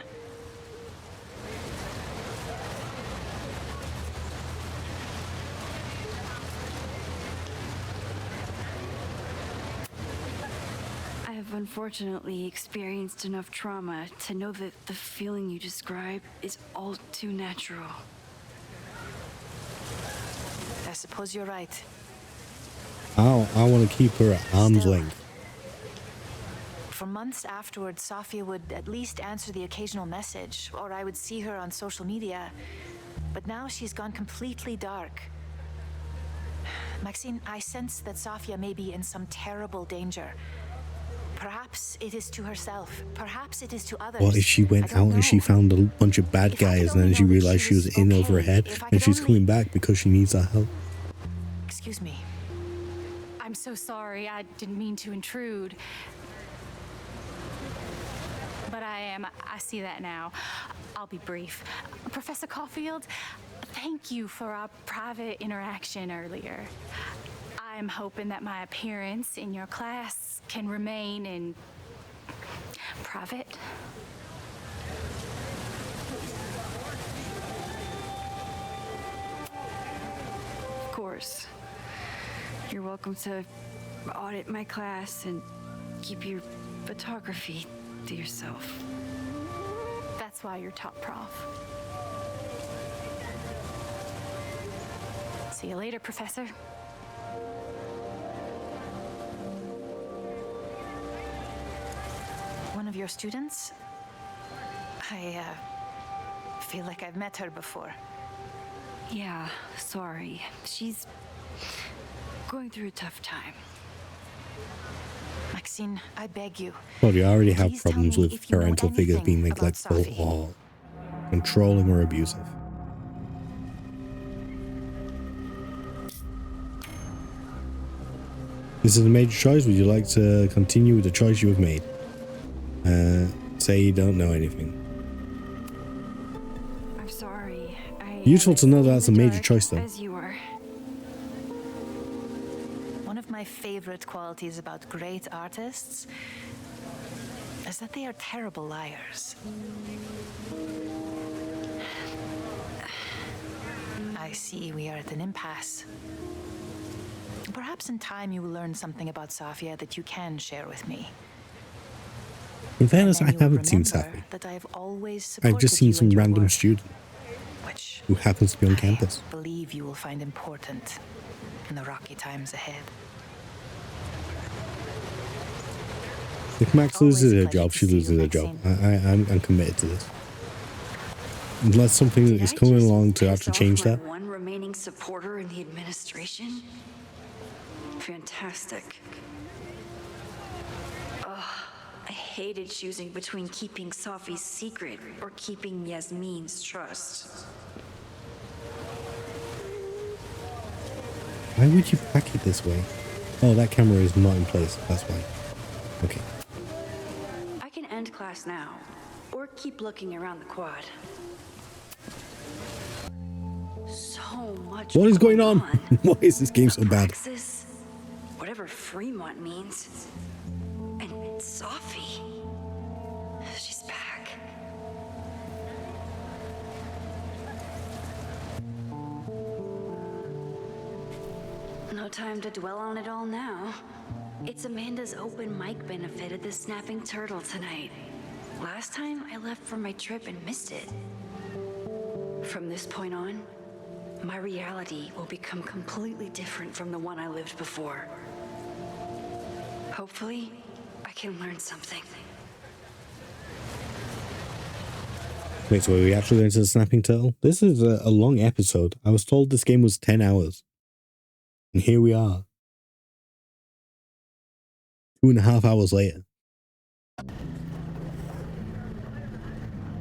I have unfortunately experienced enough trauma to know that the feeling you describe is all too natural. I suppose you're right. I want to keep her at arm's length. For months afterwards, Safia would at least answer the occasional message, or I would see her on social media. But now she's gone completely dark. Maxine, I sense that Safia may be in some terrible danger. Perhaps it is to herself. Perhaps it is to others. What if she went out and she found a bunch of bad guys and then she realized she was in over her head and she's coming back because she needs our help? Excuse me. I'm so sorry. I didn't mean to intrude. But I see that now. I'll be brief. Professor Caulfield, thank you for our private interaction earlier. I'm hoping that my appearance in your class can remain in private. Of course. You're welcome to audit my class and keep your photography to yourself. That's why you're top prof. See you later, Professor. One of your students? I feel like I've met her before. Yeah, sorry. She's going through a tough time. Maxine, I beg you. Well, you already have Please tell problems me with if you know parental figures anything being about neglectful Safi. or controlling or abusive. This is a major choice. Would you like to continue with the choice you have made? Say you don't know anything. I'm sorry. Useful to know that's a major choice, though. As you were. One of my favorite qualities about great artists is that they are terrible liars. I see we are at an impasse. Perhaps in time you will learn something about Safia that you can share with me. In fairness, I haven't seen Safi. I've just seen some random student who happens to be on campus. I believe you will find important in the rocky times ahead. If Max loses her job, she loses her job. I'm committed to this. Unless something is coming along to actually change that. One remaining supporter in the administration? Fantastic. Ugh, I hated choosing between keeping Safi's secret or keeping Yasmin's trust. Why would you pack it this way? Oh, that camera is not in place. That's why. Okay. I can end class now, or keep looking around the quad. So much. What is going on? Why is this game so bad? Alexis, whatever Fremont means. And Safi. She's back. No time to dwell on it all now. It's Amanda's open mic benefit at the Snapping Turtle tonight. Last time I left for my trip and missed it. From this point on, my reality will become completely different from the one I lived before. Hopefully, I can learn something. Wait, so are we actually going to the Snapping Turtle? This is a long episode. I was told this game was 10 hours. And here we are. 2.5 hours later.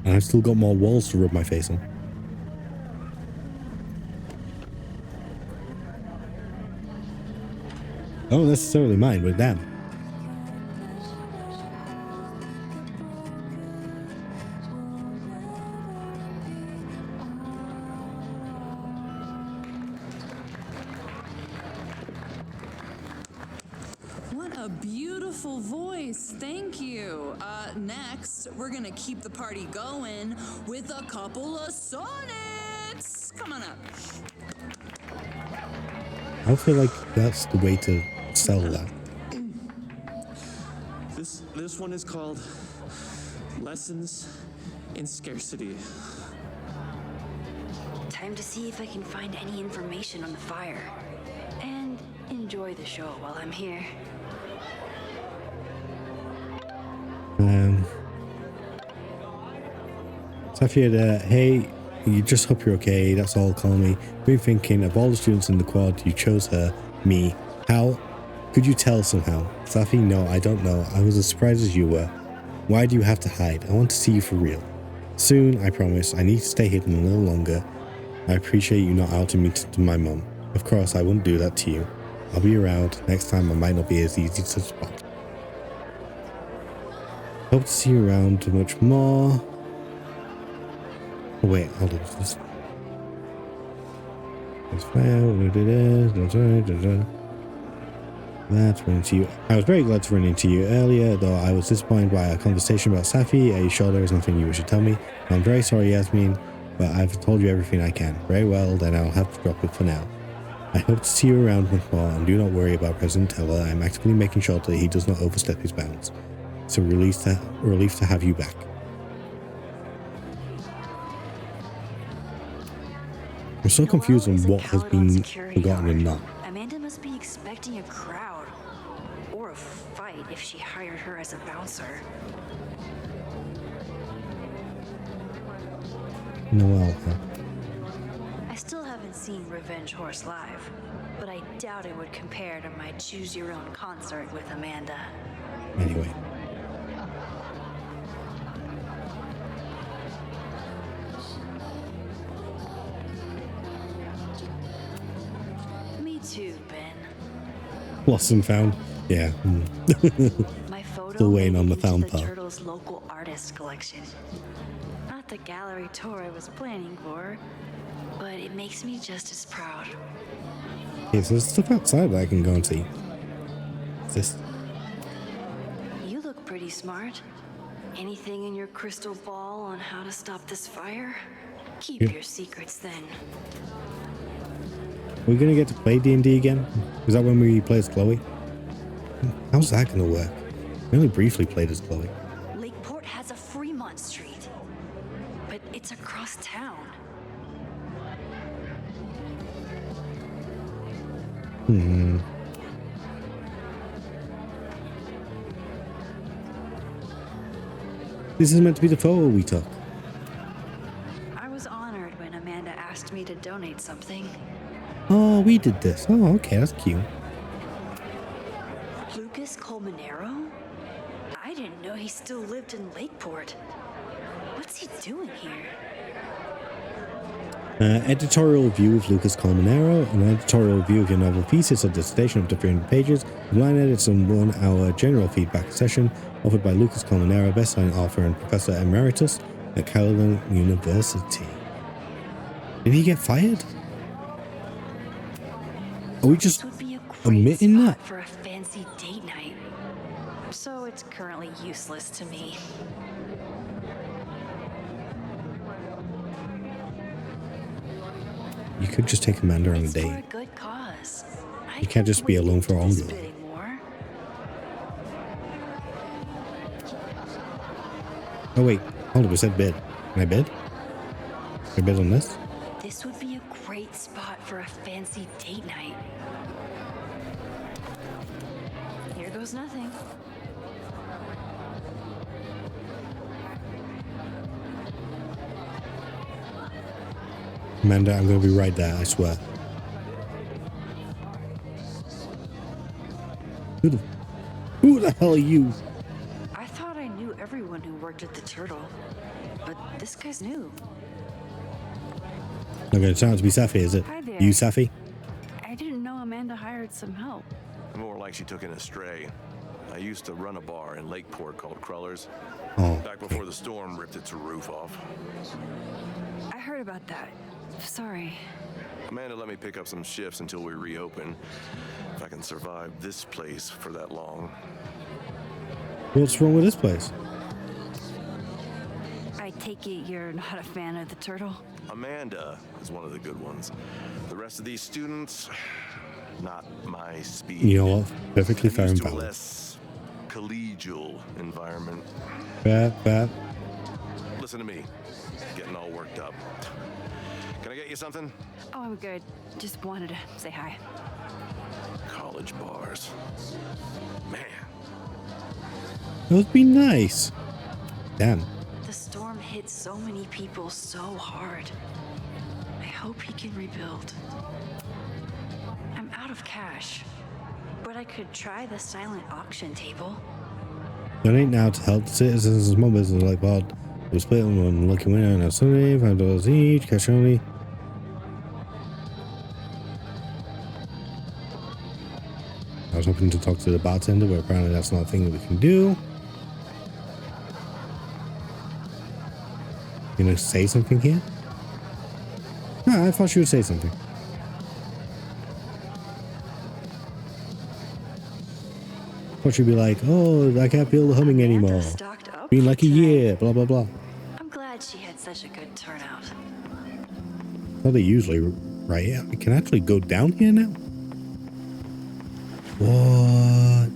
And I've still got more walls to rub my face on. Don't necessarily mind, but damn. What a beautiful voice. Thank you. Next, we're gonna keep the party going with a couple of sonnets. Come on up. I feel like that's the way to sell that. This one is called Lessons in Scarcity. Time to see if I can find any information on the fire. And enjoy the show while I'm here. Safia, hey, you just hope you're okay, that's all, call me. Been thinking, of all the students in the quad, you chose her, me. How? Could you tell somehow? Safi, no, I don't know. I was as surprised as you were. Why do you have to hide? I want to see you for real. Soon, I promise. I need to stay hidden a little longer. I appreciate you not outing me to my mum. Of course, I wouldn't do that to you. I'll be around. Next time, I might not be as easy to spot. Hope to see you around much more. Oh, wait, hold on. That's running to you. I was very glad to run into you earlier, though I was disappointed by our conversation about Safi. Are you sure there is nothing you should tell me? I'm very sorry, Yasmin, but I've told you everything I can. Very well, then I'll have to drop it for now. I hope to see you around much more, and do not worry about President Teller. I'm actively making sure that he does not overstep his bounds. It's a relief to have you back. I'm so confused on what has been forgotten and not. Amanda must be expecting a crowd. Or a fight if she hired her as a bouncer. Noelle, huh? I still haven't seen Revenge Horse live, but I doubt it would compare to my Choose Your Own concert with Amanda. too, Ben. Lost and found. Yeah. My photo Still waiting on the made it found into the part. Turtle's local artist collection. Not the gallery tour I was planning for, but it makes me just as proud. Okay, so there's stuff outside that I can go and see. Is this? You look pretty smart. Anything in your crystal ball on how to stop this fire? Keep your secrets then. Are we gonna get to play D&D again? Is that when we play as Chloe? How's that gonna work? We only briefly played as Chloe. Lakeport has a Fremont Street, but it's across town. This is meant to be the photo we took. I was honored when Amanda asked me to donate something. Oh, we did this. Oh, okay, that's cute. Lucas Colmenero? I didn't know he still lived in Lakeport. What's he doing here? Editorial review of Lucas Colmenero, an editorial review of your novel piece. It's a dissertation up to 300 pages, line edits and 1 hour general feedback session offered by Lucas Colmenero, best-selling author and professor emeritus at Caledon University. Did he get fired? Are we just omitting that? For a fancy date night. So it's currently useless to me. You could just take Amanda on a For a date. good cause. You can't just be alone for all of it. Oh wait, hold on, we said bid. Can I bid? Can I bid on this? This would be a great spot for a fancy date night. Here goes nothing. Amanda, I'm gonna be right there, I swear. Who the hell are you? I thought I knew everyone who worked at the Turtle, but this guy's new. Not gonna turn out to be Safi, is it? Hi there. You, Safi? I didn't know Amanda hired some help. More like she took in a stray. I used to run a bar in Lakeport called Crullers. Oh. Back before the storm ripped its roof off. I heard about that. Sorry. Amanda let me pick up some shifts until we reopen. If I can survive this place for that long. What's wrong with this place? I take it you're not a fan of the Turtle? Amanda is one of the good ones. The rest of these students, not my speed. You know what? Perfectly fair and Used to a valid. less collegial environment. Fair. Listen to me, getting all worked up. Can I get you something? Oh, I'm good. Just wanted to say hi. College bars. Man. That would be nice. Damn. The storm hit so many people so hard. I hope he can rebuild. I'm out of cash, but I could try the silent auction table. Donate now to help citizens and small businesses like Pod. We'll split on one lucky winner on a Sunday, $5 each, cash only. I was hoping to talk to the bartender, but apparently that's not a thing that we can do. You gonna say something here? Ah, I thought she would say something. Thought she'd be like, oh, I can't feel the humming anymore. Been like a year, blah, blah, blah. I'm glad she had such a good turnout. Well, they usually, right? Yeah, I can actually go down here now? What?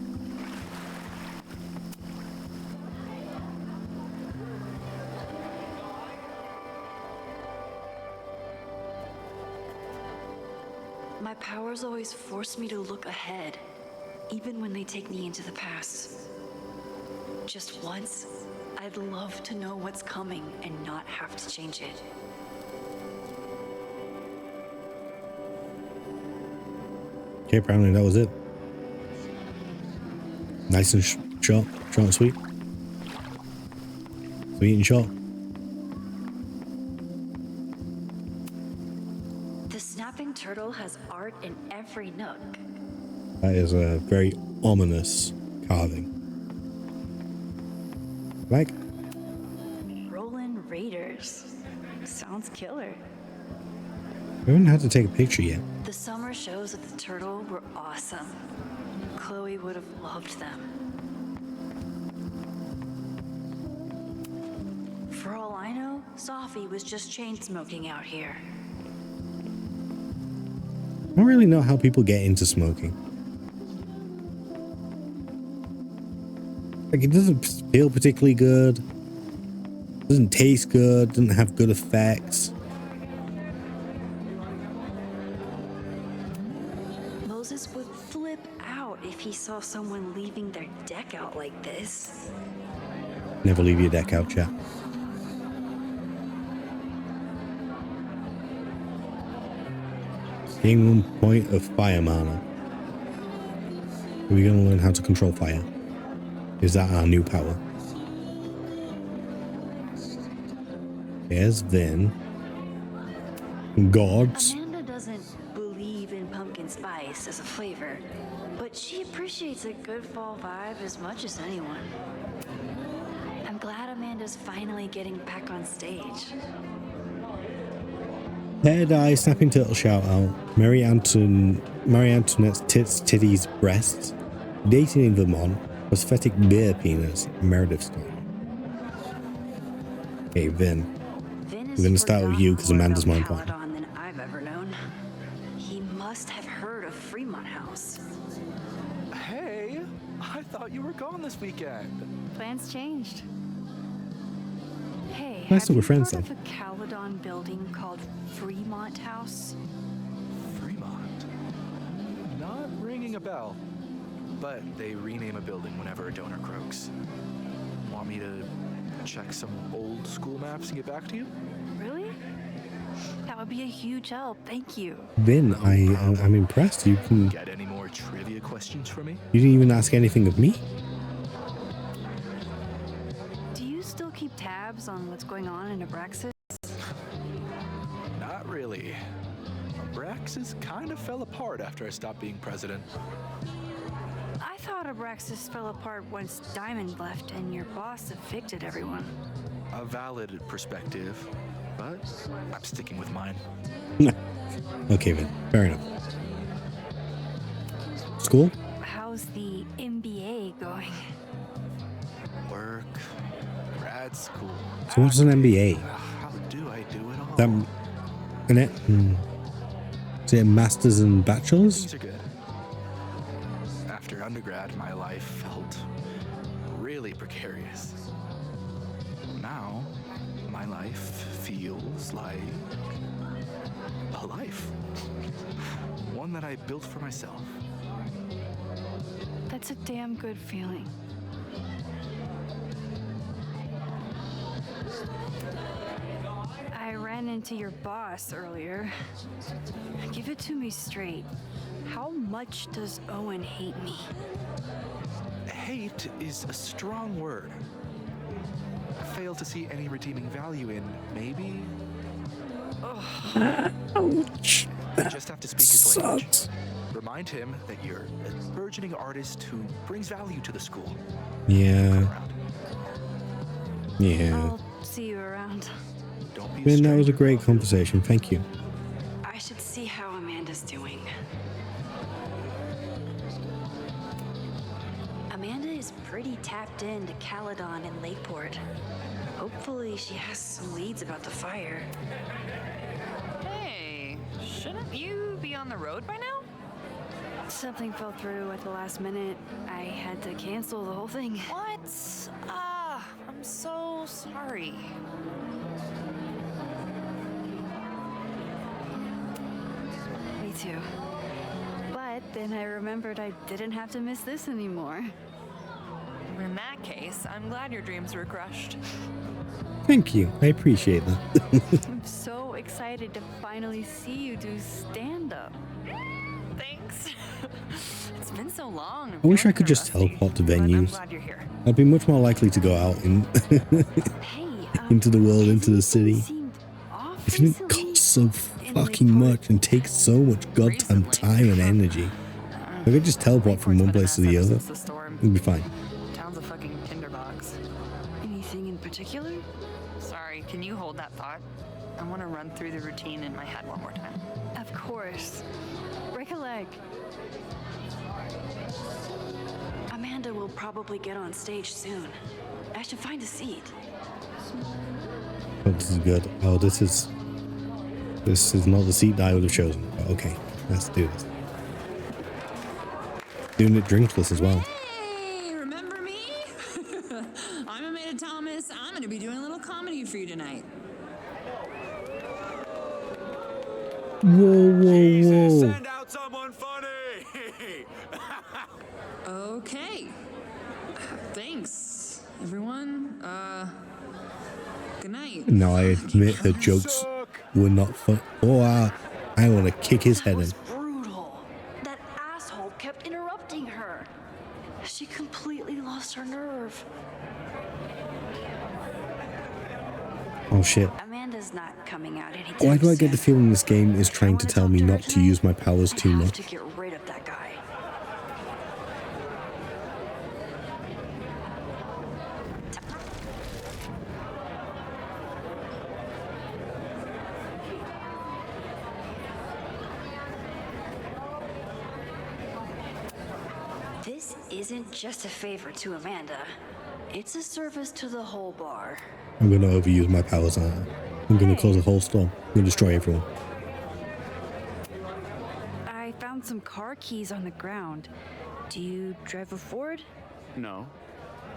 My powers always force me to look ahead, even when they take me into the past. Just once, I'd love to know what's coming and not have to change it. Okay, apparently that was it. Nice and short and sweet. Sweet and short. The snapping turtle has art in every nook. That is a very ominous carving. Like, Rollin' Raiders. Sounds killer. I haven't had to take a picture yet. The summer shows at the Turtle were awesome. Chloe would have loved them. For all I know, Sophie was just chain smoking out here. I don't really know how people get into smoking. Like, it doesn't feel particularly good. Doesn't taste good. Doesn't have good effects. Moses would flip out if he saw someone leaving their deck out like this. Never leave your deck out, chat. Gain 1 point of fire mana. Are we going to learn how to control fire? Is that our new power? There's Vin. Gods. Amanda doesn't believe in pumpkin spice as a flavor, but she appreciates a good fall vibe as much as anyone. I'm glad Amanda's finally getting back on stage. Hair dye, snapping turtle shout out. Marie Antoinette's tits, titties, breasts. Dating in Vermont. Prosthetic beer penis. Meredith style. Okay, Vin. We're gonna start with you because Amanda's more important. Caledon than I've ever known. He must have heard of Fremont House. Hey, I thought you were gone this weekend. Plans changed. Hey, Nice that have we're you friends heard then. of a Caledon building called Fremont House? Fremont? Not ringing a bell. But they rename a building whenever a donor croaks. Want me to check some old school maps and get back to you? Really? That would be a huge help. Thank you. Vin, I'm impressed. You Get any more trivia questions for me? didn't even ask anything of me. Do you still keep tabs on what's going on in Abraxas? Not really. Abraxas kind of fell apart after I stopped being president. I thought Abraxas fell apart once Diamond left and your boss evicted everyone. A valid perspective, but I'm sticking with mine. Okay, Vin. Fair enough. School? How's the MBA going? Work, grad school. So what's an MBA? How do I do it all? That, and it, is it masters and bachelors? Things are good. After undergrad, my life felt really precarious. Now, my life feels like a life. One that I built for myself. That's a damn good feeling. I ran into your boss earlier. Give it to me straight. How much does Owen hate me? Hate is a strong word. I fail to see any redeeming value in maybe. Ouch. You just have to speak his language. Remind him that you're a burgeoning artist who brings value to the school. Yeah. Yeah. I'll see you around. Don't be Vin, that was a great conversation. Thank you. I should see how Amanda's doing. Amanda is pretty tapped into Caledon and Lakeport. Hopefully she has some leads about the fire. Hey, shouldn't you be on the road by now? Something fell through at the last minute. I had to cancel the whole thing. What? I'm so sorry. Me too. But then I remembered I didn't have to miss this anymore. In that case, I'm glad your dreams were crushed. Thank you. I appreciate that. I'm so excited to finally see you do stand-up. Thanks. It's been so long. I wish I could just teleport to venues. glad you're here. I'd be much more likely to go out in into the world, into the city. If it didn't cost so fucking much and takes so much goddamn time and energy. I could just teleport from one place to the other. It'd be fine. Town's a fucking tinderbox. Anything in particular? Sorry, can you hold that thought? I want to run through the routine in my head one more time. Of course. Break a leg. Amanda will probably get on stage soon. I should find a seat. Oh, this is good. Oh, this is not the seat that I would have chosen. But okay, let's do this. Doing it drinkless as well. Hey, remember me? I'm Amanda Thomas. I'm going to be doing a little comedy for you tonight. Whoa, whoa, whoa. Send out someone funny! Okay. Thanks, everyone. Good night. Now I admit her jokes were not fun. Oh, I want to kick his head in. Brutal. That asshole kept interrupting her. She completely lost her nerve. Oh shit. Amanda's not coming out anytime Why do I get the soon. feeling this game is trying to tell me not to use my powers too I have much? to get rid of that guy. This isn't just a favor to Amanda. It's a service to the whole bar. I'm gonna overuse my powers. I'm gonna cause a whole storm. I'm gonna destroy everyone. I found some car keys on the ground. Do you drive a Ford? No.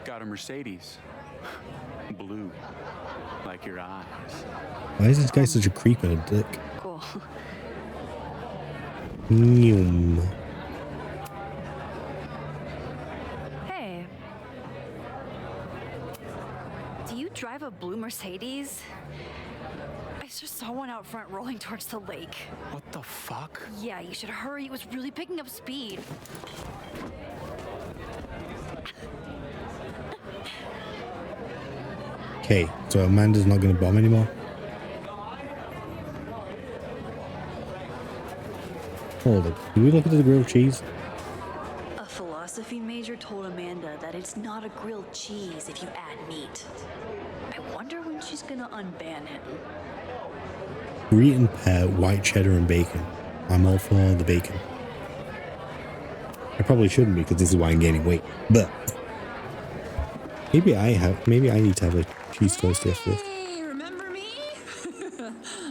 Got a Mercedes. Blue. Like your eyes. Why is this guy such a creep and a dick? Cool. Nyum. Hey. Do you drive a blue Mercedes? I just saw one out front rolling towards the lake. What the fuck? Yeah, you should hurry. It was really picking up speed. Okay, so Amanda's not gonna bomb anymore. Hold it. Did we look at the grilled cheese? A philosophy major told Amanda that it's not a grilled cheese if you add meat. I wonder when she's gonna unban him. Brie and pear, white cheddar, and bacon. I'm all for the bacon. I probably shouldn't be because this is why I'm gaining weight. But maybe I need to have a cheese toast after this. Hey, remember me?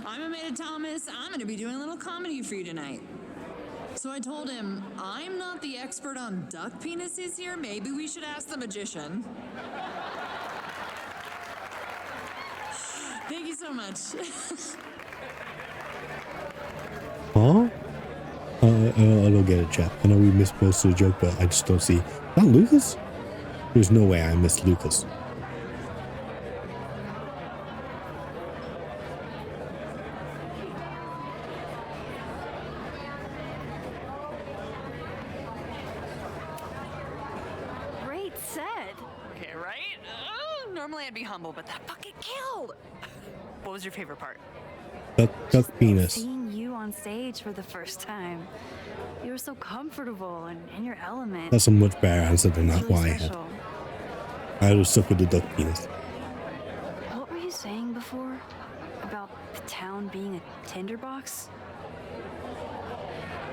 I'm Amanda Thomas. I'm going to be doing a little comedy for you tonight. So I told him, I'm not the expert on duck penises here. Maybe we should ask the magician. Thank you so much. Huh? I don't get it, chat. I know we missed most of the joke, but I just don't see. Not Lucas? There's no way I missed Lucas. Great set. Okay, right? Normally I'd be humble, but that fucking killed. What was your favorite part? Duck penis. Seeing you on stage for the first time. You were so comfortable and in your element. That's a much better answer than that It's really one I had. special. I was stuck with the duck penis. What were you saying before? About the town being a tinderbox?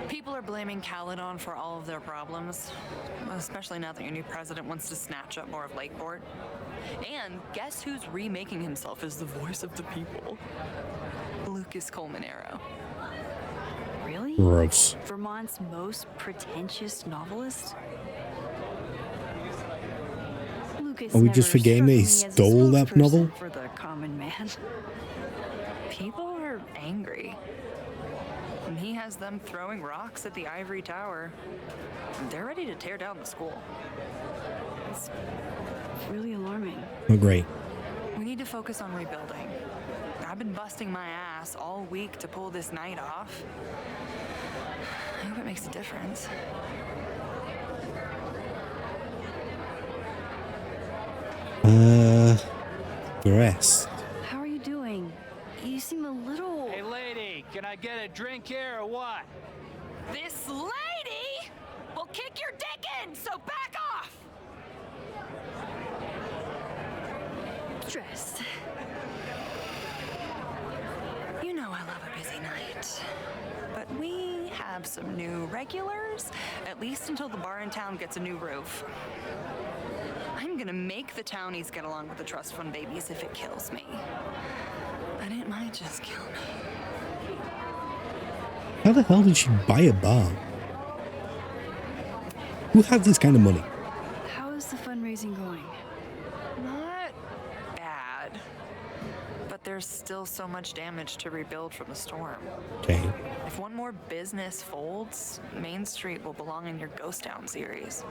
People are blaming Caledon for all of their problems, especially now that your new president wants to snatch up more of Lakeport. And guess who's remaking himself as the voice of the people? Lucas Colmanero. Really? Gross. Vermont's most pretentious novelist? Lucas Are we never just forgetting that he struck me as a stole that spokesperson novel? For the common man. People are angry. And he has them throwing rocks at the ivory tower. They're ready to tear down the school. It's really alarming. Oh, great. We need to focus on rebuilding. I've been busting my ass all week to pull this night off. I hope it makes a difference. The rest. How are you doing? You seem a little... Hey, lady, can I I get a drink here or what? This lady will kick your dick in, so back off! Dressed. You know I love a busy night. But we have some new regulars, at least until the bar in town gets a new roof. I'm gonna make the townies get along with the trust fund babies if it kills me. But it might just kill me. How the hell did she buy a bar? Who has this kind of money? How is the fundraising going? Not bad. But there's still so much damage to rebuild from the storm. Okay. If one more business folds, Main Street will belong in your Ghost Town series.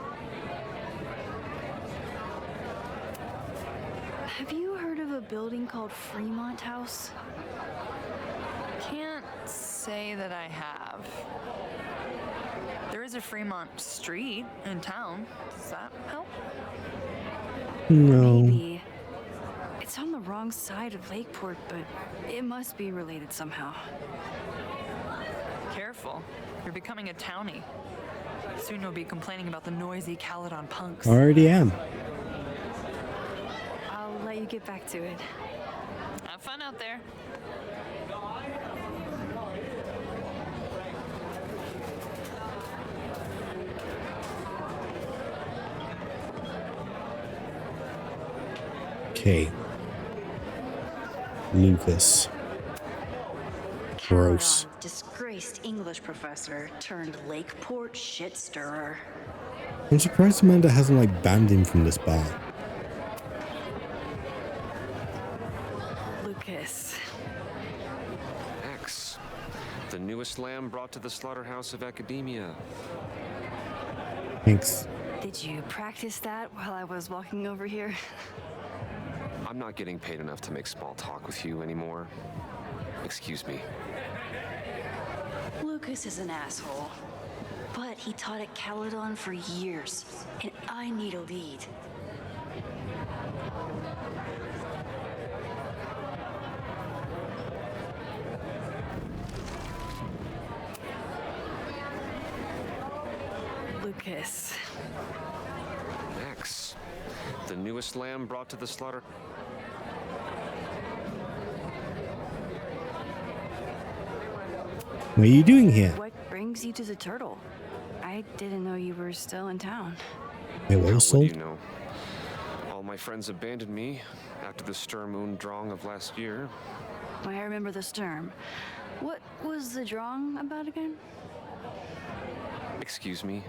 Have you heard of a building called Fremont House? Can't say that I have. There is a Fremont Street in town. Does that help? No. Maybe. It's on the wrong side of Lakeport, but it must be related somehow. Careful. You're becoming a townie. Soon you'll be complaining about the noisy Caledon punks. Already am. I'll let you get back to it. Have fun out there. Okay. Lucas. Gross. Caledon, Disgraced English professor turned Lakeport shit stirrer. I'm surprised Amanda hasn't like banned him from this bar. Lucas. X, the newest lamb brought to the slaughterhouse of academia. Thanks. Did you practice that while I was walking over here? I'm not getting paid enough to make small talk with you anymore. Excuse me. Lucas is an asshole. But he taught at Caledon for years, and I need a lead. Lucas. X, the newest lamb brought to the slaughter. What are you doing here? What brings you to the Turtle? I didn't know you were still in town. It was How sold. would you know? All my friends abandoned me after the Sturm und Drang of last year. I remember the Sturm. What was the Drang about again? Excuse me.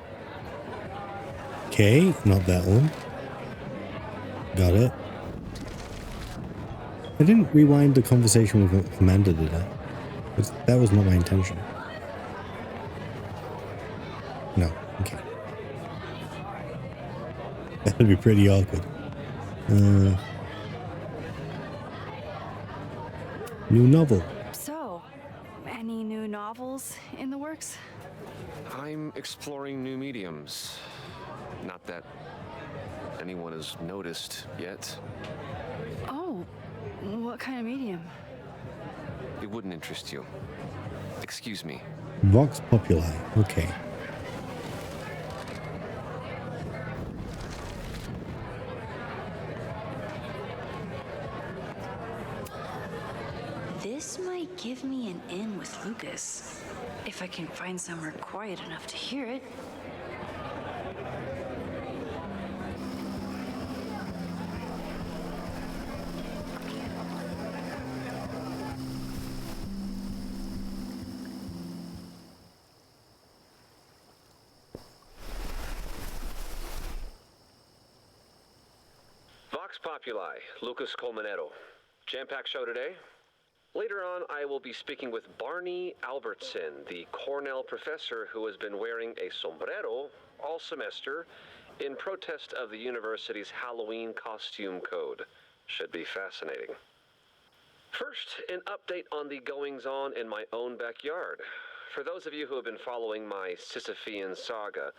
Okay, not that one. Got it. I didn't rewind the conversation with Amanda, did I? That was not my intention. No, okay. That would be pretty awkward. New novel. So, any new novels in the works? I'm exploring new mediums. Not that anyone has noticed yet. Oh, what kind of medium? It wouldn't interest you. Excuse me. Vox Populi. Okay. This might give me an in with Lucas, if I can find somewhere quiet enough to hear it. Vox Populi, Lucas Colmanetto. Jam-packed show today. Later on, I will be speaking with Barney Albertson, the Cornell professor who has been wearing a sombrero all semester in protest of the university's Halloween costume code. Should be fascinating. First, an update on the goings-on in my own backyard. For those of you who have been following my Sisyphean saga,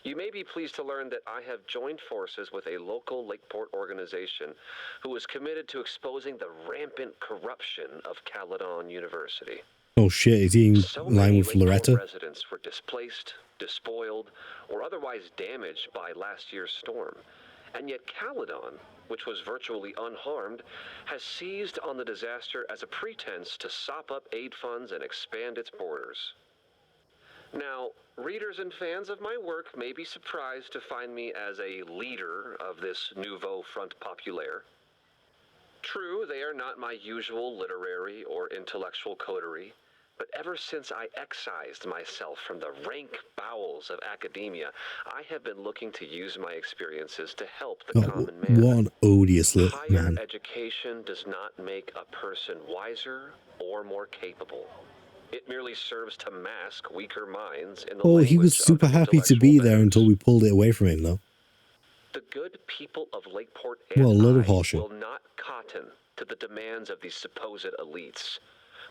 you may be pleased to learn that I have joined forces with a local Lakeport organization who is committed to exposing the rampant corruption of Caledon University. Oh shit, is he in So line many with Lakeport Loretta? residents were displaced, despoiled, or otherwise damaged by last year's storm. And yet Caledon, which was virtually unharmed, has seized on the disaster as a pretense to sop up aid funds and expand its borders. Now, readers and fans of my work may be surprised to find me as a leader of this nouveau front populaire. True, they are not my usual literary or intellectual coterie, but ever since I excised myself from the rank bowels of academia, I have been looking to use my experiences to help the common man. What an odious little Higher man. education does not make a person wiser or more capable. It merely serves to mask weaker minds in the Oh, he was language of super happy to be there until we pulled it away from him, though. the good people of Lakeport Well, a and lot of I horseshit. will not cotton to the demands of these supposed elites.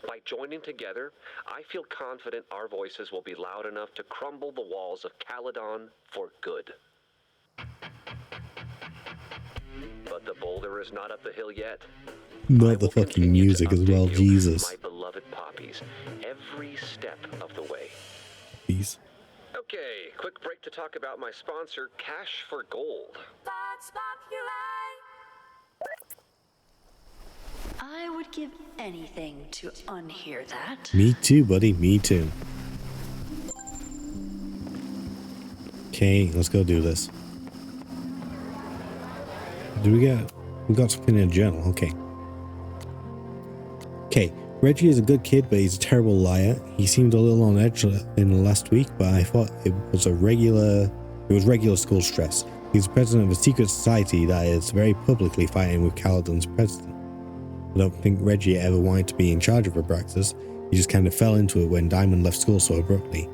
By joining together, I feel confident our voices will be loud enough to crumble the walls of Caledon for good. But the boulder is not up the hill yet. Not the fucking music as well, Jesus. My beloved poppies, every step of the way. Peace. Okay, quick break to talk about my sponsor, Cash for Gold. I would give anything to unhear that. Me too, buddy. Me too. Okay, let's go do this. We got something in a journal. Okay. Okay, Reggie is a good kid, but he's a terrible liar. He seemed a little on edge in the last week, but I thought it was regular school stress. He's the president of a secret society that is very publicly fighting with Caledon's president. I don't think Reggie ever wanted to be in charge of Abraxas. He just kind of fell into it when Diamond left school so abruptly.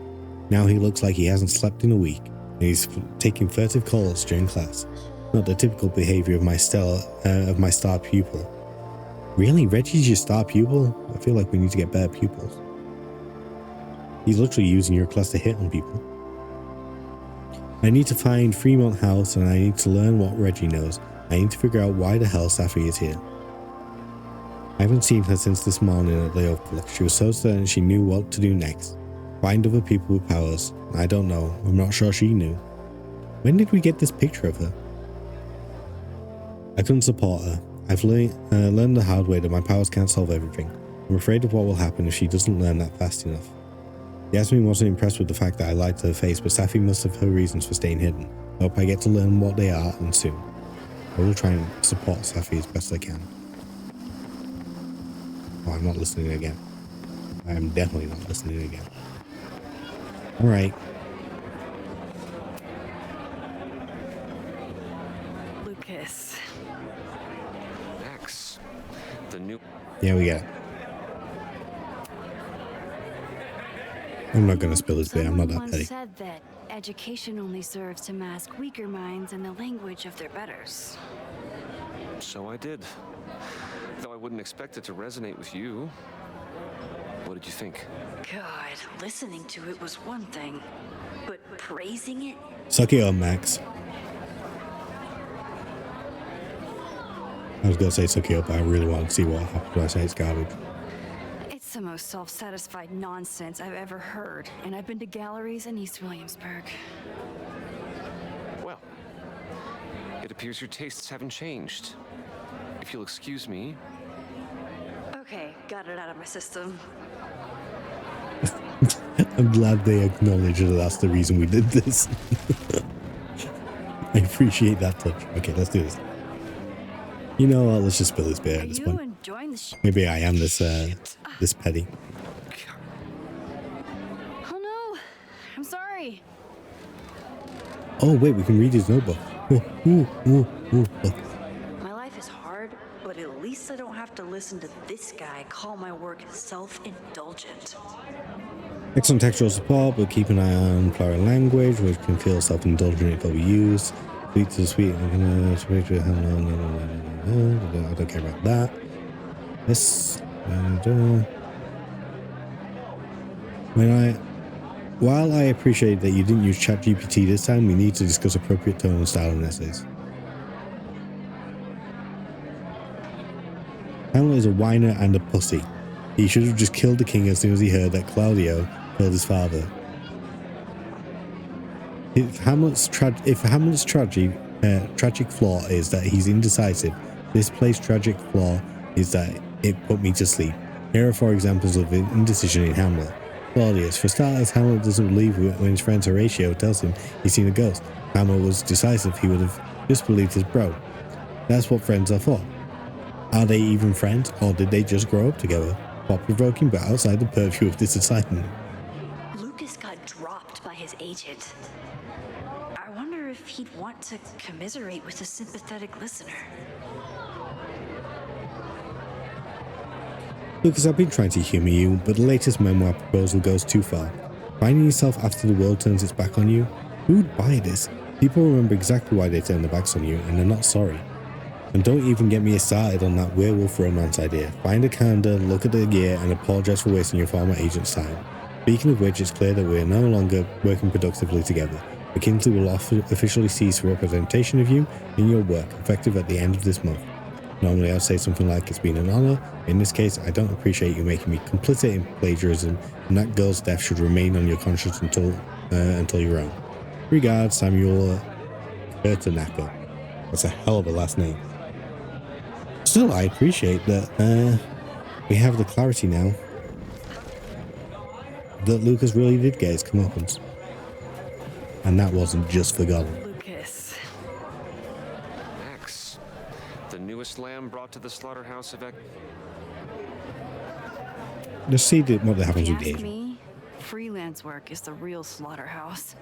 Now he looks like he hasn't slept in a week, and he's taking furtive calls during class. Not the typical behavior of my star pupil. Really? Reggie's your star pupil? I feel like we need to get better pupils. He's literally using your class to hit on people. I need to find Fremont House, and I need to learn what Reggie knows. I need to figure out why the hell Safi is here. I haven't seen her since this morning at the overlook. She was so certain she knew what to do next. Find other people with powers. I don't know. I'm not sure she knew. When did we get this picture of her? I couldn't support her. I've learned the hard way that my powers can't solve everything. I'm afraid of what will happen if she doesn't learn that fast enough. Yasmin wasn't impressed with the fact that I lied to her face, but Safi must have her reasons for staying hidden. I hope I get to learn what they are, and soon. I will try and support Safi as best I can. Oh, I'm not listening again. I am definitely not listening again. Alright. Lucas. Max, the new... There we go. I'm not gonna spill this bit, I'm not that Someone petty. once said that education only serves to mask weaker minds in the language of their betters. So I did. Though I wouldn't expect it to resonate with you. What did you think? God, listening to it was one thing, but praising it? Suck it up, Max. I was gonna say suck it up, but I really want to see what happens when I say it's garbage. It's the most self-satisfied nonsense I've ever heard, and I've been to galleries in East Williamsburg. Well, it appears your tastes haven't changed. If you'll excuse me. Okay, got it out of my system. I'm glad they acknowledge that that's the reason we did this. I appreciate that touch. Okay, let's do this. You know what? Let's just spill this beer at this point. Maybe I am this this petty. Oh no! I'm sorry. Oh wait, we can read his notebook. Look. My life is hard, but at least I don't have to listen to this guy call my work self-indulgent. Excellent textual support, but keep an eye on plural language, which can feel self-indulgent if overused. Sweet to sweet. I don't care about that. This. While I appreciate that you didn't use ChatGPT this time, we need to discuss appropriate tone and style in essays. Hamlet is a whiner and a pussy. He should have just killed the king as soon as he heard that Claudio killed his father. If Hamlet's tragic flaw is that he's indecisive, this play's tragic flaw is that it put me to sleep. Here are 4 examples of indecision in Hamlet. Claudius. For starters, Hamlet doesn't believe when his friend Horatio tells him he's seen a ghost. Hamlet was decisive, he would have just believed his bro. That's what friends are for. Are they even friends, or did they just grow up together? Thought-provoking, but outside the purview of this assignment. Lucas got dropped by his agent. I wonder if he'd want to commiserate with a sympathetic listener. Lucas, I've been trying to humor you, but the latest memoir proposal goes too far. Finding yourself after the world turns its back on you? Who'd buy this? People remember exactly why they turned their backs on you, and they're not sorry. And don't even get me started on that werewolf romance idea. Find a calendar, look at the year, and apologize for wasting your former agent's time. Speaking of which, it's clear that we're no longer working productively together. McKinsey will officially cease representation of you in your work, effective at the end of this month. Normally I'd say something like, it's been an honor. In this case, I don't appreciate you making me complicit in plagiarism, and that girl's death should remain on your conscience until you're own. Regards, Samuel Kurtenacker. That's a hell of a last name. Still, I appreciate that we have the clarity now that Lucas really did get his comeuppance. And that wasn't just forgotten. Lucas. Max, the newest lamb brought to the slaughterhouse of Let's see what happens with If you the ask agent. me, freelance work is the real slaughterhouse.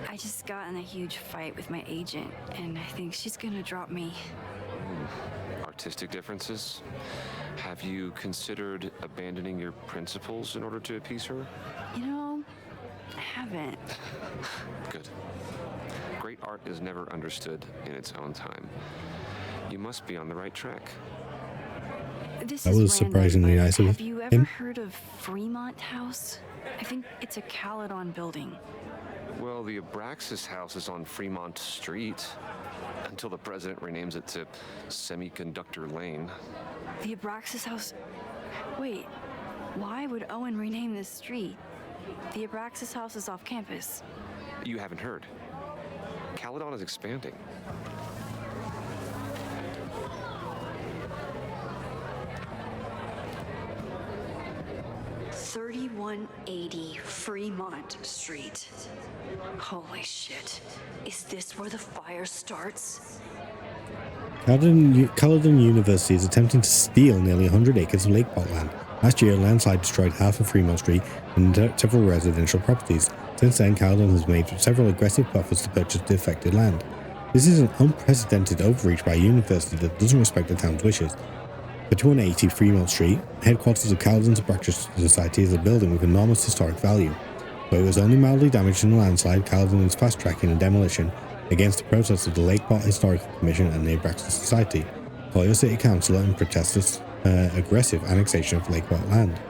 I just got in a huge fight with my agent, and I think she's gonna drop me. Artistic differences? Have you considered abandoning your principles in order to appease her? You know, I haven't. Good. Great art is never understood in its own time. You must be on the right track. This That is was random, surprisingly but nice of have you ever him. heard of Fremont House? I think it's a Caledon building. Well, the Abraxas house is on Fremont Street. Until the president renames it to Semiconductor Lane. The Abraxas House... Wait, why would Owen rename this street? The Abraxas House is off campus. You haven't heard. Caledon is expanding. $3180 Fremont Street. Holy shit. Is this where the fire starts? Caledon University is attempting to steal nearly 100 acres of lakeport land. Last year, a landslide destroyed half of Fremont Street and several residential properties. Since then, Caledon has made several aggressive offers to purchase the affected land. This is an unprecedented overreach by a university that doesn't respect the town's wishes. 3180 Fremont Street, headquarters of Caledon's Abraxas Society, is a building with enormous historic value. Though it was only mildly damaged in the landslide, Caledon is fast-tracking a demolition against the protests of the Lakeport Historical Commission and the Abraxas Society. Call your city councillor and protest this aggressive annexation of Lakeport land.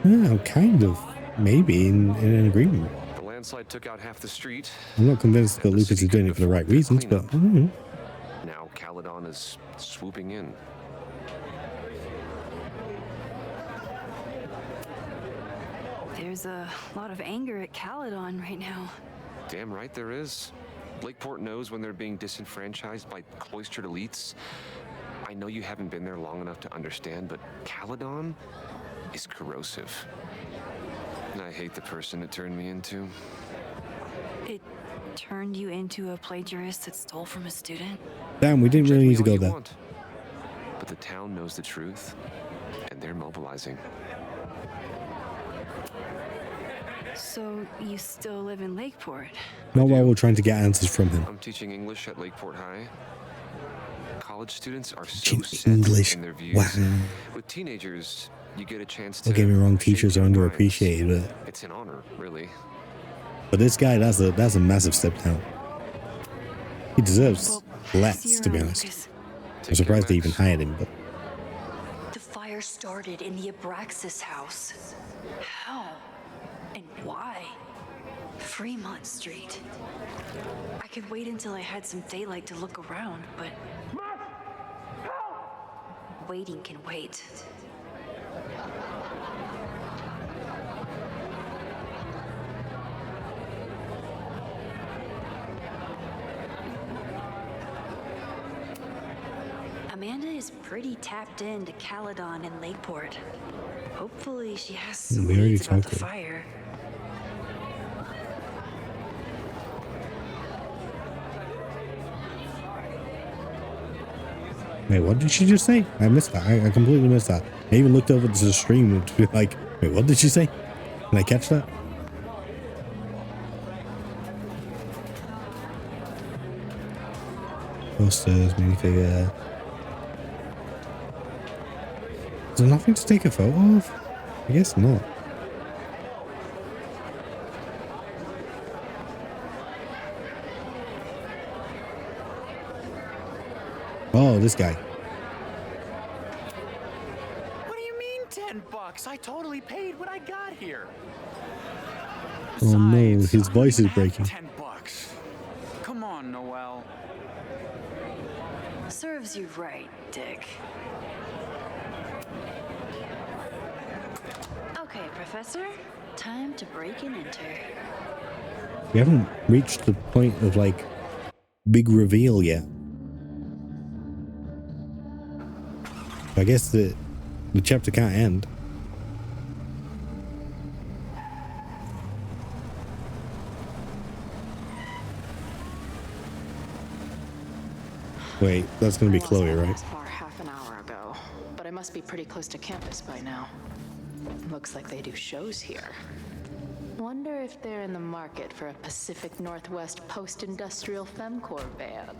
I'm kind of, maybe, in an agreement. The landslide took out half the street. I'm not convinced that Lucas is doing it for the right reasons, but I don't know. Now Caledon is swooping in. There's a lot of anger at Caledon right now. Damn right there is. Lakeport knows when they're being disenfranchised by cloistered elites. I know you haven't been there long enough to understand, but Caledon is corrosive. And I hate the person it turned me into. It turned you into a plagiarist that stole from a student? Damn, we didn't really need to go there. But the town knows the truth, and they're mobilizing. So you still live in Lakeport? Not while we're trying to get answers from him. I'm teaching English at Lakeport High. College students are so set English. in their views. Wow. With teenagers, you get a chance to... Don't get me wrong, teachers are underappreciated, but... It's an honor, really. But this guy, that's a massive step down. He deserves less, to be honest. I'm surprised they even hired him, but... The fire started in the Abraxas house. How? And why? Fremont Street. I could wait until I had some daylight to look around, but... Waiting can wait. Amanda is pretty tapped into Caledon and Lakeport. Hopefully she has some We already leads about talked the about it. fire. Wait, what did she just say? I missed that. I completely missed that. I even looked over to the stream to be like, wait, what did she say? Can I catch that? Posters, minifigure. Is there nothing to take a photo of? I guess not. Oh, this guy. What do you mean $10? I totally paid when I got here. Oh no, his voice is breaking. $10. Come on, Noel. Serves you right, Dick. Okay, Professor. Time to break and enter. We haven't reached the point of like big reveal yet. I guess the chapter can't end. Wait, that's gonna be Chloe, right? Far half an hour ago, but I must be pretty close to campus by now. Looks like they do shows here. Wonder if they're in the market for a Pacific Northwest post-industrial femcore band.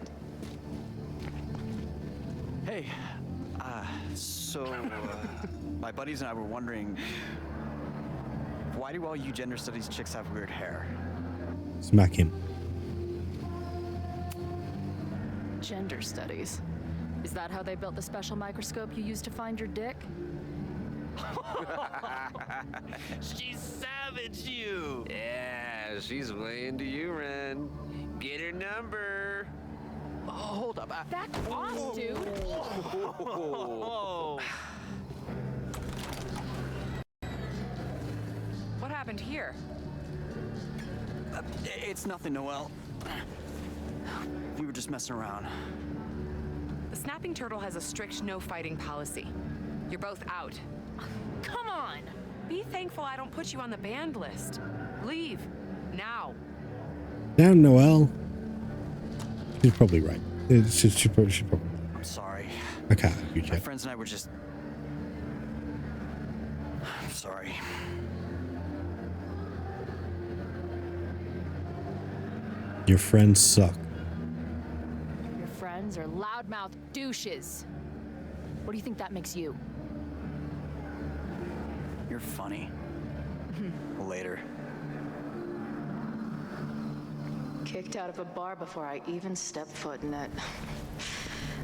Hey, my buddies and I were wondering, why do all you gender studies chicks have weird hair? Smack him. Gender studies. Is that how they built the special microscope you used to find your dick? She savaged you. Yeah, she's way into you, Ren. Get her number. Oh, hold up. Back off, dude. Oh. What happened here? It's nothing, Noel. We were just messing around. The snapping turtle has a strict no fighting policy. You're both out. Come on! Be thankful I don't put you on the banned list. Leave. Now. Damn, Noel. She's probably right. She probably. I'm sorry. I can't have you, My Jeff. friends and I were just... I'm sorry. Your friends suck. Your friends are loudmouth douches. What do you think that makes you? You're funny. Later. Kicked out of a bar before I even stepped foot in it.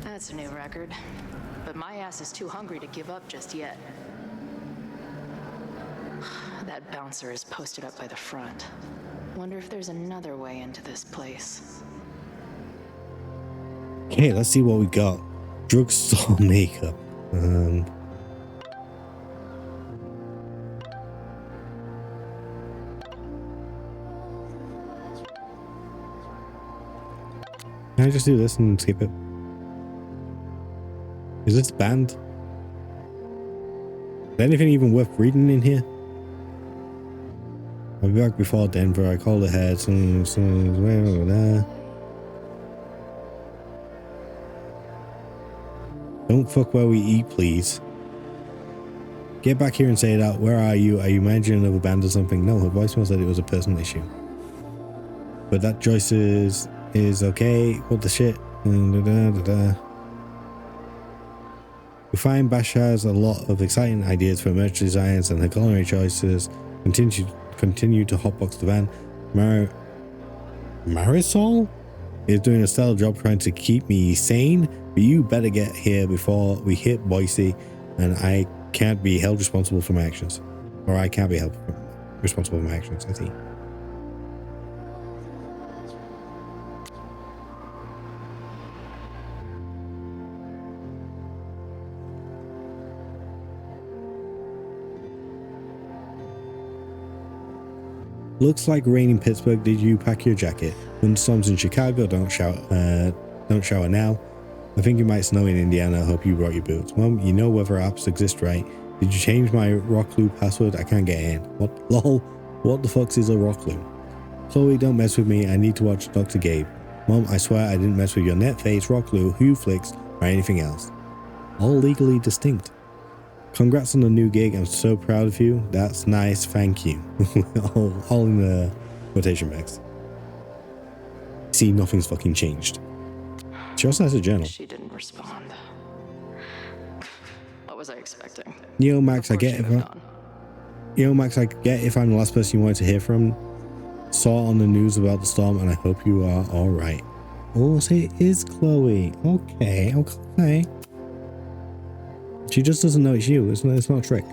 That's a new record. But my ass is too hungry to give up just yet. That bouncer is posted up by the front. Wonder if there's another way into this place. Okay, let's see what we got. Drugstore makeup. Can I just do this and skip it? Is this banned? Is anything even worth reading in here? I'll be back before Denver. I called ahead. Way over there. Don't fuck where we eat, please. Get back here and say it out. Where are you? Are you managing another band or something? No, her voicemail said it was a personal issue. But that Joyce is okay. What the shit? We find Bash has a lot of exciting ideas for merch designs and her culinary choices. Continue to hotbox the van. Marisol is doing a stellar job trying to keep me sane, but you better get here before we hit Boise, and I can't be held responsible for my actions. Or I can't be held responsible for my actions, I think. Looks like rain in Pittsburgh. Did you pack your jacket? Thunderstorms in Chicago. Don't shower now. I think it might snow in Indiana. I hope you brought your boots. Mom, you know weather apps exist, right? Did you change my rock loop password? I can't get in. What? Lol. What the fuck is a rock loop? Chloe, don't mess with me. I need to watch Dr. Gabe. Mom, I swear I didn't mess with your Netface, rock loop, Who Flicks, or anything else. All legally distinct. Congrats on the new gig. I'm so proud of you. That's nice. Thank you. all in the quotation marks. See, nothing's fucking changed. She also has a journal. She didn't respond. What was I expecting? Yo, Max, I get if I'm the last person you wanted to hear from. Saw on the news about the storm, and I hope you are all right. Oh, so it is Chloe. Okay. She just doesn't know it's you. It's not a trick.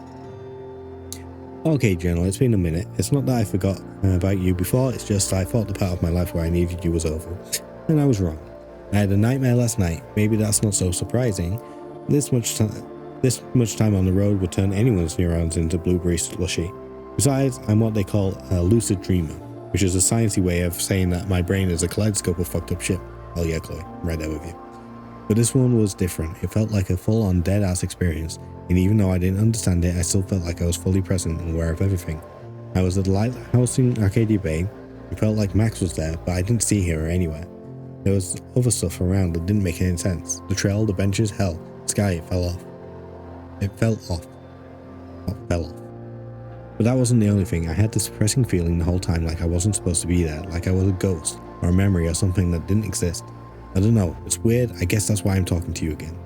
Okay, Journal, it's been a minute. It's not that I forgot about you before. It's just I thought the part of my life where I needed you was over, and I was wrong. I had a nightmare last night. Maybe that's not so surprising. This much time on the road would turn anyone's neurons into blueberry slushy. Besides, I'm what they call a lucid dreamer, which is a sciencey way of saying that my brain is a kaleidoscope of fucked up shit. Oh yeah, Chloe, I'm right there with you. But this one was different. It felt like a full-on dead-ass experience, and even though I didn't understand it, I still felt like I was fully present and aware of everything. I was at the lighthouse in Arcadia Bay. It felt like Max was there, but I didn't see her anywhere. There was other stuff around that didn't make any sense. The trail, the benches, hell, the sky, it fell off. But that wasn't the only thing. I had this depressing feeling the whole time like I wasn't supposed to be there, like I was a ghost, or a memory, or something that didn't exist. I don't know, it's weird. I guess that's why I'm talking to you again.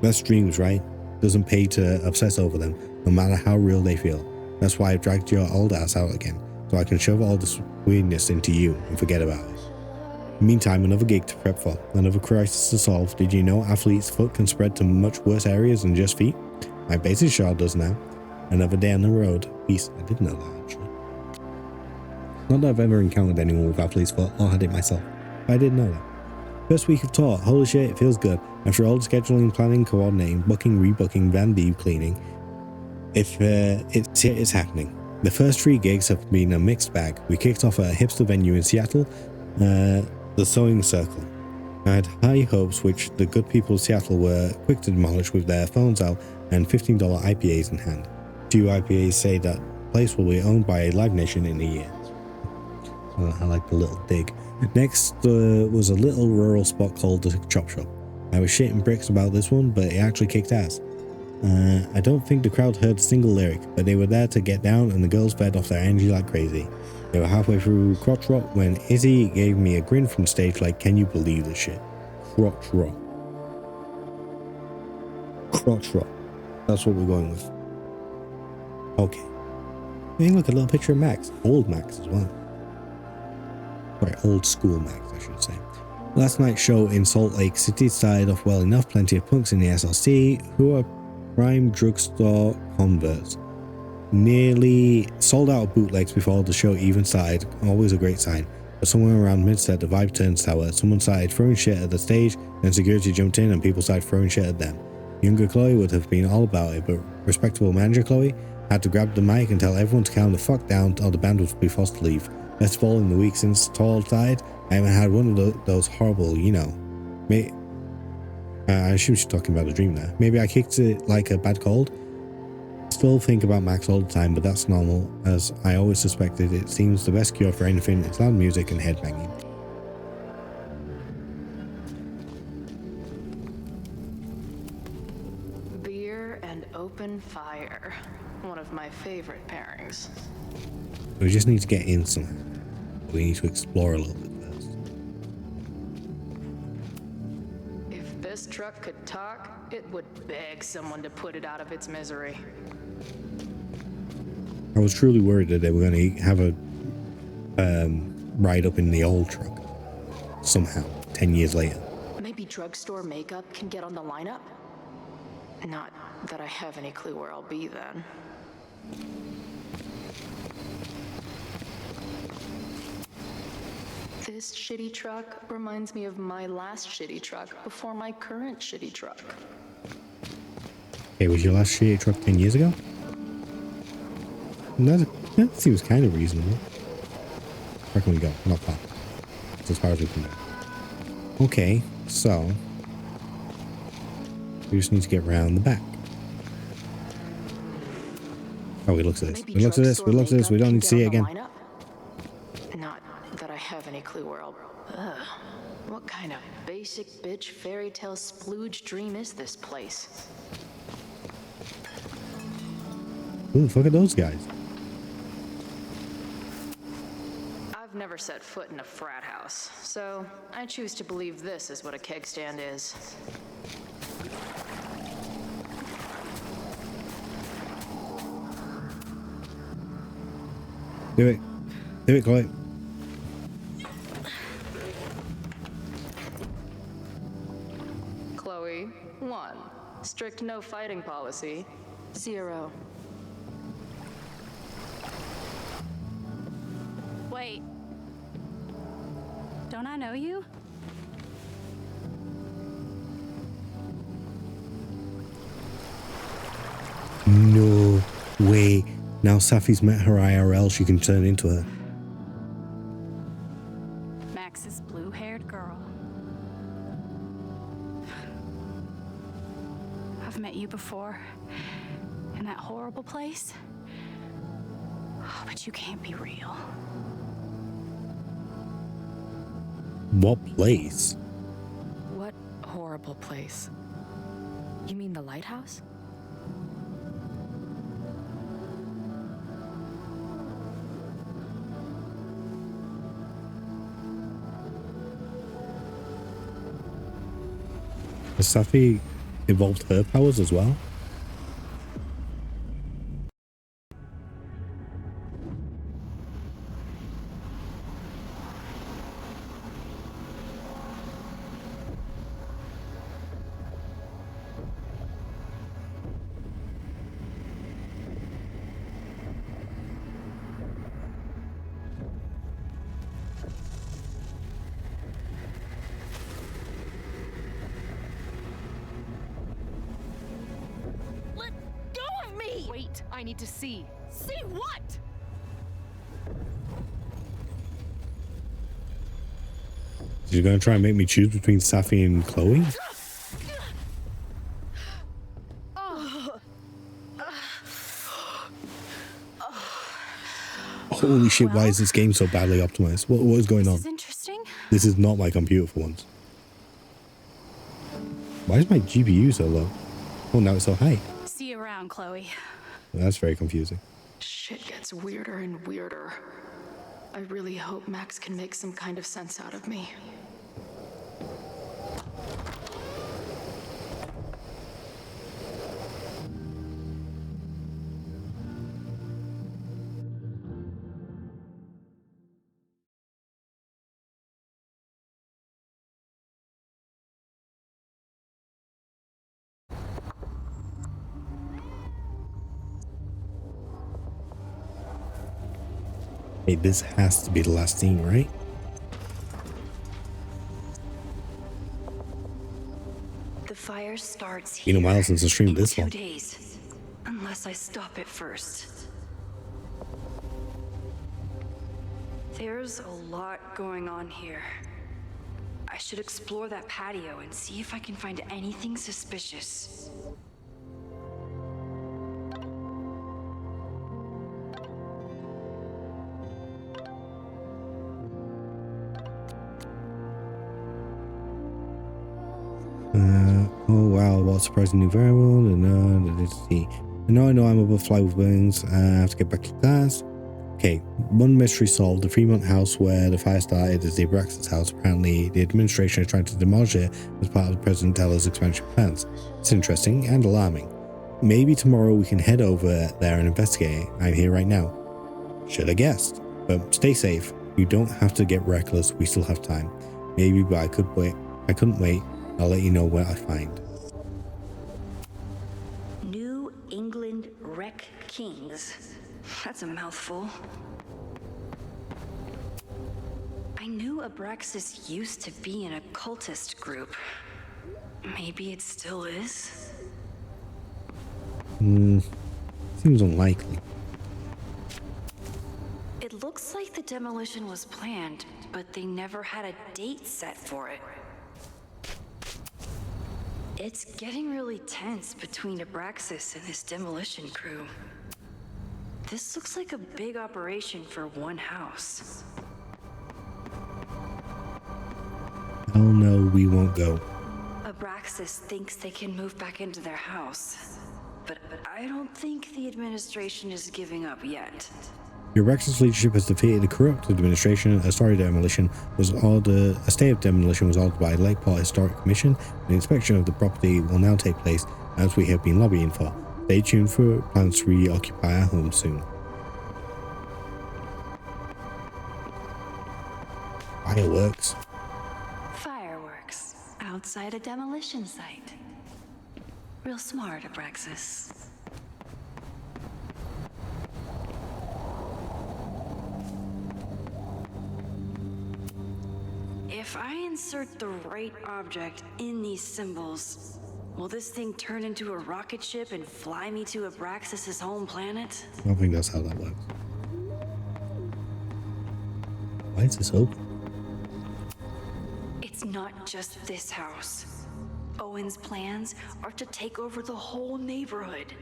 That's dreams, right? Doesn't pay to obsess over them, no matter how real they feel. That's why I've dragged your old ass out again, so I can shove all this weirdness into you and forget about it. Meantime, another gig to prep for, another crisis to solve. Did you know athlete's foot can spread to much worse areas than just feet? My basic shot does now. Another day on the road. Peace. I didn't know that, actually. Not that I've ever encountered anyone with athlete's foot or had it myself, but I didn't know that. First week of tour. Holy shit, it feels good. After all the scheduling, planning, coordinating, booking, rebooking, van deep cleaning, it's happening. The first 3 gigs have been a mixed bag. We kicked off at a hipster venue in Seattle, the Sewing Circle. I had high hopes, which the good people of Seattle were quick to demolish with their phones out and $15 IPAs in hand. Few IPAs say that place will be owned by Live Nation in a year. I like the little dig. Next was a little rural spot called the Chop Shop. I was shitting bricks about this one, but it actually kicked ass. I don't think the crowd heard a single lyric, but they were there to get down, and the girls fed off their energy like crazy. They were halfway through Crotch Rock when Izzy gave me a grin from stage like, can you believe this shit? Crotch Rock. Crotch Rock. That's what we're going with. Okay. Hey, look, a little picture of Max. Old Max as well. Sorry, old school Max, I should say. Last night's show in Salt Lake City started off well enough. Plenty of punks in the SLC who are prime drugstore converts. Nearly sold out of bootlegs before the show even started. Always a great sign. But somewhere around mid-set, the vibe turned sour. Someone started throwing shit at the stage, then security jumped in and people started throwing shit at them. Younger Chloe would have been all about it, but respectable manager Chloe had to grab the mic and tell everyone to calm the fuck down or the band would be forced to leave. Best of all, in the week since Tall died, I haven't had one of those horrible, I assume she's talking about a dream there. Maybe I kicked it like a bad cold. Still think about Max all the time, but that's normal, as I always suspected. It seems the best cure for anything is loud music and headbanging. Beer and open fire. One of my favorite pairings. We just need to get in somewhere. We need to explore a little bit first. If this truck could talk, it would beg someone to put it out of its misery. I was truly worried that they were going to have a ride up in the old truck somehow 10 years later. Maybe drugstore makeup can get on the lineup? Not that I have any clue where I'll be then. This shitty truck reminds me of my last shitty truck before my current shitty truck. Okay, was your last shitty truck 10 years ago? That seems kind of reasonable. Where can we go? Not far. It's as far as we can go. Okay, so we just need to get around the back. Oh, we looked at this. We looked at this. We looked at this. We don't need to see it again. Not that I have any clue where I'll... Ugh. What kind of basic bitch fairy tale splooge dream is this place? Ooh, look at those guys. I've never set foot in a frat house, so I choose to believe this is what a keg stand is. Do it. Do it, Chloe. Chloe, 1. Strict no fighting policy. 0. Wait. Don't I know you? No way. Now Safi's met her IRL, she can turn into her. Max's blue-haired girl. I've met you before. In that horrible place. Oh, but you can't be real. What place? What horrible place? You mean the lighthouse? Has Safi evolved her powers as well? Wait, I need to see. See what? So you're gonna try and make me choose between Safi and Chloe? Holy shit, why is this game so badly optimized? What is going on? This is interesting. This is not my computer for once. Why is my GPU so low? Oh, now it's so high. See you around, Chloe. That's very confusing. Shit gets weirder and weirder. I really hope Max can make some kind of sense out of me. Hey, this has to be the last scene, right? The fire starts Been a while since I streamed in this 2 one. days, unless I stop it first. There's a lot going on here. I should explore that patio and see if I can find anything suspicious. Oh wow, what a surprising new variable. Let's see. I know I'm above fly with wings. I have to get back to class. Okay, one mystery solved. The Fremont house where the fire started is the Abraxas house. Apparently, the administration is trying to demolish it as part of President Teller's expansion plans. It's interesting and alarming. Maybe tomorrow we can head over there and investigate. I'm here right now. Should have guessed. But stay safe. You don't have to get reckless. We still have time. Maybe, but I couldn't wait. I'll let you know what I find. New England Wreck Kings. That's a mouthful. I knew Abraxas used to be an occultist group. Maybe it still is? Seems unlikely. It looks like the demolition was planned, but they never had a date set for it. It's getting really tense between Abraxas and his demolition crew. This looks like a big operation for one house. Oh no, we won't go. Abraxas thinks they can move back into their house, but I don't think the administration is giving up yet. Your Abraxas leadership has defeated the corrupt administration. A stay of demolition was ordered by the Lakeport Historic Commission. An inspection of the property will now take place, as we have been lobbying for. Stay tuned for plans to reoccupy our home soon. Fireworks. Fireworks outside a demolition site. Real smart, Abraxas. If I insert the right object in these symbols, will this thing turn into a rocket ship and fly me to Abraxas' home planet? I don't think that's how that works. Why is this open? It's not just this house. Owen's plans are to take over the whole neighborhood.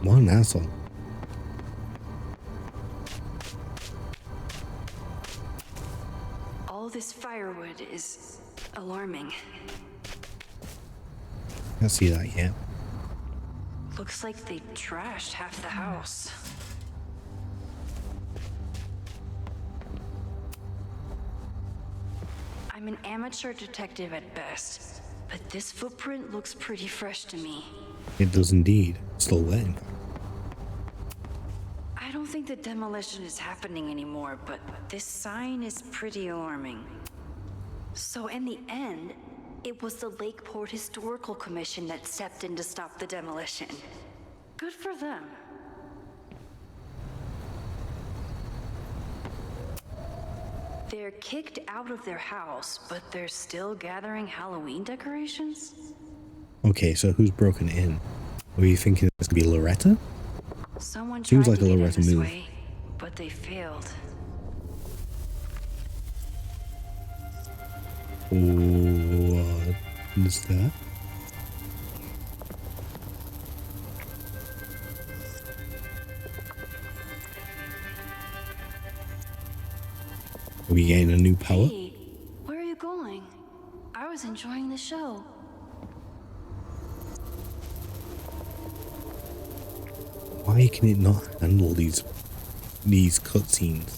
What an asshole. All this firewood is alarming. Can't see that yet. Looks like they trashed half the house. I'm an amateur detective at best, but this footprint looks pretty fresh to me. It does indeed. Still wet. I don't think the demolition is happening anymore, but this sign is pretty alarming. So in the end, it was the Lakeport Historical Commission that stepped in to stop the demolition. Good for them. They're kicked out of their house, but they're still gathering Halloween decorations? Okay, so who's broken in? Were you thinking this could be Loretta? Someone Seems tried like to a get in Loretta this move. way, but they failed. What is that? Are we getting a new power? Hey, where are you going? I was enjoying the show. Why can it not handle these cutscenes?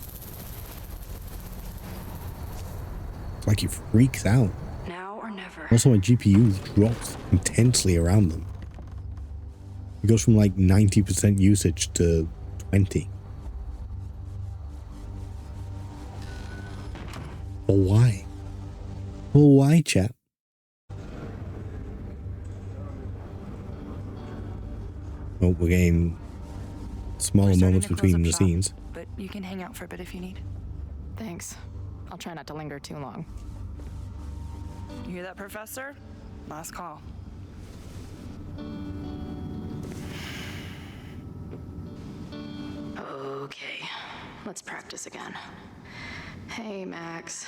It's like it freaks out. Now or never. Also, my GPU drops intensely around them. It goes from like 90% usage to 20. But why? Well, why, chat? Oh, we're getting smaller moments between the scenes. But you can hang out for a bit if you need. Thanks. I'll try not to linger too long. You hear that, Professor? Last call. Okay, let's practice again. Hey, Max.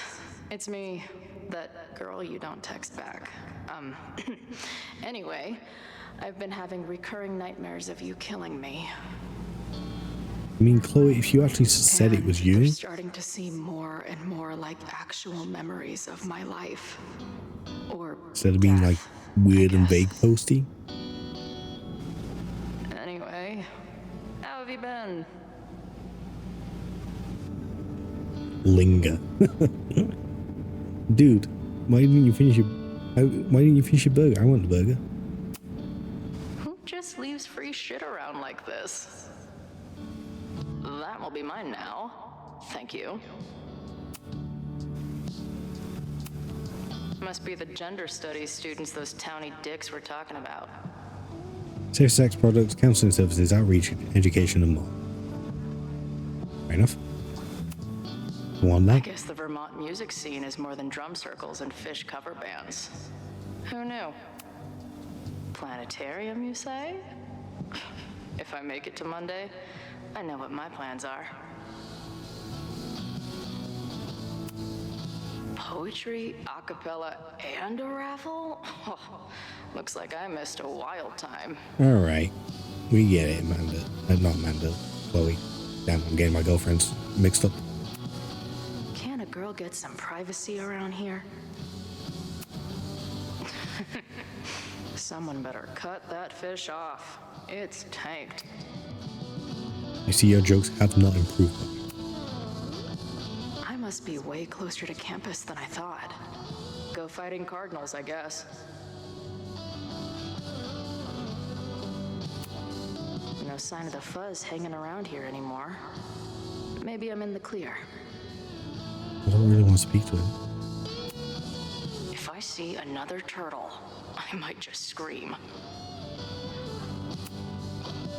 It's me, that girl you don't text back. Anyway, I've been having recurring nightmares of you killing me. I mean, Chloe, if you actually said it was you, They're starting to seem more and more like actual memories of my life. Or instead of being like weird and vague posty. anyway, how have you been? Linger. Dude, why didn't you finish your burger? I want the burger. Who just leaves free shit around like this? That will be mine now. Thank you. Must be the gender studies students those towny dicks were talking about. Safe sex products, counseling services, outreach, education, and more. Fair enough. One I that. guess the Vermont music scene is more than drum circles and fish cover bands. Who knew? Planetarium, you say? If I make it to Monday, I know what my plans are. Poetry, a cappella, and a raffle? Oh, looks like I missed a wild time. Alright. We get it, Amanda. Not Amanda. Chloe. Damn, I'm getting my girlfriends mixed up. Can a girl get some privacy around here? Someone better cut that fish off. It's tanked. You see, your jokes have not improved much. I must be way closer to campus than I thought. Go fighting Cardinals, I guess. No sign of the fuzz hanging around here anymore. Maybe I'm in the clear. I don't really want to speak to him. If I see another turtle, I might just scream.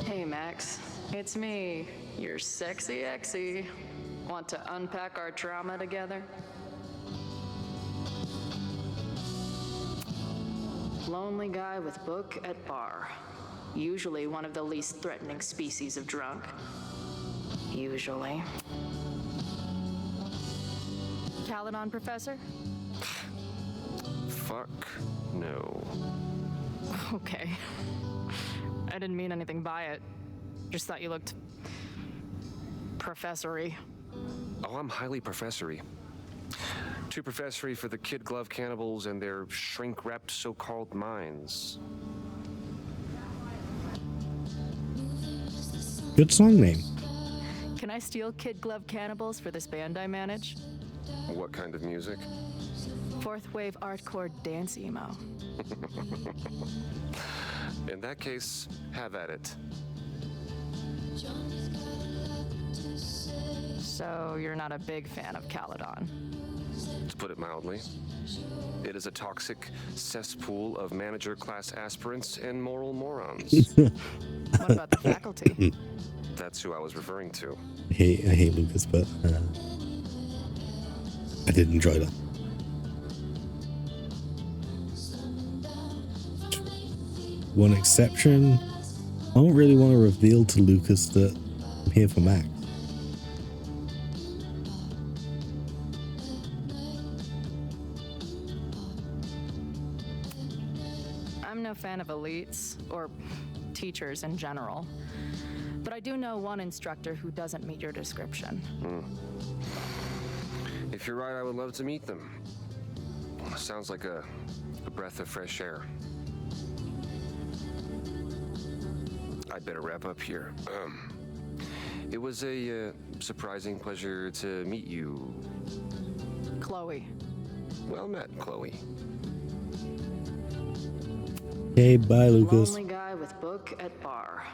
Hey, Max. It's me, your sexy exy. Want to unpack our trauma together? Lonely guy with book at bar. Usually one of the least threatening species of drunk. Usually. Caledon, Professor? Fuck no. Okay. I didn't mean anything by it. Just thought you looked professory. Oh, I'm highly professory. Too professory for the kid glove cannibals and their shrink-wrapped so-called minds. Good song name. Can I steal Kid Glove Cannibals for this band I manage? What kind of music? Fourth wave artcore dance emo. In that case, have at it. So you're not a big fan of Caledon? To put it mildly, it is a toxic cesspool of manager-class aspirants and moral morons. What about the faculty? That's who I was referring to. I hate Lucas, but I did enjoy that. One exception, I don't really want to reveal to Lucas that I'm here for Max. I'm no fan of elites, or teachers in general. But I do know one instructor who doesn't meet your description. If you're right, I would love to meet them. Sounds like a breath of fresh air. I'd better wrap up here. It was a surprising pleasure to meet you. Chloe. Well met, Chloe. Okay, bye, Lucas. Lonely guy with book at bar.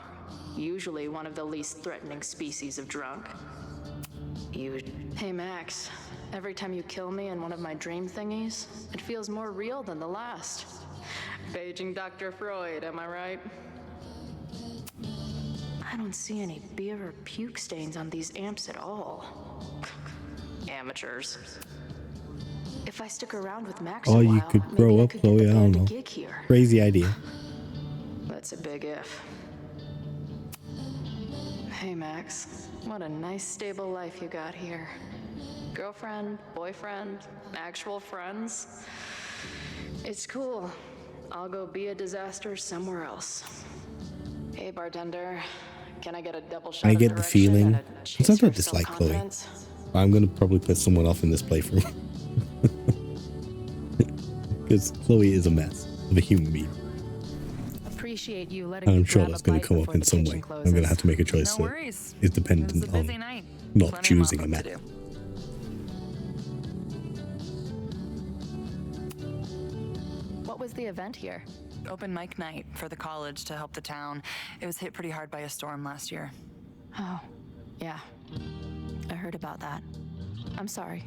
Usually one of the least threatening species of drunk. Hey, Max. Every time you kill me in one of my dream thingies, it feels more real than the last. Paging Dr. Freud, am I right? I don't see any beer or puke stains on these amps at all. Amateurs. If I stick around with Max a Oh, while, you could grow maybe I up, could Chloe. get I the don't band a know. gig here. Crazy idea. That's a big if. Hey, Max. What a nice, stable life you got here. Girlfriend, boyfriend, actual friends. It's cool. I'll go be a disaster somewhere else. Hey, bartender. Can I get a double shot I of get the direction feeling, and a because I chaser don't of dislike Chloe, self-confidence? I'm going to probably put someone off in this playthrough. Because Chloe is a mess of a human being. Appreciate you letting I'm me sure grab that's a going bite to come up before in the some kitchen way. closes. I'm going to have to make a choice No that worries. is dependent It's a busy on night. not Plenty of choosing a mop-up mess. to do. What was the event here? Open mic night for the college to help the town. It was hit pretty hard by a storm last year. Oh, yeah. I heard about that. I'm sorry.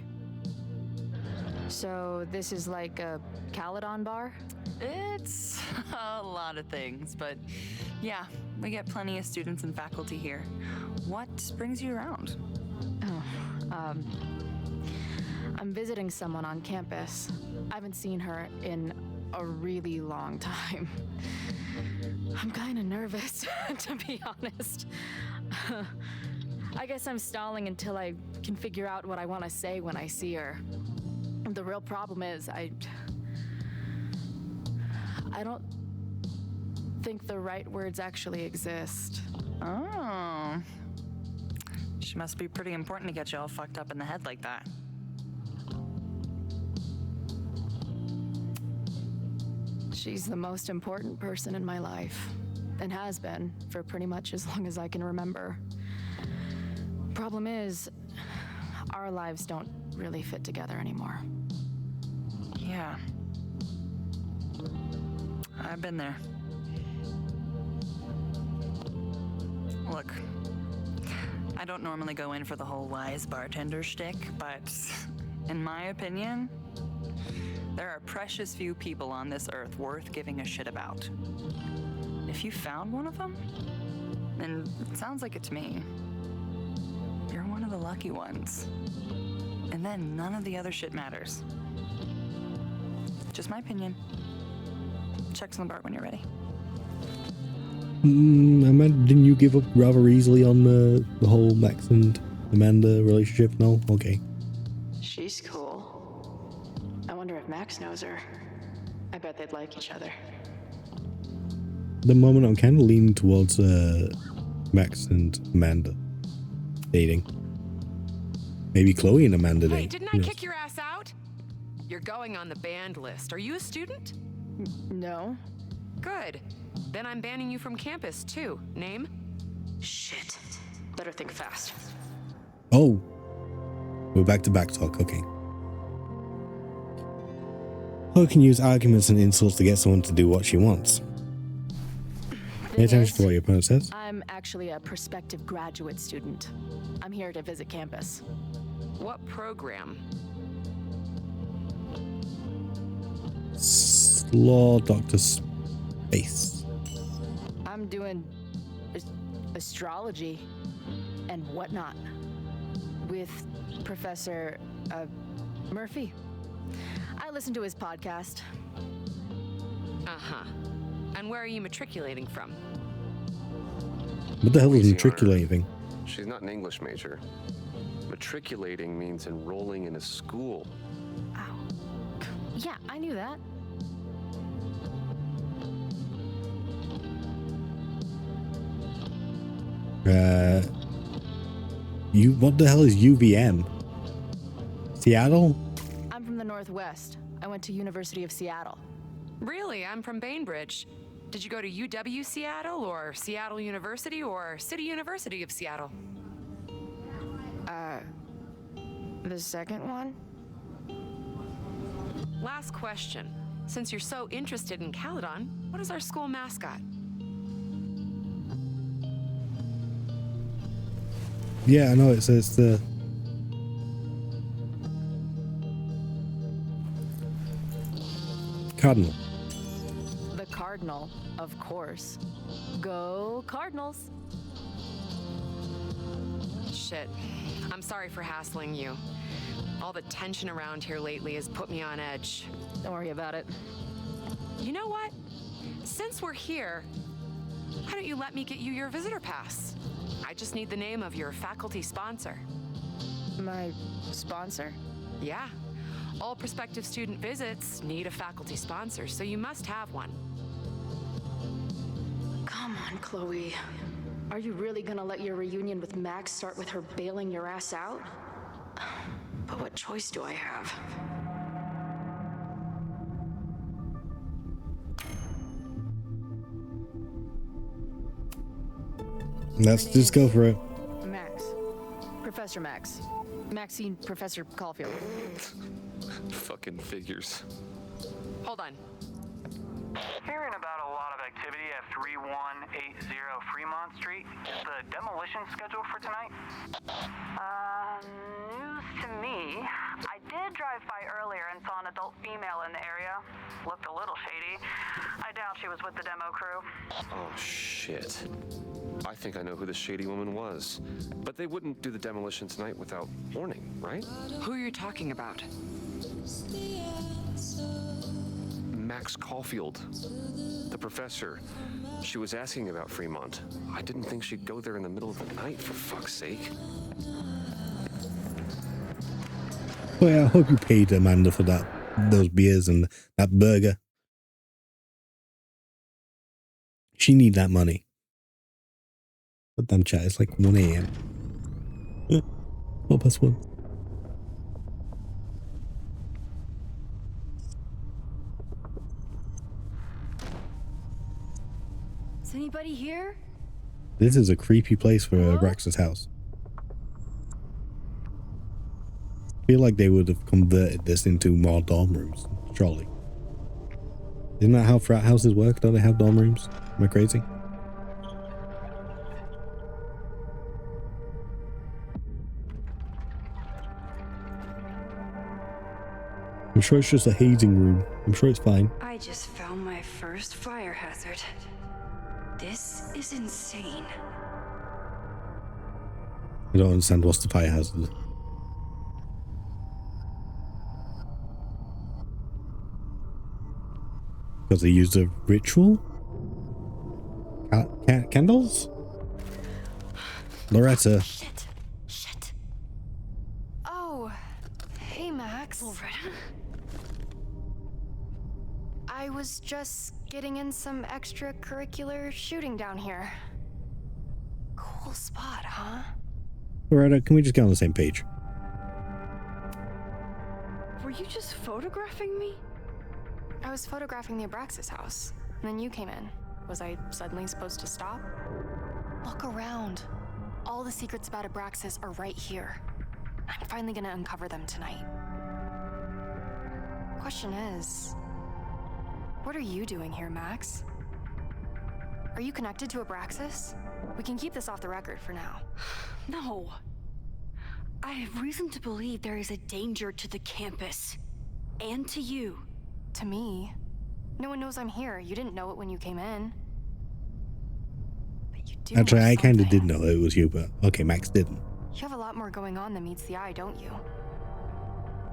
So this is like a Caledon bar? It's a lot of things, but yeah, we get plenty of students and faculty here. What brings you around? Oh, I'm visiting someone on campus. I haven't seen her in a really long time. I'm kind of nervous, to be honest. I guess I'm stalling until I can figure out what I want to say when I see her. The real problem is, I don't think the right words actually exist. Oh. She must be pretty important to get you all fucked up in the head like that. She's the most important person in my life, and has been for pretty much as long as I can remember. Problem is, our lives don't really fit together anymore. Yeah. I've been there. Look, I don't normally go in for the whole wise bartender shtick, but in my opinion, there are precious few people on this earth worth giving a shit about. If you found one of them, and it sounds like it to me, you're one of the lucky ones. And then none of the other shit matters. Just my opinion. Check on the bar when you're ready. Amanda, didn't you give up rather easily on the whole Max and Amanda relationship? No? Okay. She's cool. I wonder if Max knows her. I bet they'd like each other. At the moment, I'm kind of leaning towards Max and Amanda dating. Maybe Chloe and Amanda dating. Hey, didn't I kick your ass out? You're going on the banned list. Are you a student? No. Good. Then I'm banning you from campus, too. Name? Shit. Better think fast. Oh. We're back to back talk. Okay. Chloe can use arguments and insults to get someone to do what she wants. Pay attention to what your opponent says. I'm actually a prospective graduate student. I'm here to visit campus. What program? Law Dr. Space. I'm doing astrology and whatnot with Professor Murphy. I listen to his podcast. Uh-huh. And where are you matriculating from? What the hell is matriculating? She's not an English major. Matriculating means enrolling in a school. Yeah, I knew that. What the hell is UVM? Seattle? I'm from the Northwest. I went to University of Seattle. Really? I'm from Bainbridge. Did you go to UW Seattle or Seattle University or City University of Seattle? The second one? Last question. Since you're so interested in Caledon, what is our school mascot? Yeah, I know it says the... Cardinal. The Cardinal, of course. Go Cardinals. Shit. I'm sorry for hassling you. All the tension around here lately has put me on edge. Don't worry about it. You know what? Since we're here, why don't you let me get you your visitor pass? I just need the name of your faculty sponsor. My sponsor? Yeah. All prospective student visits need a faculty sponsor, so you must have one. Come on, Chloe. Are you really gonna let your reunion with Max start with her bailing your ass out? But what choice do I have? Let's just go for it. Max. Professor Max. Maxine Professor Caulfield. Fucking figures. Hold on. Hearing about a lot of activity at 3180 Fremont Street. Is the demolition scheduled for tonight? News to me. I did drive by earlier and saw an adult female in the area. Looked a little shady. I doubt she was with the demo crew. Oh, shit. I think I know who the shady woman was. But they wouldn't do the demolition tonight without warning, right? Who are you talking about? Max Caulfield, the professor. She was asking about Fremont. I didn't think she'd go there in the middle of the night, for fuck's sake. Well, yeah, I hope you paid Amanda for those beers and that burger. She need that money. But damn chat, it's like 1 a.m. 1:12. Is anybody here? This is a creepy place for Brax's house. I feel like they would have converted this into more dorm rooms, surely. Isn't that how frat houses work? Don't they have dorm rooms? Am I crazy? I'm sure it's just a hazing room. I'm sure it's fine. I just found my first fire hazard. This is insane. I don't understand what's the fire hazard. Because they used a ritual? Candles? Loretta. Shit. Oh, hey, Max. Loretta? I was just getting in some extracurricular shooting down here. Cool spot, huh? Loretta, can we just get on the same page? Were you just photographing me? I was photographing the Abraxas house, and then you came in. Was I suddenly supposed to stop? Look around. All the secrets about Abraxas are right here. I'm finally gonna uncover them tonight. Question is, what are you doing here, Max? Are you connected to Abraxas? We can keep this off the record for now. No. I have reason to believe there is a danger to the campus. And to you. To me? No one knows I'm here. You didn't know it when you came in. But you do. Actually, I kind of did know it was you, but okay, Max didn't. You have a lot more going on than meets the eye, don't you?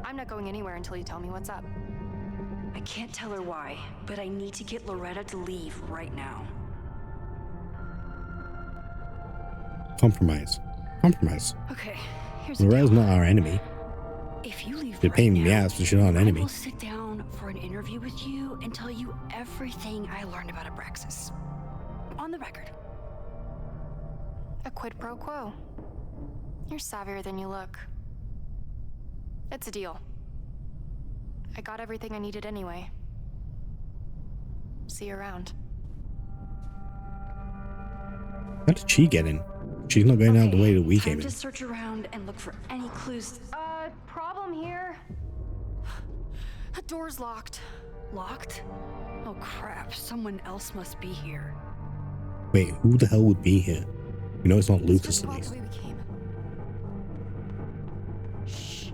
I'm not going anywhere until you tell me what's up. I can't tell her why, but I need to get Loretta to leave right now. Compromise. Okay, Loretta's not our enemy. If you leave They're paying me ass, but she's not an I enemy. will sit down for an interview with you and tell you everything I learned about Abraxas. On the record. A quid pro quo. You're savvier than you look. It's a deal. I got everything I needed anyway. See you around. How did she get in? She's not going out the way that we came Time in. to search around and look for any clues. Problem here. The door's locked. Locked? Oh crap, someone else must be here. Wait, who the hell would be here? You know it's not Lucas at least. Shh.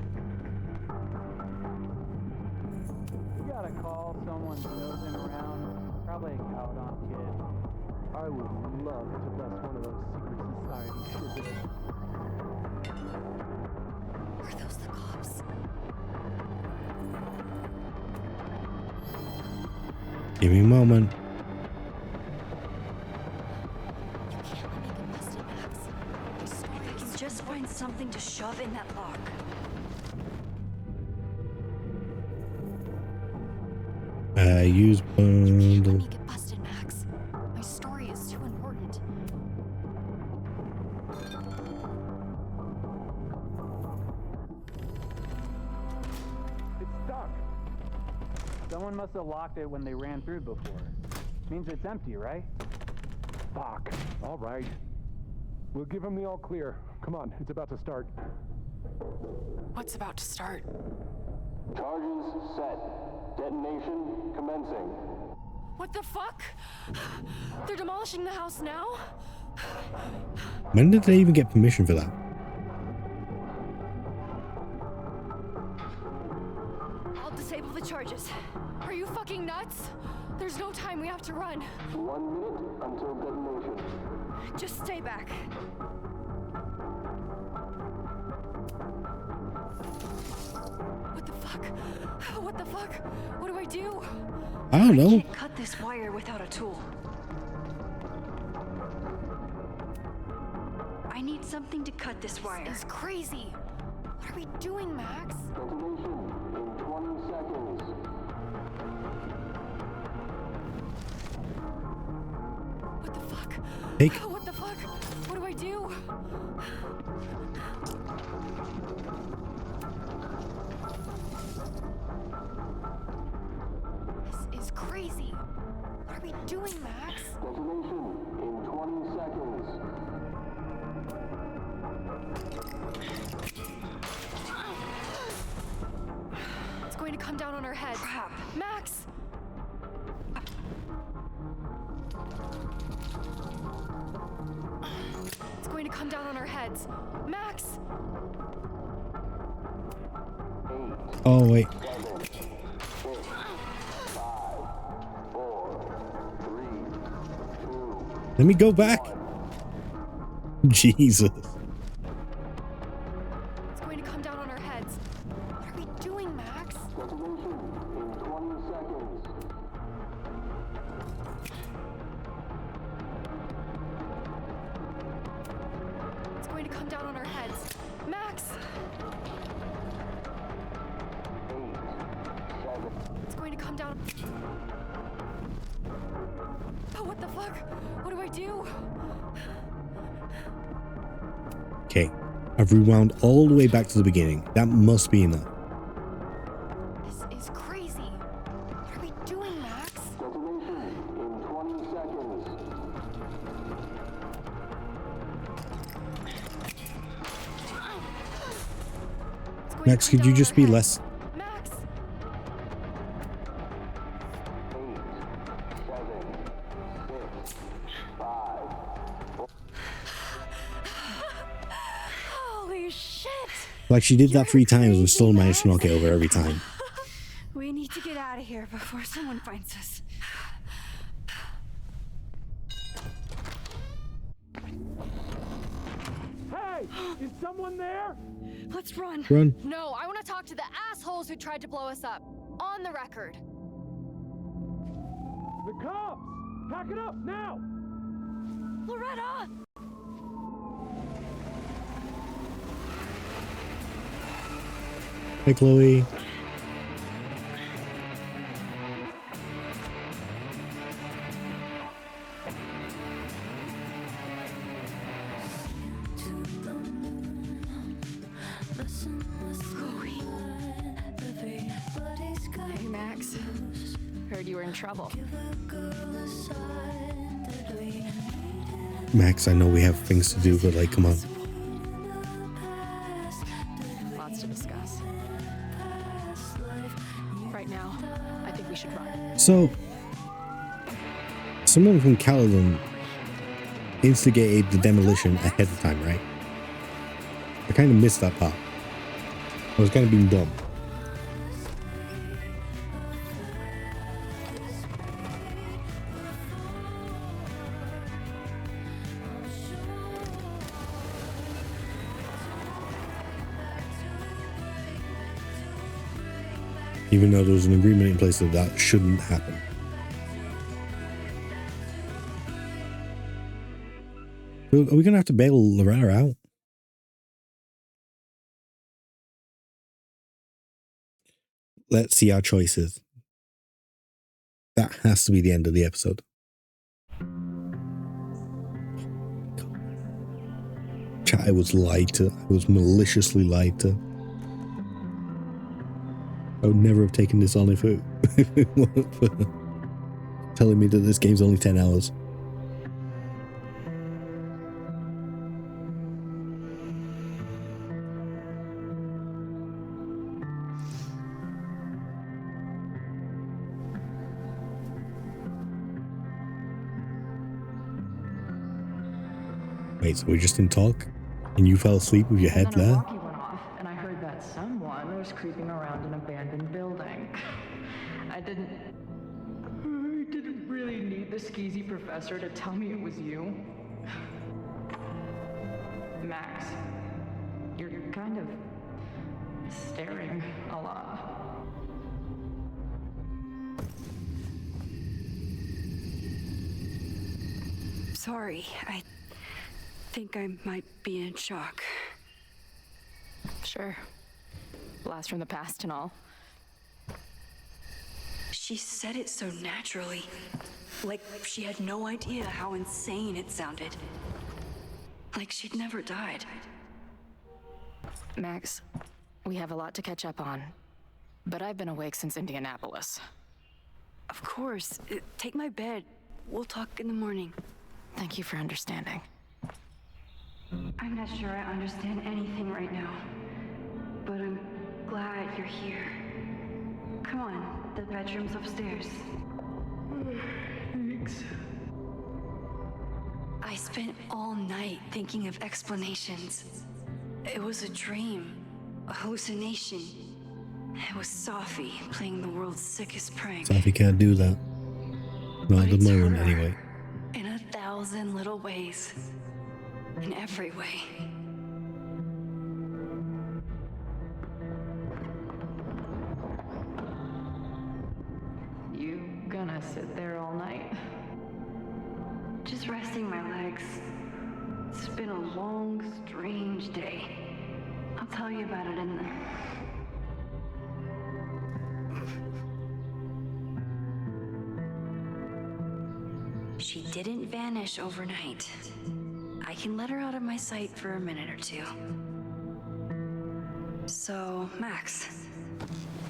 You gotta call someone nosing around. Probably a Caledon kid. I would love to bust one of those secret society shit. Are those the cops? Give me a moment. You can't let me get busted, Max. If I can just find something to shove in that lock. Use bundle. Get busted, Max. My story is too important. It's stuck. Someone must have locked it when they ran through before. Means it's empty, right? Fuck. All right. We'll give him the all clear. Come on, it's about to start. What's about to start? Charges set. Detonation commencing. What the fuck? They're demolishing the house now? When did they even get permission for that? I'll disable the charges. Are you fucking nuts? There's no time, we have to run. 1 minute until detonation. Just stay back. What the fuck? What the fuck? What do I do? I don't know. Can't cut this wire without a tool. I need something to cut this wire. This is crazy. What are we doing, Max? Detonation in 20 seconds. What the fuck? Take. What the fuck? What do I do? This is crazy. What are we doing, Max? Detonation in 20 seconds. It's going to come down on our heads. Crap. Max! It's going to come down on our heads. Max! Oh, wait. 7, 6, 5, 4, 3, 2. Let me go back. Jesus. It's going to come down on our heads. What are we doing, Max? Detonation in 20 seconds. It's going to come down on our heads. Max! 8, 7. It's going to come down. Oh, what the fuck? What do I do? Okay. I've rewound all the way back to the beginning. That must be enough. This is crazy. What are we doing, Max? Detonation in 20 seconds. Max, could you just be less? Max! 8, 7, 6, 5, 4. Holy shit! Like she did that 3 times and still managed to knock it over every time. We need to get out of here before someone finds us. Hey! Is someone there? Let's run. Run. No, I want to talk to the assholes who tried to blow us up. On the record. The cops! Pack it up now! Loretta! Hey, Chloe. Hey, Max. Heard you were in trouble. Max, I know we have things to do, but like, come on. Lots to discuss. Right now, I think we should run. So, someone from Caledon instigated the demolition ahead of time, right? I kind of missed that part. I was kind of being dumb. Even though there was an agreement in place that that shouldn't happen. Are we going to have to bail Loretta out? Let's see our choices. That has to be the end of the episode. Chat, I was lied to. I was maliciously lied to. I would never have taken this on if it weren't for telling me that this game's only 10 hours. Wait, so we just didn't talk? And you fell asleep with your head Then a there? walkie went off, and I heard that someone was creeping around an abandoned building. I didn't really need the skeezy professor to tell me it was you. Max, you're kind of staring a lot. sorry. I think I might be in shock. Sure. Blast from the past and all. She said it so naturally. Like she had no idea how insane it sounded. Like she'd never died. Max, we have a lot to catch up on. But I've been awake since Indianapolis. Of course. Take my bed. We'll talk in the morning. Thank you for understanding. I'm not sure I understand anything right now. But I'm glad you're here. Come on, the bedroom's upstairs. Thanks. I spent all night thinking of explanations. It was a dream, a hallucination. It was Sophie playing the world's sickest prank. Sophie can't do that. Not at the moment, anyway. In 1,000 little ways. In every way. You gonna sit there all night? Just resting my legs. It's been a long, strange day. I'll tell you about it in the... She didn't vanish overnight. I can let her out of my sight for a minute or two. So, Max,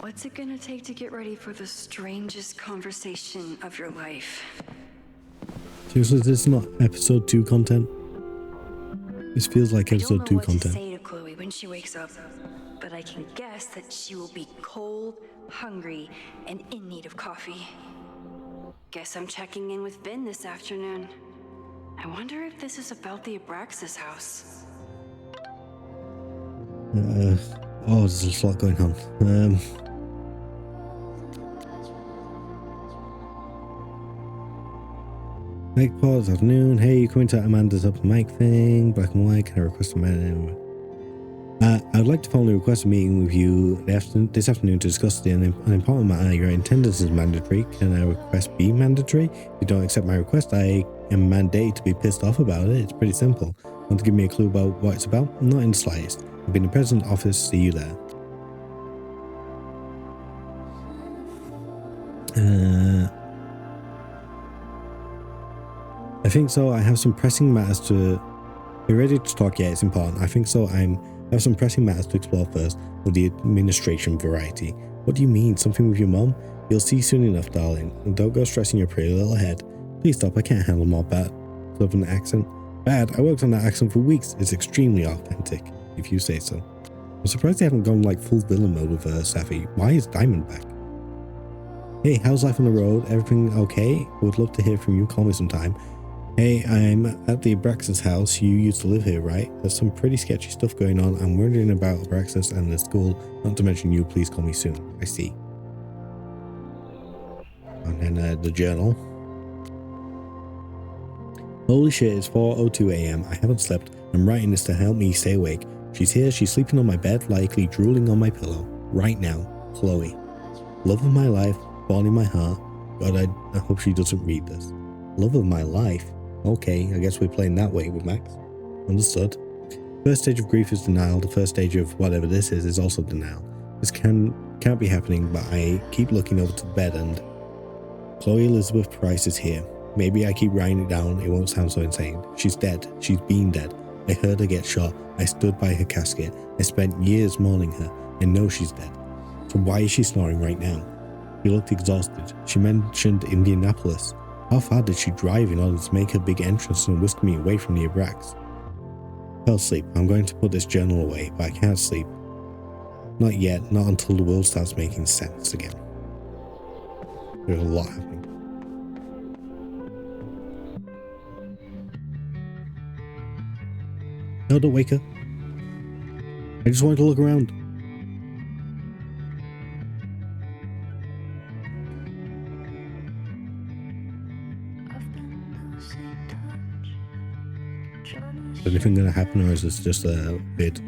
what's it gonna take to get ready for the strangest conversation of your life? Seriously, this is not episode 2 content? This feels like episode 2 I don't know what to content. say to Chloe when she wakes up, but I can guess that she will be cold, hungry, and in need of coffee. Guess I'm checking in with Vin this afternoon. I wonder if this is about the Abraxas house. There's a lot going on. Mike Paul this afternoon. Hey, you coming to Amanda's open mic thing? Black and white. Can I request a man? I would like to formally request a meeting with you this afternoon to discuss an important matter. Your attendance is mandatory. Can I request be mandatory? If you don't accept my request, I am mandated to be pissed off about it. It's pretty simple. Want to give me a clue about what it's about? Not in the slightest. I'll be in the president's office. See you there. I think so. I have some pressing matters to... You're ready to talk? Yeah, it's important. I think so. I have some pressing matters to explore first, of the administration variety. What do you mean? Something with your mom? You'll see soon enough, darling. And don't go stressing your pretty little head. Please stop. I can't handle more bad. Southern accent. Bad. I worked on that accent for weeks. It's extremely authentic, if you say so. I'm surprised they haven't gone like full villain mode with Safi. Why is Diamond back? Hey, how's life on the road? Everything okay? Would love to hear from you. Call me sometime. Hey, I'm at the Abraxas house. You used to live here, right? There's some pretty sketchy stuff going on. I'm wondering about Abraxas and the school. Not to mention you. Please call me soon. I see. And then the journal. Holy shit, it's 4:02 a.m. I haven't slept. I'm writing this to help me stay awake. She's here. She's sleeping on my bed, likely drooling on my pillow. Right now. Chloe. Love of my life. Born in my heart. God, I hope she doesn't read this. Love of my life. Okay, I guess we're playing that way with Max. Understood. First stage of grief is denial. The first stage of whatever this is also denial. This can't be happening, but I keep looking over to the bed and... Chloe Elizabeth Price is here. Maybe I keep writing it down, it won't sound so insane. She's dead. She's been dead. I heard her get shot. I stood by her casket. I spent years mourning her. I know she's dead. So why is she snoring right now? She looked exhausted. She mentioned Indianapolis. How far did she drive in order to make her big entrance and whisk me away from the Abrax? Fell asleep. I'm going to put this journal away, but I can't sleep. Not yet, not until the world starts making sense again. There's a lot happening. No, don't wake her. I just wanted to look around. Is anything going to happen, or is this just a bit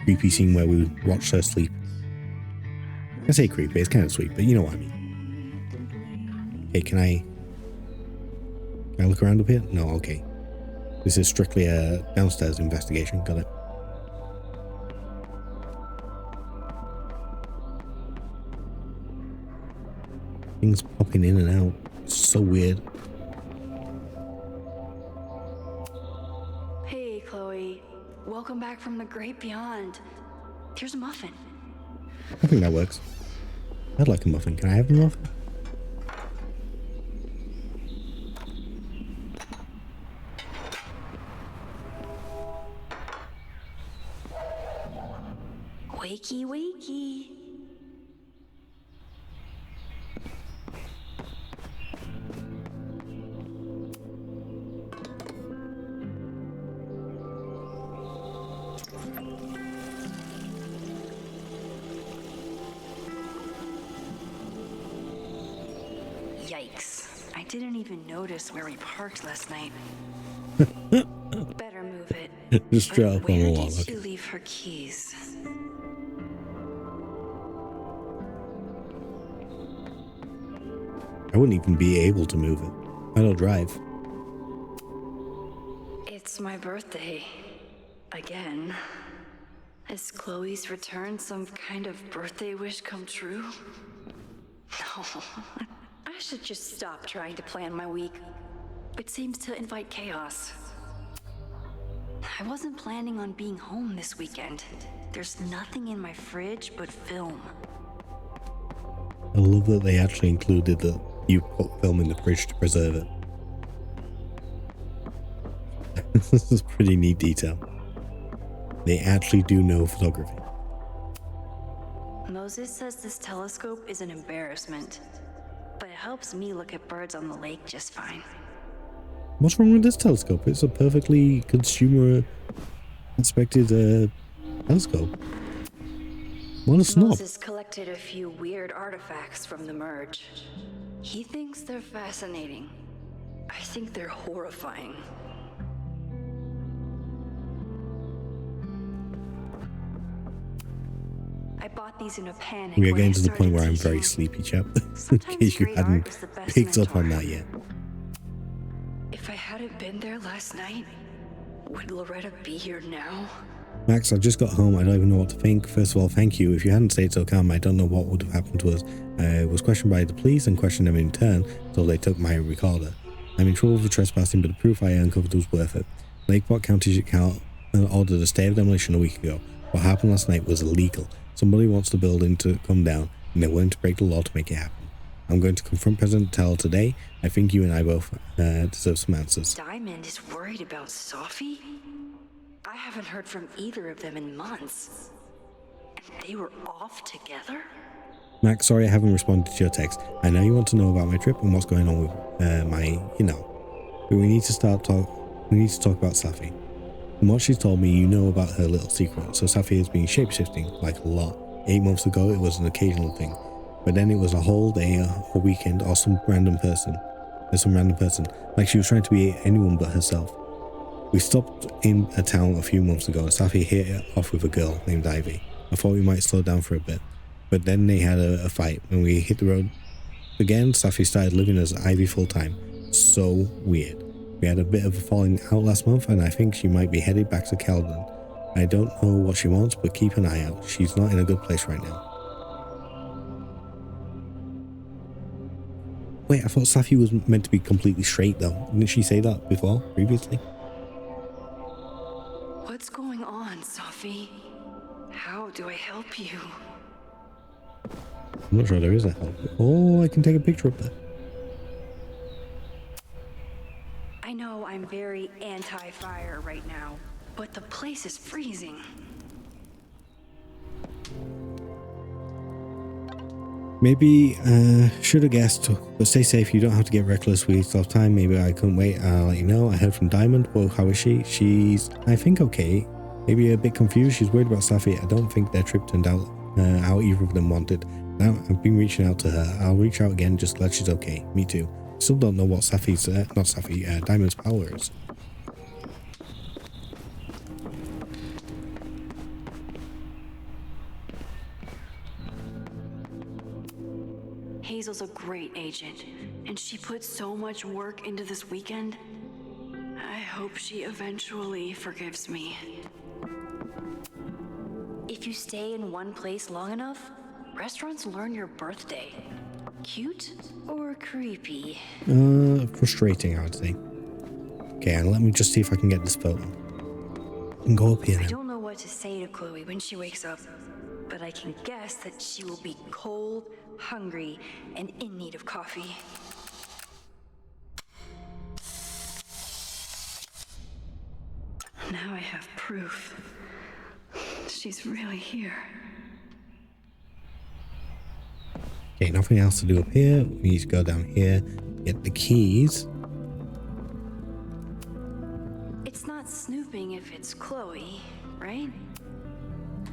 creepy scene where we watch her sleep? I say creepy, it's kind of sweet, but you know what I mean. Hey, can I look around up here? No, okay. This is strictly a downstairs investigation. Got it. Things popping in and out. It's so weird. Hey, Chloe. Welcome back from the great beyond. Here's a muffin. I think that works. I'd like a muffin. Can I have a muffin? Wakey, wakey. Yikes. I didn't even notice where we parked last night. Better move it. Just straight up on the Where wall. did Okay. you leave her keys? I wouldn't even be able to move it. I don't drive. It's my birthday. Again. Is Chloe's return some kind of birthday wish come true? No. I should just stop trying to plan my week. It seems to invite chaos. I wasn't planning on being home this weekend. There's nothing in my fridge but film. I love that they actually included that you put film in the fridge to preserve it. This is a pretty neat detail. They actually do know photography. Moses says this telescope is an embarrassment, but it helps me look at birds on the lake just fine. What's wrong with this telescope? It's a perfectly consumer inspected telescope. What a snob. Moses collected a few weird artifacts from the merge. He thinks they're fascinating. I think they're horrifying. I bought these in a panic. We are when getting I to the point where I'm started very sleepy, chap. In case you hadn't picked up on that yet. If I hadn't been there last night, would Loretta be here now? Max, I just got home. I don't even know what to think. First of all, thank you. If you hadn't stayed so calm, I don't know what would have happened to us. I was questioned by the police and questioned them in turn, so they took my recorder. I'm in trouble for trespassing, but the proof I uncovered was worth it. Lakeport County ordered a stay of demolition a week ago. What happened last night was illegal. Somebody wants the building to come down, and they're willing to break the law to make it happen. I'm going to confront President Tell today. I think you and I both deserve some answers. Diamond is worried about Sophie? I haven't heard from either of them in months. And they were off together? Max, sorry I haven't responded to your text. I know you want to know about my trip and what's going on with my, but we need to talk about Safi. From what she's told me, you know about her little secret. So Safi has been shapeshifting, like a lot. 8 months ago, it was an occasional thing. But then it was a whole day or weekend or some random person. Like she was trying to be anyone but herself. We stopped in a town a few months ago and Safi hit it off with a girl named Ivy. I thought we might slow down for a bit. But then they had a fight. When we hit the road again, Safi started living as Ivy full time. So weird. We had a bit of a falling out last month and I think she might be headed back to Caledon. I don't know what she wants, but keep an eye out. She's not in a good place right now. Wait, I thought Safi was meant to be completely straight though. Didn't she say that before, previously? What's going on, Sophie? How do I help you? I'm not sure there is a help. Oh, I can take a picture up there. I know I'm very anti-fire right now, but the place is freezing. Maybe, should have guessed, but stay safe. You don't have to get reckless. We still have time. Maybe I couldn't wait. I'll let you know. I heard from Diamond. Well, how is she? She's, I think, okay. Maybe a bit confused. She's worried about Safi. I don't think their trip turned out how either of them wanted. Now, I've been reaching out to her. I'll reach out again, just glad she's okay. Me too. Still don't know what Safi's, Diamond's power is. Hazel's a great agent, and she put so much work into this weekend. I hope she eventually forgives me. If you stay in one place long enough, restaurants learn your birthday. Cute or creepy? Frustrating, I would say. Okay, and let me just see if I can get this photo. And go up here I now. don't know what to say to Chloe when she wakes up, but I can guess that she will be cold, hungry, and in need of coffee. Now I have proof. She's really here. Okay, nothing else to do up here. We need to go down here, get the keys. It's not snooping if it's Chloe, right?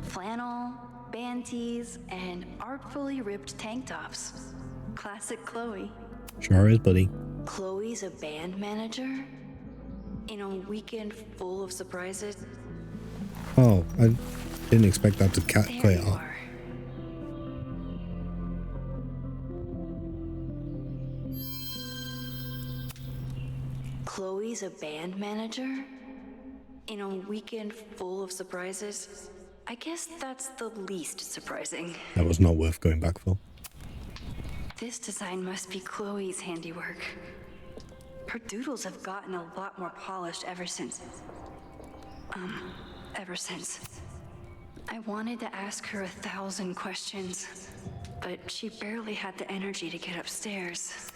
Flannel, band tees, and artfully ripped tank tops. Classic Chloe. Sure is, buddy. Chloe's a band manager? In a weekend full of surprises? Oh, I didn't expect that to quite off. Chloe's a band manager? In a weekend full of surprises? I guess that's the least surprising. That was not worth going back for. This design must be Chloe's handiwork. Her doodles have gotten a lot more polished ever since. I wanted to ask her 1,000 questions, but she barely had the energy to get upstairs.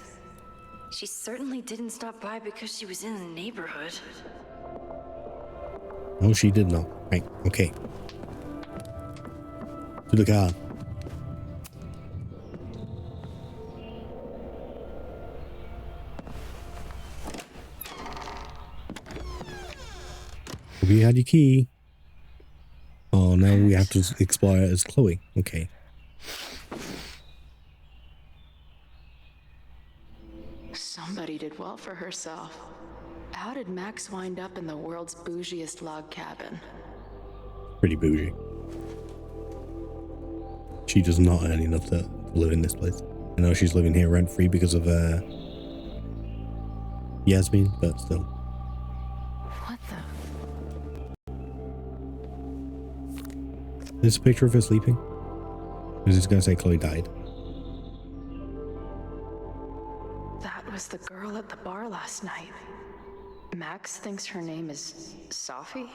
She certainly didn't stop by because she was in the neighborhood. No, she did not. Right, okay. To the car. We had your key. Oh, now we have to explore it as Chloe. Okay. Somebody did well for herself. How did Max wind up in the world's bougiest log cabin? Pretty bougie. She does not earn enough to live in this place. I know she's living here rent-free because of Yasmin, but still. What the? This picture of her sleeping? Is this gonna say Chloe died? That was the girl at the bar last night. Max thinks her name is Sophie?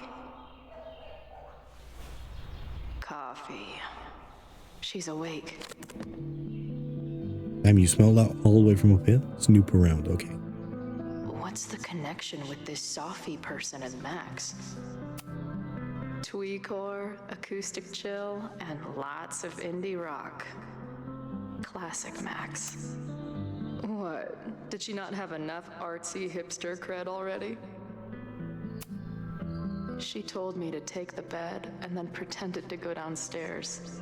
Coffee. She's awake. Damn, you smell that all the way from up here? Snoop around, okay. What's the connection with this Sophie person and Max? Tweecore, acoustic chill, and lots of indie rock. Classic Max. What? Did she not have enough artsy hipster cred already? She told me to take the bed and then pretended to go downstairs.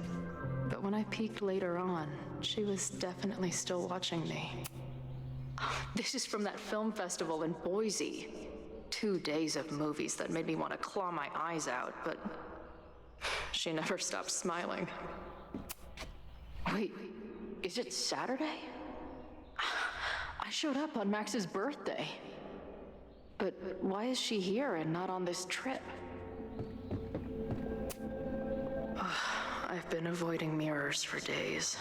But when I peeked later on, she was definitely still watching me. This is from that film festival in Boise. 2 days of movies that made me want to claw my eyes out, but she never stopped smiling. Wait, is it Saturday? I showed up on Max's birthday. But why is she here and not on this trip? I've been avoiding mirrors for days.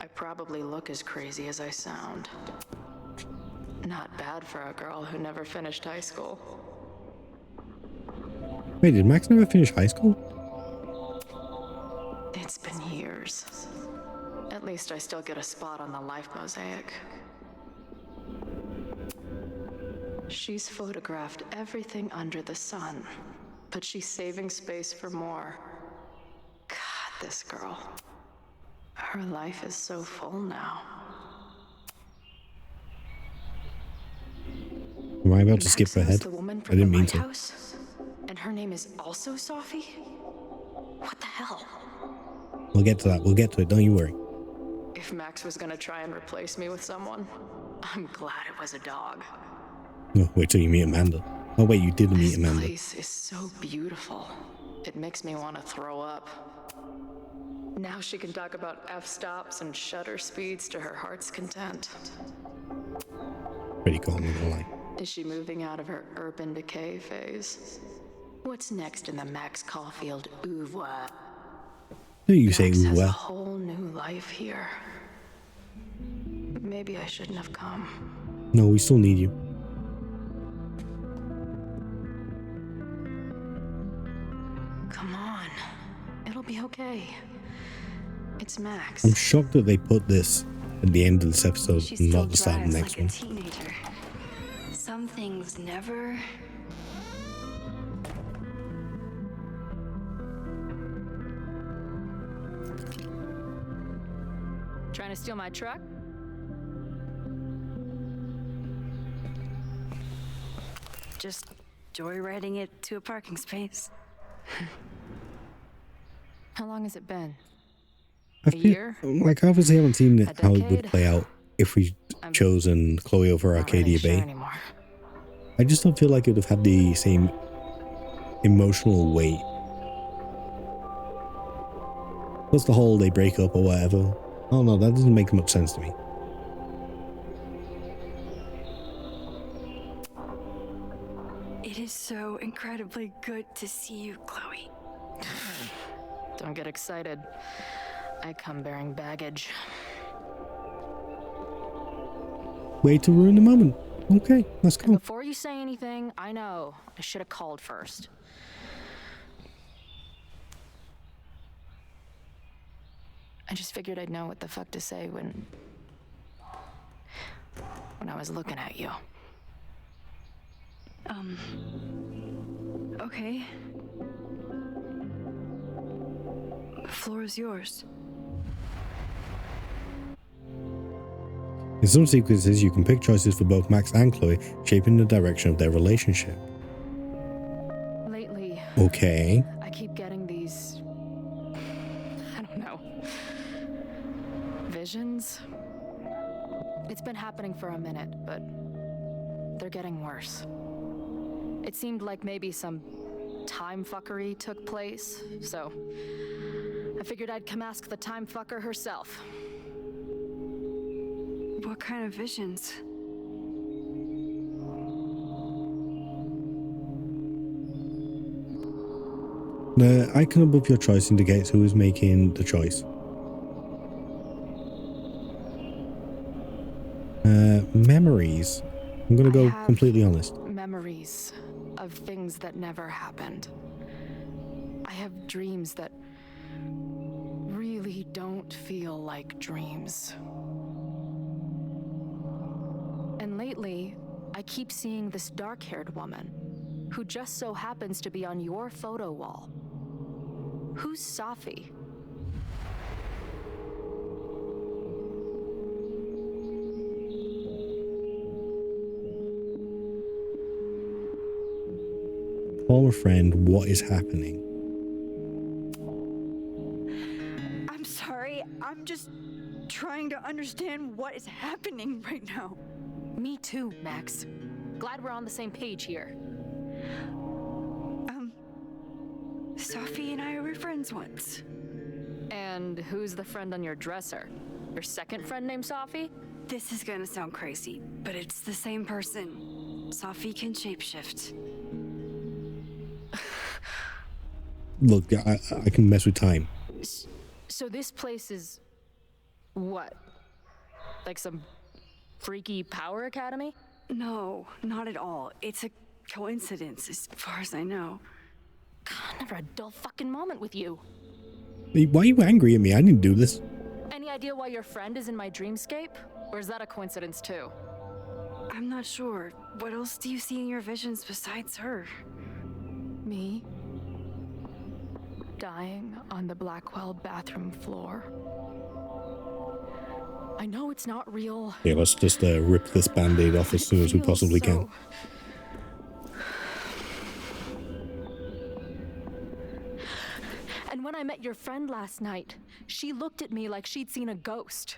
I probably look as crazy as I sound. Not bad for a girl who never finished high school. Wait, did Max never finish high school? It's been years. At least I still get a spot on the life mosaic. She's photographed everything under the sun, but she's saving space for more. God, this girl. Her life is so full now. Am I about to skip ahead? I didn't mean to. House? And her name is also Sophie? What the hell? We'll get to that. We'll get to it. Don't you worry. If Max was gonna try and replace me with someone, I'm glad it was a dog. Oh, wait till you meet Amanda. Oh, wait, you did meet Amanda. This place is so beautiful. It makes me want to throw up. Now she can talk about f-stops and shutter speeds to her heart's content. Pretty cool, I'm not gonna lie. Is she moving out of her urban decay phase? What's next in the Max Caulfield oeuvre? Do you say Max has a well? whole new life here. Maybe I shouldn't have come. No, we still need you. Come on. It'll be okay. It's Max. I'm shocked that they put this at the end of this episode, She and still not the start of the drives next like one. a teenager. Some things never. Trying to steal my truck? Just joyriding it to a parking space. How long has it been? I feel like I obviously haven't seen it, how it would play out if we chosen Chloe over Arcadia Bay. I just don't feel like it would have had the same emotional weight. Plus the whole they break up or whatever. Oh no, that doesn't make much sense to me. It is so incredibly good to see you, Chloe. Don't get excited. I come bearing baggage. Way to ruin the moment. Okay, let's go. Before you say anything, I know I should have called first. I just figured I'd know what the fuck to say when I was looking at you. Okay. The floor is yours. In some sequences, you can pick choices for both Max and Chloe, shaping the direction of their relationship. Lately, Okay. I keep getting these, I don't know, visions. It's been happening for a minute, but they're getting worse. It seemed like maybe some time fuckery took place, so I figured I'd come ask the time fucker herself. What kind of visions? The icon above your choice indicates who is making the choice. Memories. I'm gonna go completely honest. Memories of things that never happened. I have dreams that really don't feel like dreams. And lately, I keep seeing this dark-haired woman who just so happens to be on your photo wall. Who's Safi? Former friend, what is happening? I'm sorry, I'm just trying to understand what is happening right now. Me too, Max. Glad we're on the same page here. Safi and I were friends once. And who's the friend on your dresser? Your second friend named Safi? This is gonna sound crazy, but it's the same person. Safi can shapeshift. Look, I can mess with time. So this place is what? Like some freaky power academy? No, not at all. It's a coincidence, as far as I know. God, never a dull fucking moment with you. Why are you angry at me? I didn't do this. Any idea why your friend is in my dreamscape? Or is that a coincidence too? I'm not sure. What else do you see in your visions besides her? Me? Dying on the Blackwell bathroom floor. I know it's not real. Yeah, let's just rip this band-aid off as soon as we possibly can. And when I met your friend last night, she looked at me like she'd seen a ghost.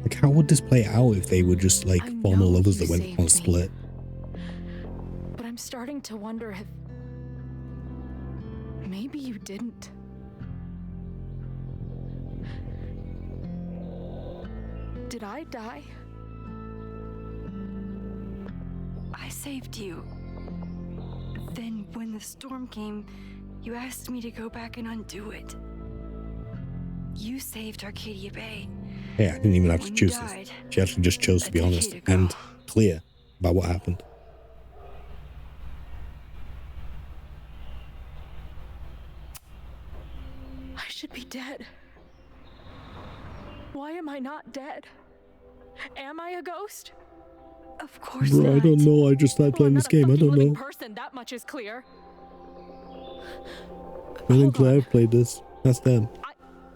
Like, how would this play out if they were just like former lovers that went on split? But I'm starting to wonder if maybe you didn't. Did I die? I saved you. Then, when the storm came, you asked me to go back and undo it. You saved Arcadia Bay. Yeah, I didn't even have to When you choose died, this. She actually just chose to be honest and clear about what happened. I should be dead. Why am I not dead? Am I a ghost? Of course Bro, not. I don't know. I just started playing this game. I don't know. Person, that much is clear. Mel and Claire played this. That's them.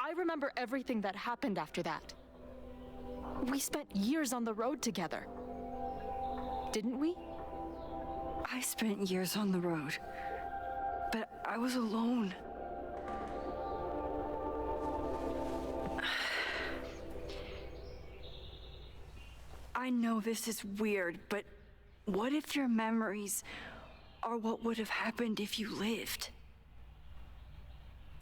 I remember everything that happened after that. We spent years on the road together. Didn't we? I spent years on the road. But I was alone. I know this is weird, but what if your memories are what would have happened if you lived?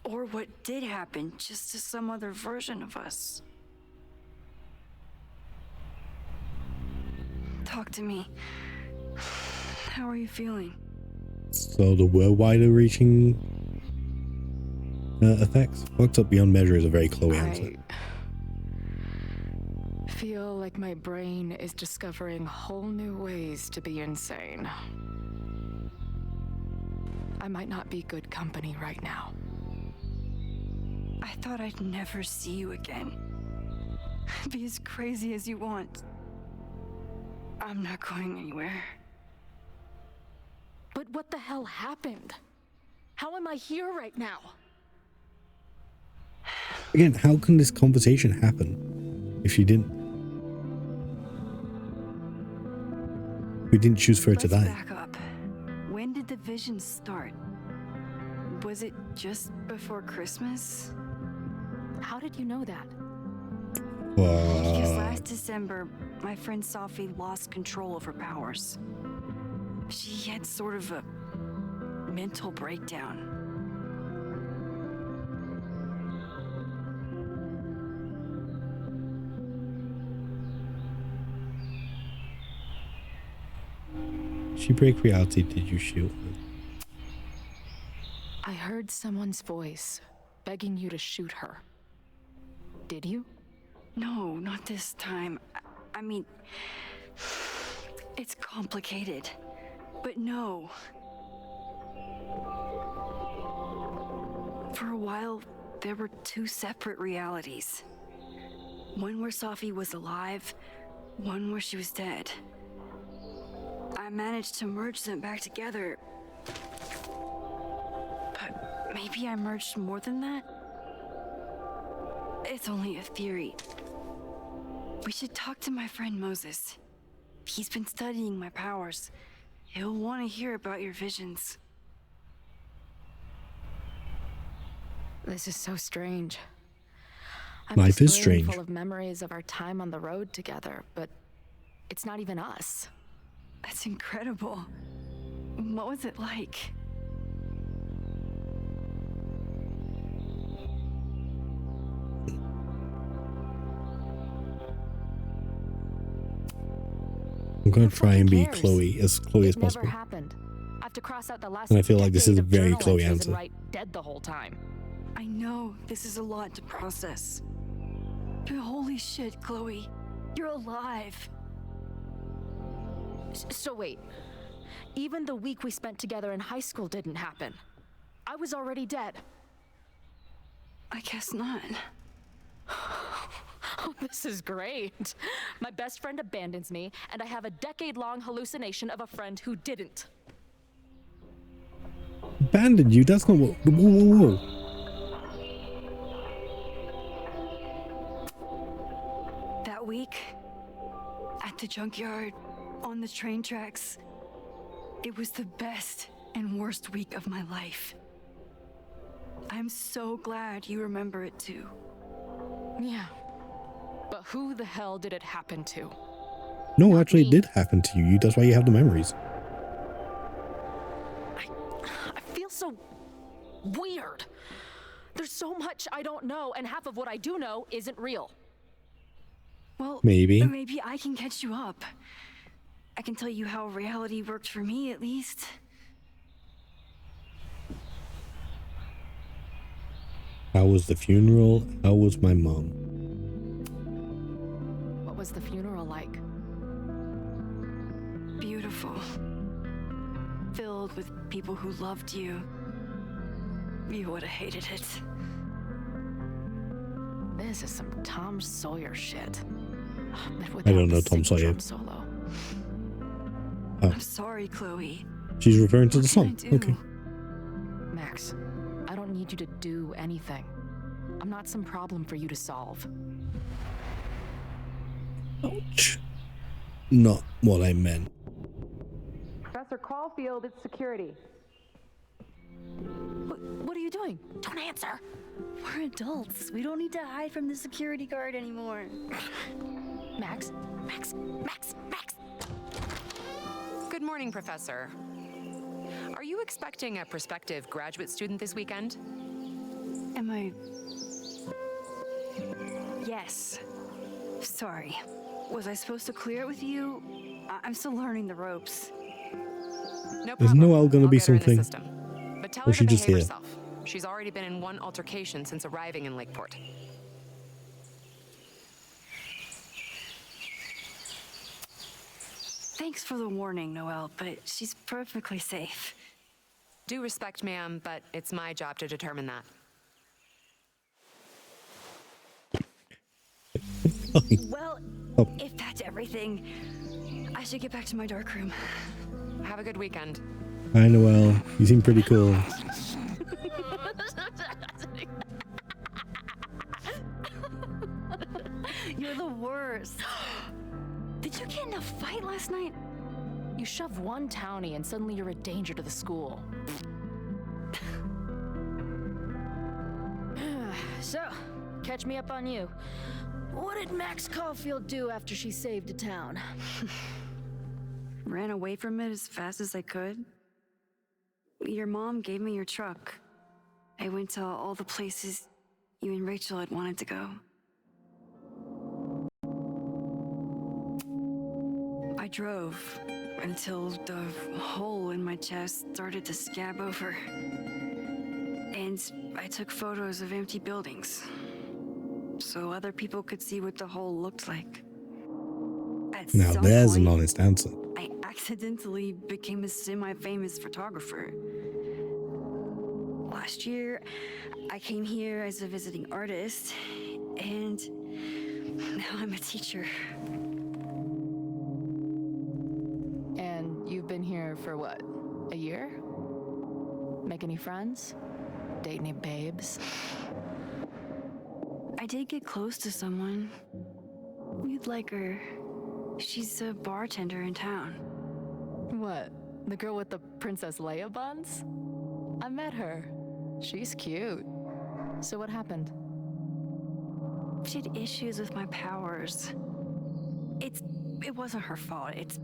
Or what did happen, just to some other version of us? Talk to me. How are you feeling? So the wider reaching effects. Fucked up beyond measure is a very Chloe answer. Feel like my brain is discovering whole new ways to be insane. I might not be good company right now. I thought I'd never see you again. Be as crazy as you want. I'm not going anywhere. But what the hell happened? How am I here right now? Again, how can this conversation happen if you didn't? We didn't choose for her to die. Back up. When did the visions start? Was it just before Christmas? How did you know that? Because last December, my friend Sophie lost control of her powers. She had sort of a mental breakdown. She break reality? Did you shoot her? I heard someone's voice begging you to shoot her. Did you? No, not this time. I mean, it's complicated. But no. For a while, there were two separate realities. One where Sophie was alive, one where she was dead. I managed to merge them back together. But maybe I merged more than that? It's only a theory. We should talk to my friend Moses. He's been studying my powers. He'll want to hear about your visions. This is so strange. Life is I'm strange. full of memories of our time on the road together, but it's not even us. That's incredible. What was it like? I'm gonna try and be Chloe as possible. Never happened. I have to cross out the last And I feel like this is a decade of very journal Chloe entries and answer. write dead the whole time. I know this is a lot to process. But holy shit, Chloe. You're alive. So wait. Even the week we spent together in high school didn't happen. I was already dead. I guess not. Oh, this is great. My best friend abandons me, and I have a decade-long hallucination of a friend who didn't. Abandoned you? That's not what. Whoa. That week, at the junkyard, on the train tracks, it was the best and worst week of my life. I'm so glad you remember it too. Yeah. But who the hell did it happen to? No, actually, it did happen to you. That's why you have the memories. I feel so weird. There's so much I don't know, and half of what I do know isn't real. Well, maybe. Maybe I can catch you up. I can tell you how reality worked for me, at least. How was the funeral? How was my mom? What was the funeral like? Beautiful. Filled with people who loved you. You would have hated it. This is some Tom Sawyer shit. I don't know Tom Sawyer. Solo. Oh. I'm sorry, Chloe. She's referring to the What song. can I do? Okay. Max, I don't need you to do anything. I'm not some problem for you to solve. Ouch. Not what I meant. Professor Caulfield, it's security. What are you doing? Don't answer. We're adults. We don't need to hide from the security guard anymore. Max? Good morning, Professor. Are you expecting a prospective graduate student this weekend? Am I... Yes. Sorry. Was I supposed to clear it with you? I'm still learning the ropes. No Is problem. Noelle gonna I'll be get her in the something? system. But tell Or her she to just behave here? herself. She's already been in one altercation since arriving in Lakeport. Thanks for the warning, Noelle, but she's perfectly safe. Due respect, ma'am, but it's my job to determine that. Well, Oh. if that's everything, I should get back to my dark room. Have a good weekend. Hi, Noelle. You seem pretty cool. You're the worst. Did you get in a fight last night? You shove one townie and suddenly you're a danger to the school. So, catch me up on you. What did Max Caulfield do after she saved a town? Ran away from it as fast as I could. Your mom gave me your truck. I went to all the places you and Rachel had wanted to go. I drove until the hole in my chest started to scab over. And I took photos of empty buildings so other people could see what the hole looked like. At Now some there's an point, honest answer. I accidentally became a semi-famous photographer. Last year, I came here as a visiting artist, and now I'm a teacher. And you've been here for what? A year? Make any friends? Date any babes? I did get close to someone. You'd like her. She's a bartender in town. What? The girl with the Princess Leia buns? I met her. She's cute. So what happened? She had issues with my powers. It wasn't her fault.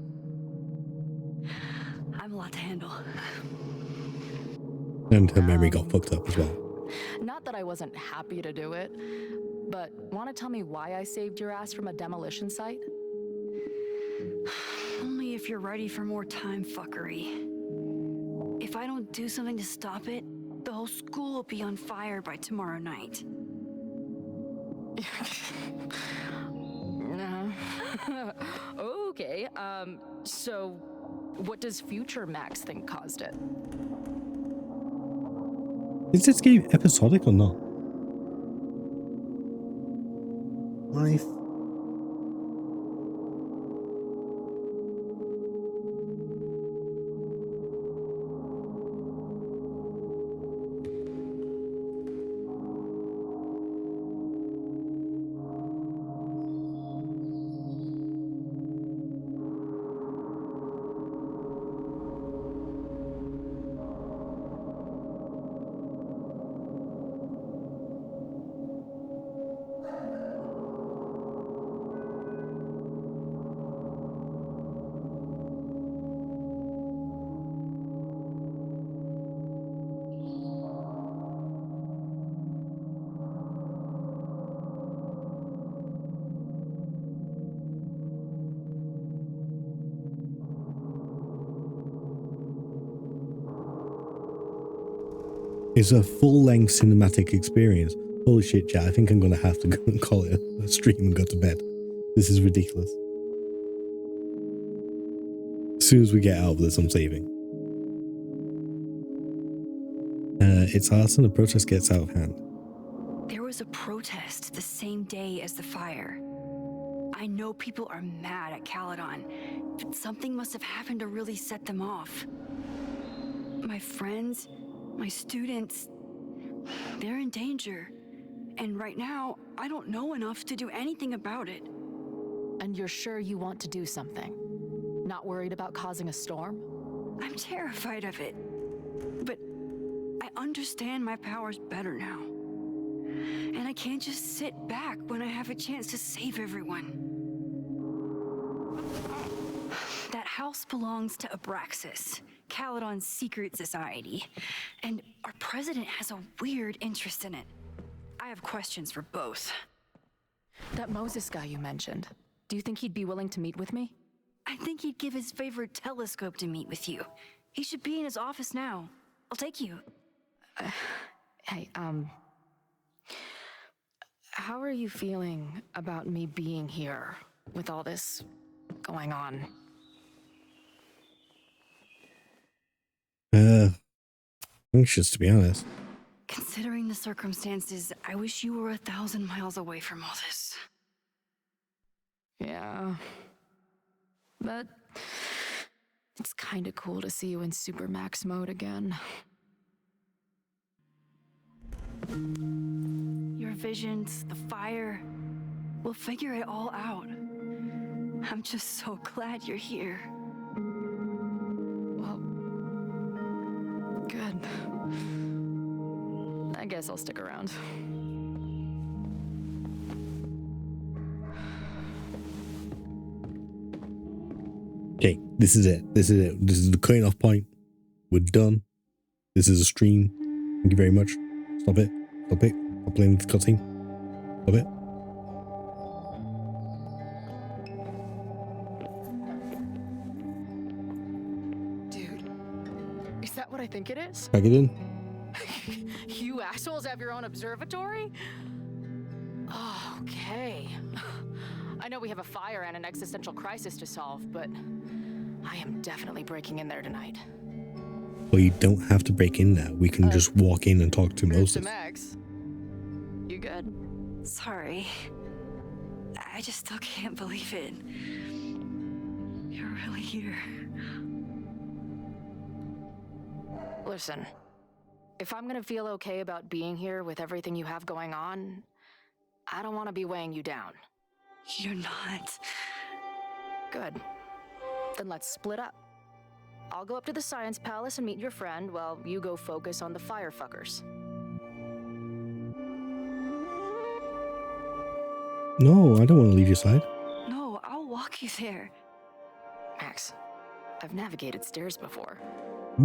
I'm a lot to handle. And her memory got fucked up as well. Not that I wasn't happy to do it, but want to tell me why I saved your ass from a demolition site? Only if you're ready for more time fuckery. If I don't do something to stop it, the whole school will be on fire by tomorrow night. Okay, so what does future Max think caused it? Is this game episodic or not? I It's a full-length cinematic experience. Holy shit, chat. I think I'm going to have to go and call it a stream and go to bed. This is ridiculous. As soon as we get out of this, I'm saving. It's arson. The protest gets out of hand. There was a protest the same day as the fire. I know people are mad at Caledon, but something must have happened to really set them off. My friends, my students, they're in danger. And right now, I don't know enough to do anything about it. And you're sure you want to do something? Not worried about causing a storm? I'm terrified of it. But I understand my powers better now. And I can't just sit back when I have a chance to save everyone. That house belongs to Abraxas, Caledon's secret society. And our president has a weird interest in it. I have questions for both. That Moses guy you mentioned, do you think he'd be willing to meet with me? I think he'd give his favorite telescope to meet with you. He should be in his office now. I'll take you. Hey, how are you feeling about me being here with all this going on? Anxious, to be honest. Considering the circumstances, I wish you were 1,000 miles away from all this. Yeah. But it's kind of cool to see you in super max mode again. Your visions, the fire, we'll figure it all out. I'm just so glad you're here. Well, good. I guess I'll stick around. Okay, this is it. This is it. This is the cutting off point. We're done. This is a stream. Thank you very much. Stop it. Stop it. Stop playing with the cutscene. Stop it. Dude, is that what I think it is? Back it in. You assholes have your own observatory? Oh, okay. I know we have a fire and an existential crisis to solve, but I am definitely breaking in there tonight. Well, you don't have to break in there. We can just walk in and talk to Moses. Max, you good? Sorry. I just still can't believe it. You're really here. Listen, if I'm gonna feel okay about being here with everything you have going on, I don't want to be weighing you down. You're not. Good. Then let's split up. I'll go up to the Science Palace and meet your friend while you go focus on the firefuckers. No, I don't want to leave your side. No, I'll walk you there. Max, I've navigated stairs before.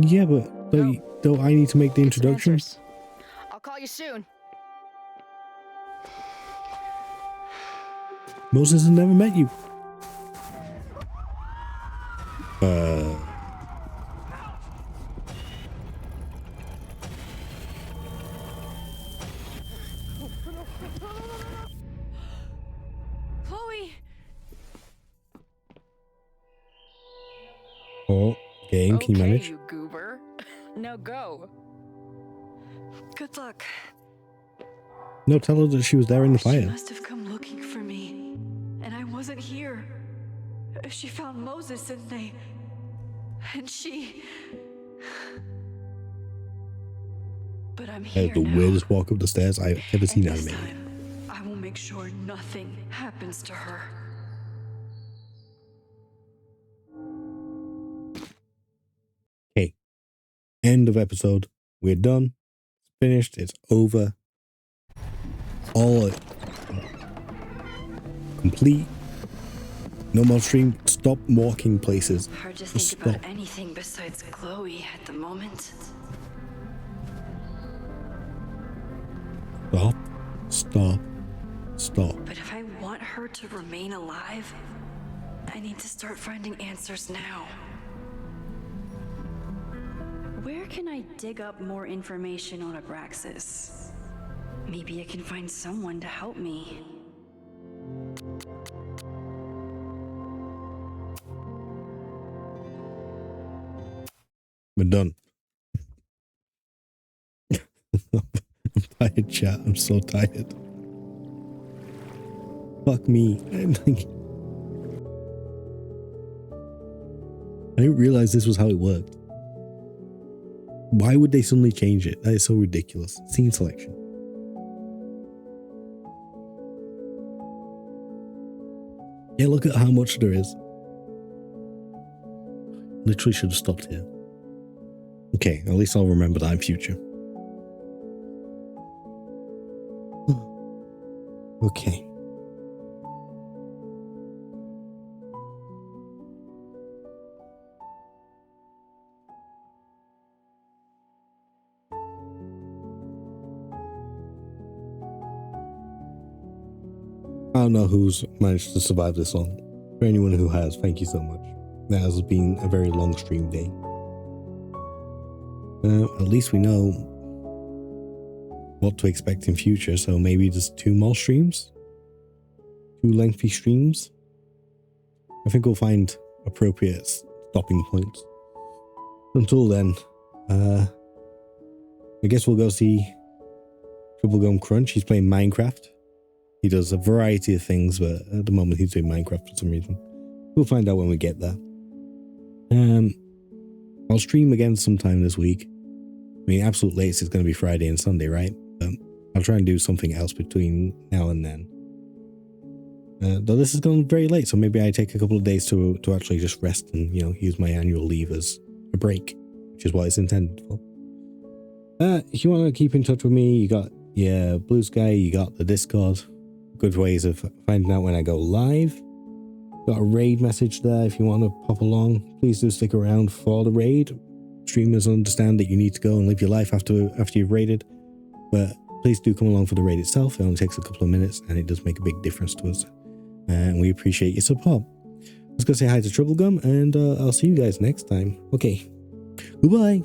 Yeah, but don't I need to make the introduction? I'll call you soon. Moses has never met you. Chloe! Oh, game, can you manage? You goober. Now go. Good luck. No, tell her that she was there in the She fire. must have come looking for me, and I wasn't here. She found Moses and she... But I'm here The now. weirdest walk up the stairs I've ever seen And this animated. time, I will make sure nothing happens to her. Okay. End of episode. We're done. It's finished. It's over. All complete. No more stream. Stop walking places. Hard to Just think stop. about anything besides Chloe at the moment. Stop. Stop. Stop. But if I want her to remain alive, I need to start finding answers now. where can I dig up more information on Abraxas? Maybe I can find someone to help me. We're done. I'm tired, chat. I'm so tired. Fuck me. I didn't realize this was how it worked. Why would they suddenly change it? That is so ridiculous. Scene selection. Yeah, look at how much there is. Literally should have stopped here. Okay, at least I'll remember that in future. Okay. I don't know who's managed to survive this long. For anyone who has, thank you so much. That has been a very long stream day. At least we know what to expect in future, so maybe just 2 more streams? 2 lengthy streams? I think we'll find appropriate stopping points. Until then, I guess we'll go see Triple Gum Crunch. He's playing Minecraft. He does a variety of things, but at the moment he's doing Minecraft for some reason. We'll find out when we get there. I'll stream again sometime this week. I mean, absolute latest is going to be Friday and Sunday, right? I'll try and do something else between now and then. Though this has gone very late, so maybe I take a couple of days to actually just rest and, you know, use my annual leave as a break, which is what it's intended for. If you want to keep in touch with me, you got your Blue Sky, you got the Discord. Good ways of finding out when I go live. Got a raid message there if you want to pop along. Please do stick around for the raid. Streamers understand that you need to go and live your life after you've raided, but please do come along for the raid itself. It only takes a couple of minutes and it does make a big difference to us, and we appreciate your support. Let's go say hi to Triple Gum, and I'll see you guys next time. Okay, goodbye.